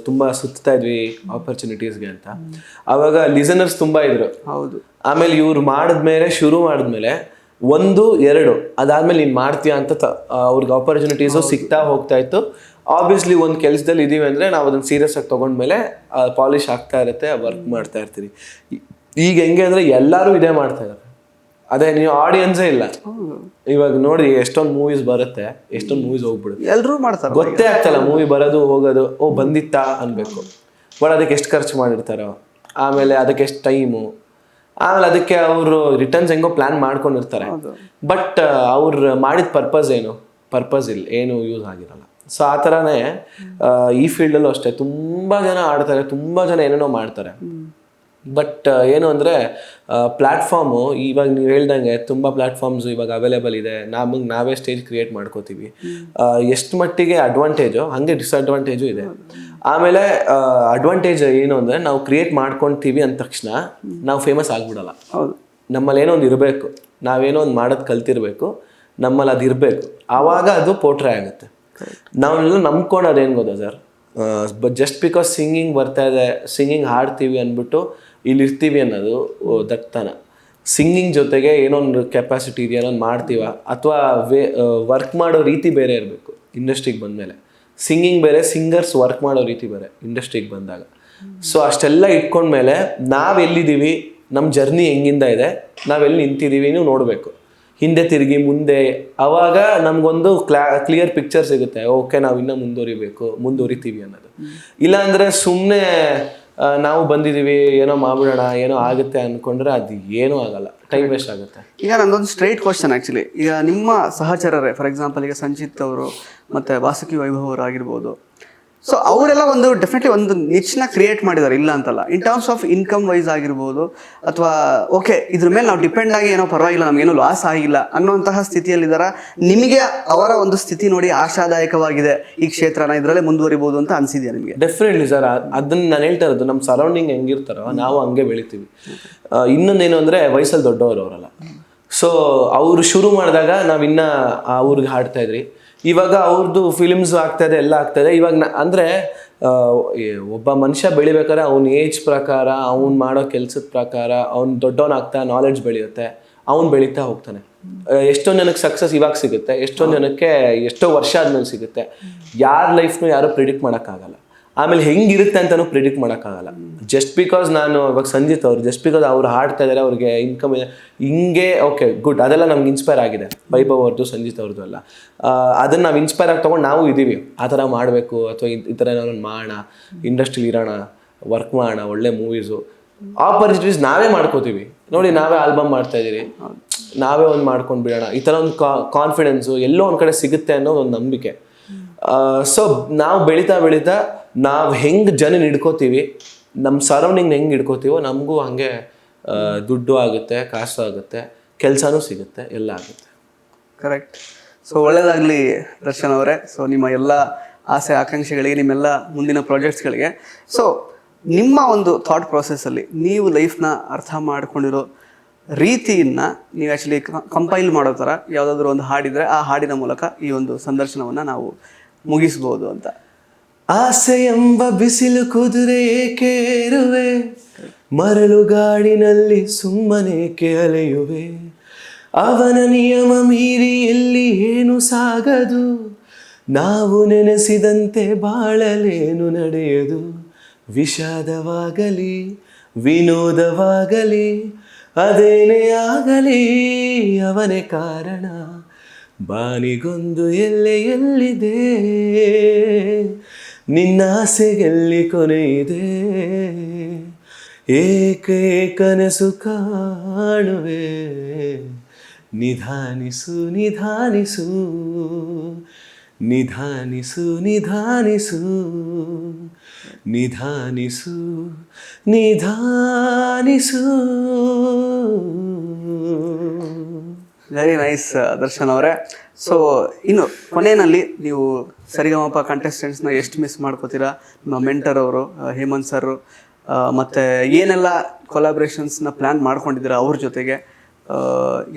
ತುಂಬಾ ಸುತ್ತಾ ಇದ್ವಿ ಆಪರ್ಚುನಿಟೀಸ್ಗೆ ಅಂತ. ಅವಾಗ ಲಿಸನರ್ಸ್ ತುಂಬಾ ಇದ್ರು. ಹೌದು. ಆಮೇಲೆ ಇವ್ರು ಶುರು ಮಾಡಿದ್ಮೇಲೆ 1, 2 ಅದಾದ್ಮೇಲೆ ನೀನ್ ಮಾಡ್ತೀಯಾ ಅಂತ ಅವ್ರಿಗೆ ಆಪರ್ಚುನಿಟೀಸು ಸಿಗ್ತಾ ಹೋಗ್ತಾ ಇತ್ತು. ಆಬ್ವಿಯಸ್ಲಿ ಒಂದು ಕೆಲಸದಲ್ಲಿ ಇದೀವಿ ಅಂದ್ರೆ ನಾವು ಅದನ್ನ ಸೀರಿಯಸ್ ಆಗಿ ತಗೊಂಡ್ಮೇಲೆ ಪಾಲಿಶ್ ಆಗ್ತಾ ಇರುತ್ತೆ, ವರ್ಕ್ ಮಾಡ್ತಾ ಇರ್ತೀವಿ. ಈಗ ಹೆಂಗೆ ಅಂದ್ರೆ ಎಲ್ಲರೂ ಇದೇ ಮಾಡ್ತಾ ಇದ್ದಾರೆ. ಅದೇ ನೀವು ಆಡಿಯನ್ಸೇ ಇಲ್ಲ. ಇವಾಗ ನೋಡಿ ಎಷ್ಟೊಂದು ಮೂವೀಸ್ ಬರುತ್ತೆ, ಎಷ್ಟೊಂದು ಮೂವೀಸ್ ಹೋಗ್ಬಿಡುತ್ತೆ, ಎಲ್ಲರೂ ಮಾಡ್ತಾರೆ, ಗೊತ್ತೇ ಆಗ್ತಲ್ಲ ಮೂವಿ ಬರೋದು ಹೋಗೋದು. ಬಂದಿತ್ತಾ ಅನ್ಬೇಕು. ಬಟ್ ಅದಕ್ಕೆ ಎಷ್ಟು ಖರ್ಚು ಮಾಡಿರ್ತಾರೋ, ಆಮೇಲೆ ಅದಕ್ಕೆ ಎಷ್ಟು ಟೈಮು, ಆಮೇಲೆ ಅದಕ್ಕೆ ಅವರು ರಿಟರ್ನ್ಸ್ ಹೆಂಗೋ ಪ್ಲಾನ್ ಮಾಡ್ಕೊಂಡಿರ್ತಾರೆ. ಬಟ್ ಅವ್ರು ಮಾಡಿದ ಪರ್ಪಸ್ ಇಲ್ಲ, ಏನು ಯೂಸ್ ಆಗಿರಲ್ಲ. ಸೊ ಆ ಥರನೇ ಈ ಫೀಲ್ಡಲ್ಲೂ ಅಷ್ಟೇ ತುಂಬಾ ಜನ ಆಡ್ತಾರೆ, ತುಂಬಾ ಜನ ಏನೇನೋ ಮಾಡ್ತಾರೆ. ಬಟ್ ಏನು ಅಂದರೆ ಪ್ಲ್ಯಾಟ್ಫಾರ್ಮು ಇವಾಗ ನೀವು ಹೇಳ್ದಂಗೆ ತುಂಬ ಪ್ಲ್ಯಾಟ್ಫಾರ್ಮ್ಸು ಇವಾಗ ಅವೈಲೇಬಲ್ ಇದೆ. ನಾವೇ ಸ್ಟೇಜ್ ಕ್ರಿಯೇಟ್ ಮಾಡ್ಕೋತೀವಿ. ಎಷ್ಟು ಮಟ್ಟಿಗೆ ಅಡ್ವಾಂಟೇಜು ಹಾಗೆ ಡಿಸ್ಅಡ್ವಾಂಟೇಜು ಇದೆ. ಆಮೇಲೆ ಅಡ್ವಾಂಟೇಜ್ ಏನು ಅಂದರೆ ನಾವು ಕ್ರಿಯೇಟ್ ಮಾಡ್ಕೊತೀವಿ ಅಂದ ತಕ್ಷಣ ನಾವು ಫೇಮಸ್ ಆಗ್ಬಿಡಲ್ಲ. ಹೌದು. ನಮ್ಮಲ್ಲಿ ಏನೋ ಒಂದು ಇರಬೇಕು, ನಾವೇನೋ ಒಂದು ಮಾಡೋದು ಕಲ್ತಿರ್ಬೇಕು, ನಮ್ಮಲ್ಲಿ ಅದು ಇರಬೇಕು. ಆವಾಗ ಅದು ಪೋಟ್ರೆ ಆಗುತ್ತೆ. ನಾವೆಲ್ಲ ನಂಬ್ಕೊಳೋದೇನು ಗೊತ್ತಾ ಸರ್, ಜಸ್ಟ್ ಬಿಕಾಸ್ ಸಿಂಗಿಂಗ್ ಬರ್ತಾ ಇದೆ, ಸಿಂಗಿಂಗ್ ಹಾಡ್ತೀವಿ ಅಂದ್ಬಿಟ್ಟು ಇಲ್ಲಿ ಇರ್ತೀವಿ ಅನ್ನೋದು ದಟ್ಟತನ. ಸಿಂಗಿಂಗ್ ಜೊತೆಗೆ ಏನೊಂದು ಕೆಪಾಸಿಟಿ ಇದೆಯಾ ಅನ್ನೋದು ಮಾಡ್ತೀವ, ಅಥವಾ ವರ್ಕ್ ಮಾಡೋ ರೀತಿ ಬೇರೆ ಇರಬೇಕು. ಇಂಡಸ್ಟ್ರಿಗೆ ಬಂದಮೇಲೆ ಸಿಂಗಿಂಗ್ ಬೇರೆ, ಸಿಂಗರ್ಸ್ ವರ್ಕ್ ಮಾಡೋ ರೀತಿ ಬೇರೆ ಇಂಡಸ್ಟ್ರಿಗೆ ಬಂದಾಗ. ಸೊ ಅಷ್ಟೆಲ್ಲ ಇಟ್ಕೊಂಡ್ಮೇಲೆ ನಾವೆಲ್ಲಿದ್ದೀವಿ, ನಮ್ಮ ಜರ್ನಿ ಹೆಂಗಿಂದ ಇದೆ, ನಾವೆಲ್ಲಿ ನಿಂತಿದ್ದೀವಿ ನೀವು ನೋಡಬೇಕು. ಹಿಂದೆ ತಿರುಗಿ ಮುಂದೆ, ಆವಾಗ ನಮಗೊಂದು ಕ್ಲಿಯರ್ ಪಿಕ್ಚರ್ ಸಿಗುತ್ತೆ. ಓಕೆ, ನಾವು ಇನ್ನೂ ಮುಂದುವರಿತೀವಿ ಅನ್ನೋದು. ಇಲ್ಲಾಂದರೆ ಸುಮ್ಮನೆ ನಾವು ಬಂದಿದ್ದೀವಿ, ಏನೋ ಮಾಡ್ಬಿಡೋಣ, ಏನೋ ಆಗುತ್ತೆ ಅಂದ್ಕೊಂಡ್ರೆ ಅದು ಏನೂ ಆಗಲ್ಲ, ಟೈಮ್ ವೇಸ್ಟ್ ಆಗುತ್ತೆ. ಈಗ ನಂದೊಂದು ಸ್ಟ್ರೈಟ್ ಕ್ವಶನ್ ಆ್ಯಕ್ಚುಲಿ. ಈಗ ನಿಮ್ಮ ಸಹಚರರೇ, ಫಾರ್ ಎಕ್ಸಾಂಪಲ್ ಈಗ ಸಂಚಿತ್ ಅವರು ಮತ್ತು ವಾಸುಕಿ ವೈಭವ್ ಅವರು ಆಗಿರ್ಬೋದು, ಸೊ ಅವರೆಲ್ಲ ಒಂದು ಡೆಫಿನೆಟ್ಲಿ ಒಂದು ನಿಚ್ನ ಕ್ರಿಯೇಟ್ ಮಾಡಿದ್ದಾರೆ, ಇಲ್ಲ ಅಂತಲ್ಲ. In terms of income wise ಆಗಿರ್ಬೋದು, ಅಥವಾ ಓಕೆ ಇದ್ರ ಮೇಲೆ ನಾವು ಡಿಪೆಂಡ್ ಆಗಿ ಏನೋ ಪರವಾಗಿಲ್ಲ, ನಮಗೇನೋ ಲಾಸ್ ಆಗಿಲ್ಲ ಅನ್ನೋಂತಹ ಸ್ಥಿತಿಯಲ್ಲಿದ್ದಾರೆ. ನಿಮಗೆ ಅವರ ಒಂದು ಸ್ಥಿತಿ ನೋಡಿ ಆಶಾದಾಯಕವಾಗಿದೆ, ಈ ಕ್ಷೇತ್ರನ ಇದರಲ್ಲೇ ಮುಂದುವರಿಬೋದು ಅಂತ ಅನ್ಸಿದ್ಯಾ ನಿಮಗೆ? Definitely sir. ಅದನ್ನ ನಾನು ಹೇಳ್ತಾ ಇರೋದು, ನಮ್ಮ ಸರೌಂಡಿಂಗ್ ಹೆಂಗಿರ್ತಾರೋ ನಾವು ಹಂಗೆ ಬೆಳಿತೀವಿ. ಇನ್ನೊಂದೇನು ಅಂದರೆ ವಯಸ್ಸಲ್ಲಿ ದೊಡ್ಡವರು ಅವರಲ್ಲ. ಸೊ ಅವರು ಶುರು ಮಾಡಿದಾಗ ನಾವಿನ್ನ ಅವ್ರಿಗೆ ಹಾಡ್ತಾ ಇದ್ರಿ. ಇವಾಗ ಅವ್ರದ್ದು ಫಿಲಿಮ್ಸ್ ಆಗ್ತಾಯಿದೆ, ಎಲ್ಲ ಆಗ್ತಾಯಿದೆ. ಇವಾಗ ಅಂದರೆ ಒಬ್ಬ ಮನುಷ್ಯ ಬೆಳಿಬೇಕಾದ್ರೆ ಅವ್ನ ಏಜ್ ಪ್ರಕಾರ, ಅವ್ನು ಮಾಡೋ ಕೆಲಸದ ಪ್ರಕಾರ ಅವ್ನು ದೊಡ್ಡವನಾಗ್ತಾ, ನಾಲೆಡ್ಜ್ ಬೆಳೆಯುತ್ತೆ, ಅವ್ನು ಬೆಳೀತಾ ಹೋಗ್ತಾನೆ. ಎಷ್ಟೊಂದು ಜನಕ್ಕೆ ಸಕ್ಸಸ್ ಇವಾಗ ಸಿಗುತ್ತೆ, ಎಷ್ಟೊಂದು ಜನಕ್ಕೆ ಎಷ್ಟೋ ವರ್ಷ ಆದ್ಮೇಲೆ ಸಿಗುತ್ತೆ. ಯಾರ ಲೈಫ್ನು ಯಾರು ಪ್ರಿಡಿಕ್ಟ್ ಮಾಡೋಕ್ಕಾಗಲ್ಲ. ಆಮೇಲೆ ಹೆಂಗಿರುತ್ತೆ ಅಂತಲೂ ಪ್ರಿಡಿಕ್ಟ್ ಮಾಡೋಕ್ಕಾಗಲ್ಲ. ಜಸ್ಟ್ ಬಿಕಾಸ್ ನಾನು ಇವಾಗ ಸಂಜಿತ್ ಅವರು ಜಸ್ಟ್ ಬಿಕಾಸ್ ಅವ್ರು ಹಾಡ್ತಾ ಇದ್ದಾರೆ, ಅವ್ರಿಗೆ ಇನ್ಕಮ್ ಇದೆ, ಹಿಂಗೆ ಓಕೆ ಗುಡ್, ಅದೆಲ್ಲ ನಮ್ಗೆ ಇನ್ಸ್ಪೈರ್ ಆಗಿದೆ. ವೈಭವ್ ಅವ್ರದ್ದು, ಸಂಜಿತ್ ಅವ್ರದ್ದು ಎಲ್ಲ. ಅದನ್ನು ನಾವು ಇನ್ಸ್ಪೈರ್ ಆಗಿ ತೊಗೊಂಡು ನಾವು ಇದ್ದೀವಿ, ಆ ಥರ ಮಾಡಬೇಕು, ಅಥವಾ ಈ ಥರ ಏನಾದ್ರು ಮಾಡೋಣ, ಇಂಡಸ್ಟ್ರಿಲಿ ಇರೋಣ, ವರ್ಕ್ ಮಾಡೋಣ, ಒಳ್ಳೆ ಮೂವೀಸು, ಆಪರ್ಚುನಿಟೀಸ್ ನಾವೇ ಮಾಡ್ಕೋತೀವಿ. ನೋಡಿ, ನಾವೇ ಆಲ್ಬಮ್ ಮಾಡ್ತಾ ಇದ್ದೀರಿ, ನಾವೇ ಒಂದು ಮಾಡ್ಕೊಂಡು ಬಿಡೋಣ, ಈ ಥರ ಒಂದು ಕಾನ್ಫಿಡೆನ್ಸು ಎಲ್ಲೋ ಒಂದು ಕಡೆ ಸಿಗುತ್ತೆ ಅನ್ನೋ ಒಂದು ನಂಬಿಕೆ. ಸೊ ನಾವು ಬೆಳೀತಾ ನಾವು ಹೆಂಗೆ ಜನ ಹಿಡ್ಕೋತೀವಿ, ನಮ್ಮ ಸರೌಂಡಿಂಗ್ ಹೆಂಗೆ ಹಿಡ್ಕೋತೀವೋ ನಮಗೂ ಹಾಗೆ ದುಡ್ಡು ಆಗುತ್ತೆ, ಕಾಸು ಆಗುತ್ತೆ, ಕೆಲಸನೂ ಸಿಗುತ್ತೆ, ಎಲ್ಲ ಆಗುತ್ತೆ. ಕರೆಕ್ಟ್. ಸೊ ಒಳ್ಳೆಯದಾಗಲಿ ದರ್ಶನ್ ಅವರೇ. ಸೊ ನಿಮ್ಮ ಎಲ್ಲ ಆಸೆ ಆಕಾಂಕ್ಷೆಗಳಿಗೆ, ನಿಮ್ಮೆಲ್ಲ ಮುಂದಿನ ಪ್ರಾಜೆಕ್ಟ್ಸ್ಗಳಿಗೆ. ಸೊ ನಿಮ್ಮ ಒಂದು ಥಾಟ್ ಪ್ರೊಸೆಸ್ಸಲ್ಲಿ ನೀವು ಲೈಫ್ನ ಅರ್ಥ ಮಾಡ್ಕೊಂಡಿರೋ ರೀತಿಯನ್ನು ನೀವು ಆ್ಯಕ್ಚುಲಿ ಕಂಪೈಲ್ ಮಾಡೋ ಥರ ಯಾವುದಾದ್ರೂ ಒಂದು ಹಾಡಿದರೆ ಆ ಹಾಡಿನ ಮೂಲಕ ಈ ಒಂದು ಸಂದರ್ಶನವನ್ನು ನಾವು ಮುಗಿಸ್ಬೋದು ಅಂತ. ಆಸೆ ಎಂಬ ಬಿಸಿಲು ಕುದುರೆ ಏಕೆ ಏರುವೆ, ಮರಳು ಗಾಡಿನಲ್ಲಿ ಸುಮ್ಮನೇಕೆ ಅಲೆಯುವೆ, ಅವನ ನಿಯಮ ಮೀರಿ ಎಲ್ಲಿ ಏನು ಸಾಗದು, ನಾವು ನೆನೆಸಿದಂತೆ ಬಾಳಲೇನು ನಡೆಯದು, ವಿಷಾದವಾಗಲಿ ವಿನೋದವಾಗಲಿ ಅದೇನೇ ಆಗಲಿ ಅವನೇ ಕಾರಣ, ಬಾನಿಗೊಂದು ಎಲ್ಲೆಯಲ್ಲಿದೆ, ನಿನ್ನ ಆಸೆಗೆಲ್ಲಿ ಕೊನೆಯಿದೆ, ಏಕೆ ಕನಸು ಕಾಣುವೆ, ನಿಧಾನಿಸು ನಿಧಾನಿಸು ನಿಧಾನಿಸು ನಿಧಾನಿಸು ನಿಧಾನಿಸು ನಿಧಾನಿಸು. ವೆರಿ ನೈಸ್ ದರ್ಶನ್ ಅವರೇ. ಸೊ ಇನ್ನು ಕೊನೆಯಲ್ಲಿ ನೀವು ಸರಿಗಮಪ ಕಂಟೆಸ್ಟೆಂಟ್ಸ್ನ ಎಷ್ಟು ಮಿಸ್ ಮಾಡ್ಕೋತೀರಾ? ನಿಮ್ಮ ಮೆಂಟರ್ ಅವರು ಹೇಮಂತ್ ಸರ್ ಮತ್ತು ಏನೆಲ್ಲ ಕೊಲಾಬ್ರೇಷನ್ಸ್ನ ಪ್ಲ್ಯಾನ್ ಮಾಡ್ಕೊಂಡಿದ್ದೀರಾ ಅವ್ರ ಜೊತೆಗೆ?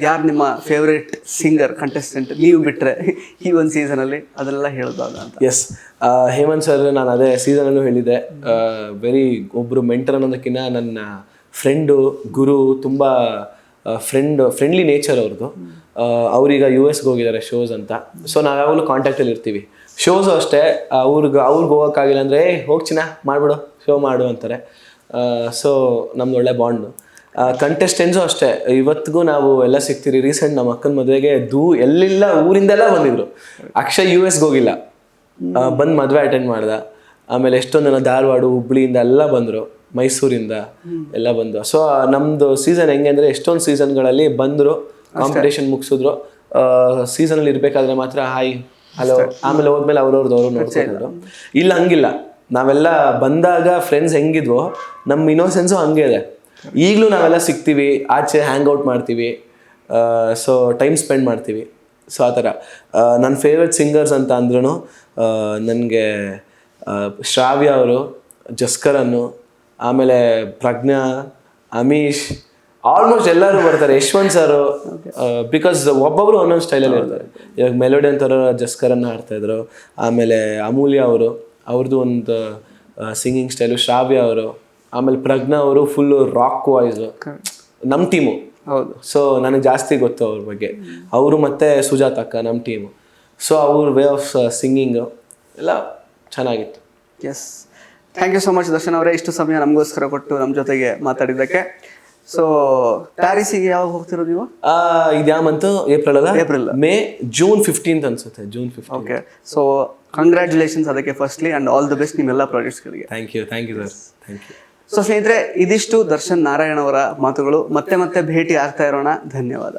ಯಾರು ನಿಮ್ಮ ಫೇವ್ರೇಟ್ ಸಿಂಗರ್ ಕಂಟೆಸ್ಟೆಂಟ್ ನೀವು ಬಿಟ್ಟರೆ ಈ ಒಂದು ಸೀಸನಲ್ಲಿ, ಅದೆಲ್ಲ ಹೇಳ್ದಾಗ ಅಂತ. ಎಸ್, ಹೇಮಂತ್ ಸರ್ ನಾನು ಅದೇ ಸೀಸನಲ್ಲೂ ಹೇಳಿದ್ದೆ, ಒಬ್ಬರು ಮೆಂಟರ್ ಅನ್ನೋದಕ್ಕಿಂತ ನನ್ನ ಫ್ರೆಂಡು, ಗುರು, ತುಂಬ ಫ್ರೆಂಡ್ಲಿ ನೇಚರ್ ಅವ್ರದ್ದು. ಅವ್ರೀಗ US ಹೋಗಿದ್ದಾರೆ ಶೋಸ್ ಅಂತ. ಸೊ ನಾವು ಯಾವಾಗಲೂ ಕಾಂಟ್ಯಾಕ್ಟಲ್ಲಿ ಇರ್ತೀವಿ. ಶೋಸು ಅಷ್ಟೇ, ಅವ್ರಿಗೆ ಹೋಗೋಕ್ಕಾಗಿಲ್ಲ ಅಂದರೆ ಹೋಗಿ ಚಿನ್ನ ಮಾಡಿಬಿಡು, ಶೋ ಮಾಡು ಅಂತಾರೆ. ಸೊ ನಮ್ದು ಒಳ್ಳೆ ಬಾಂಡು. ಕಂಟೆಸ್ಟೆಂಟ್ಸು ಅಷ್ಟೇ, ಇವತ್ತಿಗೂ ನಾವು ಎಲ್ಲ ಸಿಗ್ತೀರಿ. ರೀಸೆಂಟ್ ನಮ್ಮ ಅಕ್ಕನ ಮದುವೆಗೆ ಎಲ್ಲಿಲ್ಲ ಊರಿಂದೆಲ್ಲ ಬಂದಿದ್ರು. ಅಕ್ಷಯ್ US ಹೋಗಿಲ್ಲ, ಬಂದು ಮದುವೆ ಅಟೆಂಡ್ ಮಾಡ್ದ. ಆಮೇಲೆ ಎಷ್ಟೊಂದು ಜನ ಧಾರವಾಡ, ಹುಬ್ಳಿಯಿಂದ ಎಲ್ಲ ಬಂದರು, ಮೈಸೂರಿಂದ ಎಲ್ಲ ಬಂದು. ಸೊ ನಮ್ಮದು ಸೀಸನ್ ಹೆಂಗೆ ಅಂದರೆ ಎಷ್ಟೊಂದು ಸೀಸನ್ಗಳಲ್ಲಿ ಬಂದರು, ಕಾಂಪಿಟೇಷನ್ ಮುಗಿಸಿದ್ರು. ಸೀಸನಲ್ಲಿ ಇರಬೇಕಾದ್ರೆ ಮಾತ್ರ ಹಾಯ್ ಹಲೋ, ಆಮೇಲೆ ಹೋದ್ಮೇಲೆ ಅವ್ರು ನೋಡ್ಕೊಂಡು. ಇಲ್ಲ ಹಂಗಿಲ್ಲ, ನಾವೆಲ್ಲ ಬಂದಾಗ ಫ್ರೆಂಡ್ಸ್ ಹೆಂಗಿದ್ವೋ ನಮ್ಮ ಇನ್ನೋಸೆನ್ಸು ಹಂಗೆ ಇದೆ. ಈಗಲೂ ನಾವೆಲ್ಲ ಸಿಗ್ತೀವಿ, ಆಚೆ ಹ್ಯಾಂಗ್ ಔಟ್ ಮಾಡ್ತೀವಿ, ಸೊ ಟೈಮ್ ಸ್ಪೆಂಡ್ ಮಾಡ್ತೀವಿ. ಸೊ ಆ ಥರ ನನ್ನ ಫೇವ್ರೆಟ್ ಸಿಂಗರ್ಸ್ ಅಂತ ಅಂದ್ರೂ ನನಗೆ ಶ್ರಾವ್ಯ ಅವರು, ಜಸ್ಕರನ್ನು, ಆಮೇಲೆ ಪ್ರಜ್ಞಾ, ಅಮೀಶ್, ಆಲ್ಮೋಸ್ಟ್ ಎಲ್ಲರೂ ಬರ್ತಾರೆ. ಯಶ್ವಂತ್ ಸರ್, ಬಿಕಾಸ್ ಒಬ್ಬೊಬ್ರು ಒಂದೊಂದು ಸ್ಟೈಲಲ್ಲಿ ಇರ್ತಾರೆ. ಇವಾಗ ಮೆಲೋಡಿ ಅಂತಾರೋ ಜಸ್ಕರನ್ನು ಹಾಡ್ತಾಯಿದ್ರು. ಆಮೇಲೆ ಅಮೂಲ್ಯ ಅವರು, ಅವ್ರದ್ದು ಒಂದು ಸಿಂಗಿಂಗ್ ಸ್ಟೈಲು. ಶ್ರಾವ್ಯ ಅವರು, ಆಮೇಲೆ ಪ್ರಜ್ಞಾ ಅವರು ಫುಲ್ಲು ರಾಕ್ ವಾಯ್ಸು, ನಮ್ಮ ಟೀಮು. ಹೌದು. ಸೊ ನನಗೆ ಜಾಸ್ತಿ ಗೊತ್ತು ಅವ್ರ ಬಗ್ಗೆ. ಅವರು ಮತ್ತು ಸುಜಾತ್ ಅಕ್ಕ ನಮ್ಮ ಟೀಮು. ಸೊ ಅವ್ರ ವೇ ಆಫ್ ಸಿಂಗಿಂಗು ಎಲ್ಲ ಚೆನ್ನಾಗಿತ್ತು. Yes, thank you so much Darshan ಅವರೇ, ಇಷ್ಟು ಸಮಯ ನಮಗೋಸ್ಕರ ಕೊಟ್ಟು ನಮ್ಮ ಜೊತೆಗೆ ಮಾತಾಡಿದ್ದಕ್ಕೆ. ಸೊ ಪ್ಯಾರಿಸಿಗೆ ಯಾವಾಗ ಹೋಗ್ತಿರೋದು ನೀವು? ಇದ್ಯಾ ಮಂತು? ಏಪ್ರಿಲ್ ಅಲ್ಲ? ಏಪ್ರಿಲ್, ಜೂನ್ 15 ಅನ್ಸುತ್ತೆ, ಜೂನ್ 15. ಓಕೆ, ಸೊ ಕಂಗ್ರ್ಯಾಚುಲೇಷನ್ಸ್ ಅದಕ್ಕೆ firstly, and all the best ನಿಮ್ಮೆಲ್ಲ ಪ್ರಾಜೆಕ್ಟ್ಸ್ಗಳಿಗೆ. Thank you sir, thank you. So ಸ್ನೇಹಿತರೆ, ಇದಿಷ್ಟು ದರ್ಶನ್ ನಾರಾಯಣ್ ಅವರ ಮಾತುಗಳು. ಮತ್ತೆ ಭೇಟಿ ಆಗ್ತಾ ಇರೋಣ. ಧನ್ಯವಾದ.